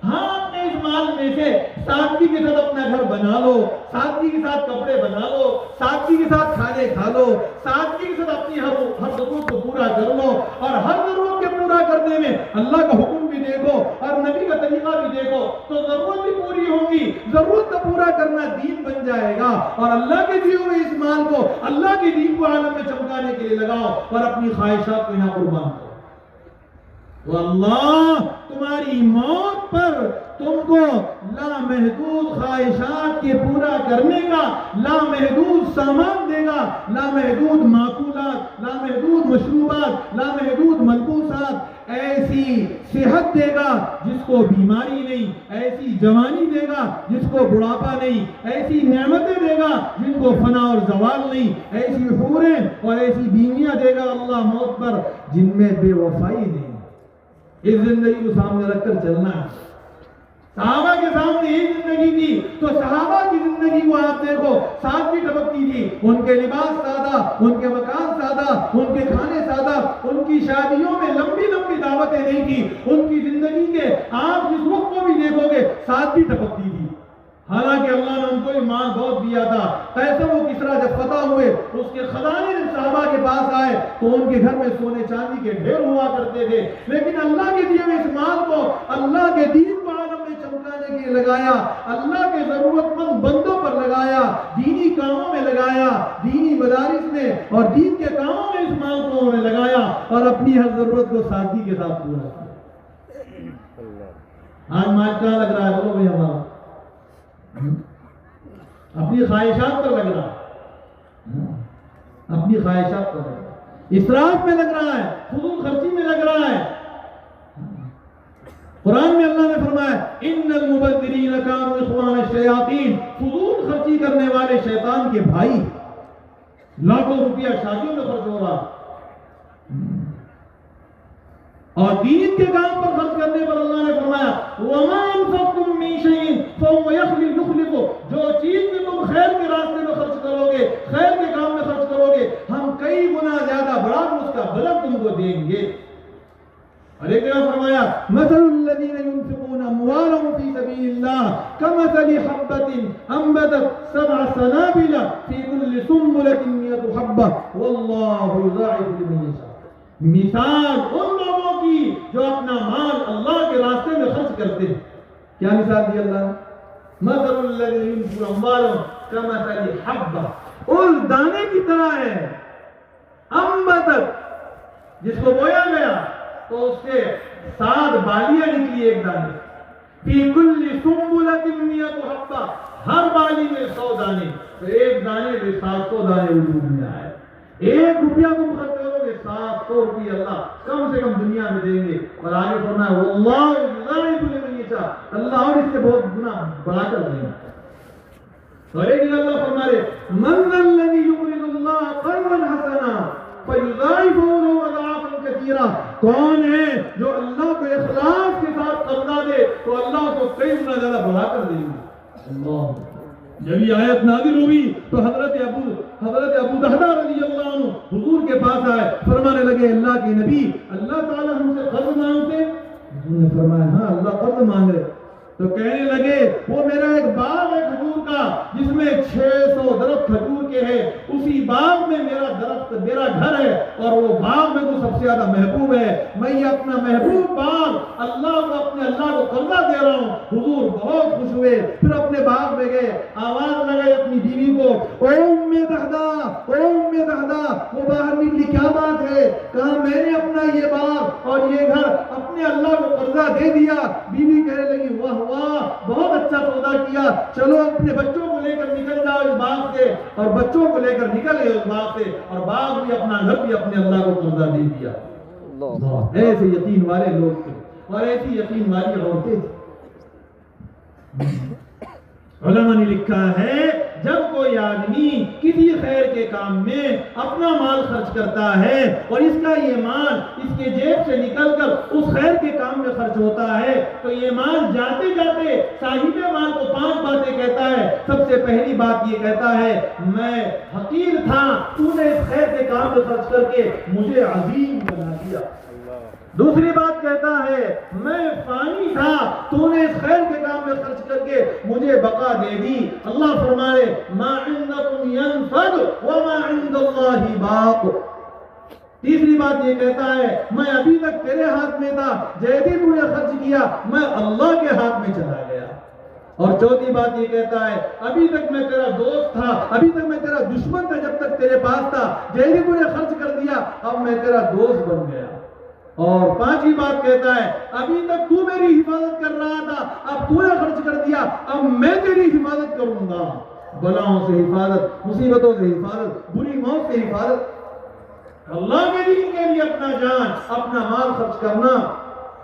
ہاں اپنے اس مال میں سے سادگی کے ساتھ اپنا گھر بنا لو، سادگی کے ساتھ کپڑے بنا لو، سادگی کے ساتھ کھانے کھا لو، سادگی کے ساتھ اپنی ہر ضرورت کو پورا کر لو. اور ہر ضرورت کے پورا کرنے میں اللہ کا حکم بھی دیکھو اور نبی کا طریقہ بھی دیکھو تو ضرورت بھی پوری ہوگی. ضرورت کا پورا کرنا دین بن جائے گا. اور اللہ کے دیے ہوئے اس مال کو اللہ کے دین کو عالم میں چمکانے کے لیے لگاؤ اور اپنی خواہشات کو یہاں قربان کرو. تو اللہ تمہاری موت پر تم کو لامحدود خواہشات کے پورا کرنے کا لامحدود سامان دے گا، لامحدود معقولات، لامحدود مشروبات، لامحدود ملبوسات، ایسی صحت دے گا جس کو بیماری نہیں، ایسی جوانی دے گا جس کو بڑھاپا نہیں، ایسی نعمتیں دے گا جن کو فنا اور زوال نہیں، ایسی حوریں اور ایسی بیویاں دے گا اللہ موت پر جن میں بے وفائی نہیں. اس زندگی کو سامنے رکھ کر چلنا ہے. صحابہ کے سامنے یہ زندگی تھی تو صحابہ کی زندگی کو آپ دیکھو، سادگی ٹپکتی تھی. ان کے لباس سادہ، ان کے مکان سادہ، ان کے کھانے سادہ، ان کی شادیوں میں لمبی لمبی دعوتیں نہیں تھی. ان کی زندگی کے آپ جس رخ کو بھی دیکھو گے سادگی ٹپکتی تھی. حالانکہ اللہ نے ان کو مال بہت دیا تھا. قیصر و کسریٰ جب فتح ہوئے اس کے خزانے جب صحابہ کے پاس آئے تو ان کے گھر میں سونے چاندی کے ڈھیر ہوا کرتے تھے، لیکن اللہ کے دیے ہوئے اس مال کو اللہ کے دین کو عالم میں چمکانے کے لیے لگایا، اللہ کے ضرورت مند بندوں پر لگایا، دینی کاموں میں لگایا، دینی مدارس میں اور دین کے کاموں میں اس مال کو انہوں نے لگایا اور اپنی ہر ضرورت کو سادگی کے ساتھ پورا کیا. آج مال کیا لگ رہا ہے؟ بولو بھائی ہمارا اپنی خواہشات پر لگ رہا. اپنی خواہشات کو لگ رہا ہے، اسراف میں لگ رہا ہے، فضول خرچی میں لگ رہا ہے۔ قرآن میں اللہ نے فرمایا ان المبذرین کانوا اخوان الشیاطین، فضول خرچی کرنے والے شیطان کے بھائی۔ لاکھوں روپیہ شادیوں میں خرچ ہو رہا اور دین کے کام پر خرچ کرنے پر اللہ نے فرمایا وما انفقتم من شیء فهو یخلفه، جو چیز بھی تم خیر کے راستے میں خرچ کرو گے، خیر کے کام میں خرچ کرو گے، ہم کئی گنا زیادہ بڑا اس کا بدل تم کو دیں گے۔ اور ایک جگہ فرمایا مثل الذین ينفقون اموالهم في سبيل الله كمثل حبة انبتت 7 سنابل في كل سنبلة 100 حبة والله يضاعف لمن يشاء۔ مثال ان لوگوں کی جو اپنا مال اللہ کے راستے میں خرچ کرتے ہیں۔ کیا مثال دی اللہ نے؟ مثل الذین ينفقون اموالهم كمثل حبة، اس دانے کی طرح ہے، انبتت، جس کو بویا گیا تو اس سے 7 بالیاں نکلی ایک دانے، فی کل سنبلۃ 100 حبہ، ہر بالی میں 100 دانے، تو ایک دانے میں 700 دانے وجود میں آئے۔ 1 روپیہ تم خرچ کرو گے، 700 روپیہ اللہ کم سے کم دنیا میں دیں گے۔ اور آگے فرمایا واللہ یضاعف لمن یشاء، اللہ اور اس سے بہت گنا بڑھا کر دیں گے۔ اور ایک اللہ فرما رہے من ذا الذی یقرض اللہ قرضا حسنا فیضاعفہ لہ اضعافا کثیرہ، کون ہے جو اللہ کو اخلاص کے ساتھ قرضہ دے تو اللہ کو کئی گنا زیادہ بڑھا کر دیں گے۔ اللہ، جب یہ آیت نازل ہوئی تو حضرت ابو دہدہ رضی اللہ عنہ حضور کے پاس آئے، فرمانے لگے اللہ کے نبی اللہ تعالیٰ ہم سے قرض مانگتے؟ حضور نے فرمایا ہاں اللہ قرض مانگ رہے۔ تو کہنے لگے وہ میرا ایک باغ ہے کھجور کا جس میں 600 درخت کھجور کے ہیں، اسی باغ میں میرا درخت میرا گھر ہے اور وہ باغ میں تو سب سے زیادہ محبوب ہے، میں یہ اپنا محبوب باغ اللہ کو قرضہ دے رہا ہوں۔ حضور بہت خوش ہوئے، پھر اپنے باغ میں گئے، آواز لگائی اپنی بیوی کو اے ام دہدہ، اے ام دہدہ، وہ باہر نکلی کیا بات ہے؟ کہا میں نے اپنا یہ باغ اور یہ گھر اپنے اللہ کو قرضہ دے دیا۔ بیوی کہنے لگی واہ واہ بہت اچھا سودا کیا، چلو اپنے بچوں کو لے کر نکل جاؤ اس باغ سے، اور بچوں کو لے کر نکل گئے اس باغ سے، اور باغ بھی اپنا گھر بھی اپنے اللہ کو قرضہ دے دیا۔ ایسے یقین والے لوگ تھے اور ایسی یقین والی عورتیں تھیں۔ علماء نے لکھا ہے جب کوئی آدمی کسی خیر کے کام میں اپنا مال خرچ کرتا ہے اور اس کا یہ مال اس کے جیب سے نکل کر اس خیر کے کام میں خرچ ہوتا ہے تو یہ مال جاتے جاتے صاحب مال کو 5 باتیں کہتا ہے۔ سب سے پہلی بات یہ کہتا ہے میں حقیر تھا، تو نے اس خیر کے کام میں خرچ کر کے مجھے عظیم بنا دیا۔ دوسری بات کہتا ہے میں فانی تھا، تو نے اس خیر کے کام میں خرچ کر کے مجھے بقا دے دی۔ اللہ فرمائے ما عندکم ينفد وما عند اللہ باق۔ تیسری بات یہ کہتا ہے میں ابھی تک تیرے ہاتھ میں تھا، جیسے تو نے خرچ کیا میں اللہ کے ہاتھ میں چلا گیا۔ اور چوتھی بات یہ کہتا ہے ابھی تک میں تیرا دوست تھا، ابھی تک میں تیرا دشمن تھا، جب تک تیرے پاس تھا، جیسے تو نے خرچ کر دیا اب میں تیرا دوست بن گیا۔ اور 5ویں بات کہتا ہے ابھی تک تو میری حفاظت کر رہا تھا، اب تو نے خرچ کر دیا، اب میں تیری حفاظت کروں گا۔ بلاؤں سے حفاظت، مصیبتوں سے حفاظت، بری موت سے حفاظت۔ اللہ کے دین کے لیے اپنا جان اپنا مال خرچ کرنا۔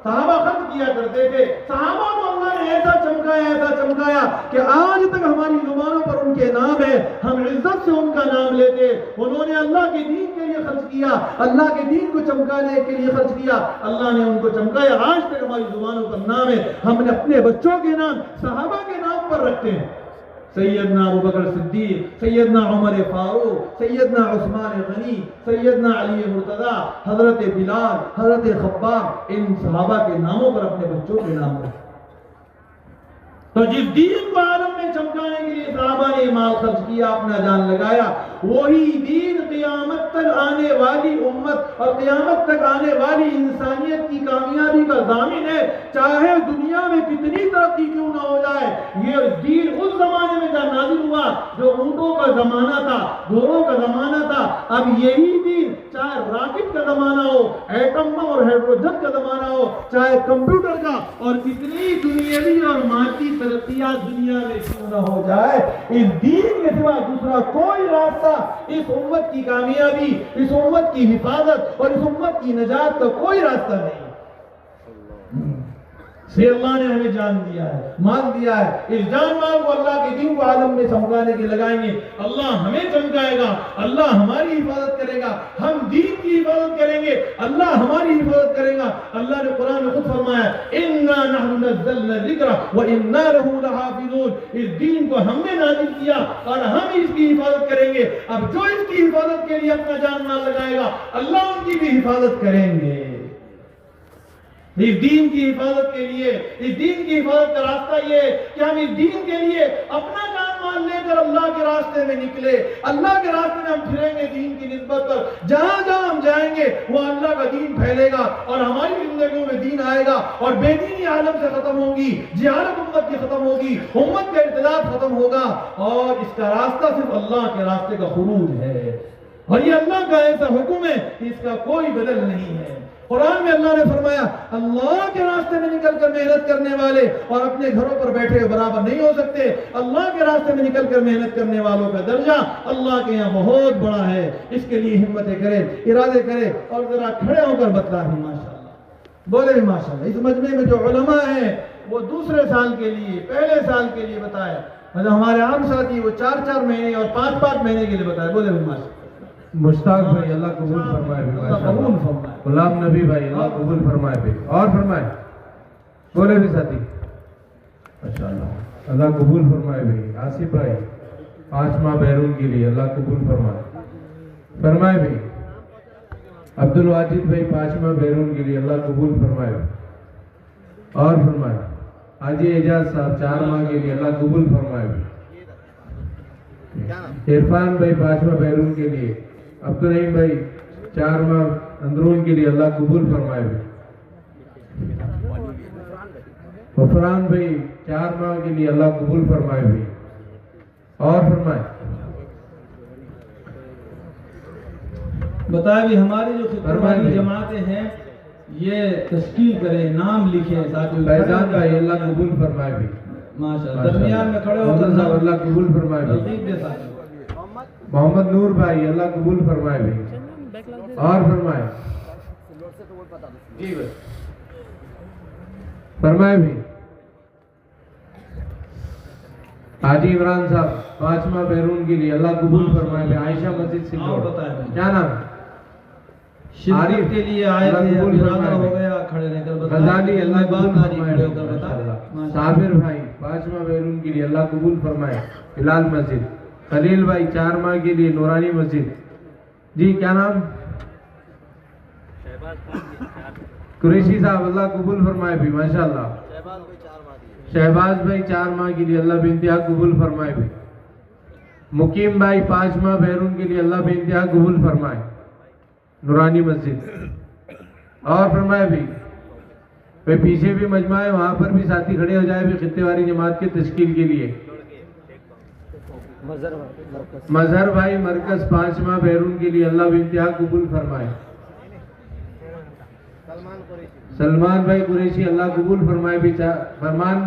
صحابہ خرچ کیا کرتے تھے، صحابہ کو اللہ نے ایسا چمکایا کہ آج تک ہماری زبانوں پر ان کے نام ہے، ہم عزت سے ان کا نام لیتے۔ انہوں نے اللہ کے دین کے لیے خرچ کیا، اللہ کے دین کو چمکانے کے لیے خرچ کیا، اللہ نے ان کو چمکایا۔ آج تک ہماری زبانوں پر نام ہے، ہم نے اپنے بچوں کے نام صحابہ کے نام پر رکھتے ہیں۔ سیدنا ابوبکر صدیق، سیدنا عمر فاروق، سیدنا عثمان غنی، سیدنا علی مرتضی، حضرت بلال، حضرت خباب، ان صحابہ کے ناموں پر اپنے بچوں کے نام رکھتے۔ تو جس دین کو عالم میں چمکانے کے لیے صحابہ نے مال خرچ کیا، اپنا جان لگایا، وہی دین قیامت تک آنے والی امت اور قیامت تک آنے والی انسانیت کی کامیابی کا ضامن ہے۔ چاہے دنیا میں کتنی ترقی کیوں نہ ہو جائے، یہ دین اس زمانے میں جب نازل ہوا جو اونٹوں کا زمانہ تھا، گھوڑوں کا زمانہ تھا، اب یہی دین چاہے راکٹ کا زمانہ ہو، ایٹم بم اور ہائیڈروجن کا زمانہ ہو، چاہے کمپیوٹر کا، اور کتنی دنیاوی اور مادی ترقیات دنیا میں کیوں نہ ہو جائے، اس دین کے سوا دوسرا کوئی راستہ اس امت کی کامیابی، اس امت کی حفاظت اور اس امت کی نجات کا کوئی راستہ نہیں۔ سے اللہ نے ہمیں جان دیا ہے، مال دیا ہے، اس جان مال کو اللہ کے دین کو عالم میں چمکانے کے لگائیں گے، اللہ ہمیں چمکائے گا، اللہ ہماری حفاظت کرے گا، ہم دین کی حفاظت کریں گے، اللہ ہماری حفاظت کرے گا۔ اللہ نے قرآن میں خود فرمایا اِنَّا نَحْنُ نَزَّلْنَا الذِّكْرَ وَإِنَّا لَهُ لَحَافِظُونَ، اس دین کو ہم نے نازل کیا اور ہم اس کی حفاظت کریں گے۔ اب جو اس کی حفاظت کے لیے اپنا جان مال لگائے گا، اللہ ان کی بھی حفاظت کریں گے۔ اس دین کی حفاظت کے لیے، اس دین کی حفاظت کا راستہ یہ ہے کہ ہم اس دین کے لیے اپنا جان مال لے کر اللہ کے راستے میں نکلے، اللہ کے راستے میں ہم پھریں گے دین کی نسبت پر، جہاں جہاں ہم جائیں گے وہ اللہ کا دین پھیلے گا اور ہماری زندگیوں میں دین آئے گا اور بے دینی عالم سے ختم ہوگی، جہالت امت کی ختم ہوگی، امت کا ارتداد ختم ہوگا، اور اس کا راستہ صرف اللہ کے راستے کا خروج ہے، اور یہ اللہ کا ایسا حکم ہے کہ اس کا کوئی بدل نہیں ہے۔ قرآن میں اللہ نے فرمایا اللہ کے راستے میں نکل کر محنت کرنے والے اور اپنے گھروں پر بیٹھے برابر نہیں ہو سکتے۔ اللہ کے راستے میں نکل کر محنت کرنے والوں کا درجہ اللہ کے یہاں بہت بڑا ہے۔ اس کے لیے ہمتیں کرے، ارادے کرے اور ذرا کھڑے ہو کر بتلائیں ماشاءاللہ، بولے بھی ماشاءاللہ۔ اس مجمع میں جو علماء ہیں وہ دوسرے سال کے لیے، پہلے سال کے لیے بتایا، مطلب ہمارے عام ساتھی وہ 4 مہینے اور 5 مہینے کے لیے بتایا، بولے بھی ماشاءاللہ۔ مشتاق بھائی اللہ قبول فرمائے بھی، غلام نبی بھائی اللہ قبول فرمائے بھی، اور فرمائے بولے بھی ساتھی ماشاءاللہ، اللہ قبول فرمائے بھی۔ آصف بھائی 5 ماہ بیرون کے لیے اللہ قبول فرمائے بھی۔ عبد الواجد بھائی 5 ماہ بیرون کے لیے اللہ قبول فرمائے بھی، اور فرمائے حاجی اعجاز صاحب 4 ماہ کے لیے اللہ قبول فرمائے بھی۔ عرفان بھائی 5 ماہ بیرون کے لیے، عبدالرحیم بھائی 4 ماہ اندرون کے لیے اللہ قبول فرمائے بھی۔ غفران بھائی 4 ماہ کے لیے اللہ قبول فرمائے بھی، اور فرمائے بتائے بھی ہماری جو خطبہ جماعتیں ہیں یہ تشکیل کریں، نام لکھیں ساتھ۔ فیضان بھائی اللہ قبول فرمائے بھی، ماشاءاللہ درمیان میں کھڑے ہو کر اللہ قبول فرمائے بھی۔ محمد نور بھائی اللہ قبول فرمائے بھی، اور فرمائے بھی۔ حاجی عمران صاحب 5 ماہ بیرون کے لیے اللہ قبول فرمائے بھی۔ عائشہ مسجد سے کیا نام عارف کے لیے آئے تھے، ارادہ ہو گیا، کھڑے رہ کر بتائیں۔ غزالی اللہ قبول فرمائے۔ صابر بھائی 5 ماہ بیرون کے لیے اللہ قبول فرمائے، ہلال مسجد۔ خلیل بھائی 4 ماہ کے لیے نورانی مسجد۔ جی کیا نام؟ قریشی صاحب اللہ قبول فرمائے بھی، ماشاءاللہ۔ شہباز بھائی 4 ماہ کے لیے اللہ بے انتہا قبول فرمائے بھی۔ مقیم بھائی 5 ماہ بیرون کے لیے اللہ بے انتہا قبول فرمائے، نورانی مسجد، اور فرمائے بھی۔ پیچھے بھی مجمع ہے، وہاں پر بھی ساتھی کھڑے ہو جائے بھی خطے واری جماعت کے تشکیل کے لیے۔ مظہر بھائی مرکز 5 ماہ بیرون کے لیے اللہ بے انتہا قبول فرمائے۔ سلمان بھائی قریشی اللہ قبول فرمائے بھی۔ فرمان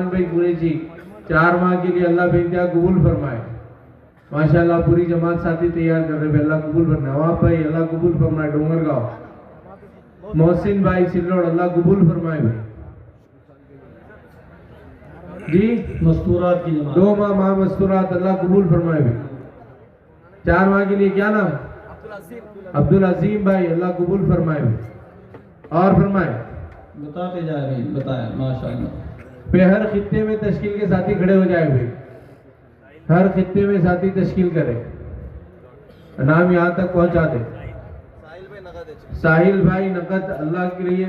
بھائی قریشی 4 ماہ کے لیے اللہ بے انتہا قبول فرمائے، ماشاءاللہ۔ پوری جماعت ساتھی تیار کر رہے ہیں، اللہ قبول فرمائے۔ نواب بھائی اللہ قبول فرمائے، ڈونگر گاؤں۔ محسن بھائی سلوڑ اللہ قبول فرمائے بھی۔ جی مستورات کی جماعت 2 ماہ مستورات اللہ قبول فرمائے بھی۔ 4 ماہ کے لیے کیا نام؟ عبدالعظیم بھائی اللہ قبول فرمائے بھی، اور فرمائے بتاتے جائے بھی، بتائیں ماشاءاللہ۔ پہ ہر خطے میں تشکیل کے ساتھی کھڑے ہو جائے بھی، ہر خطے میں ساتھی تشکیل کرے، نام یہاں تک پہنچا دے۔ ساحل بھائی نقد اللہ کے لیے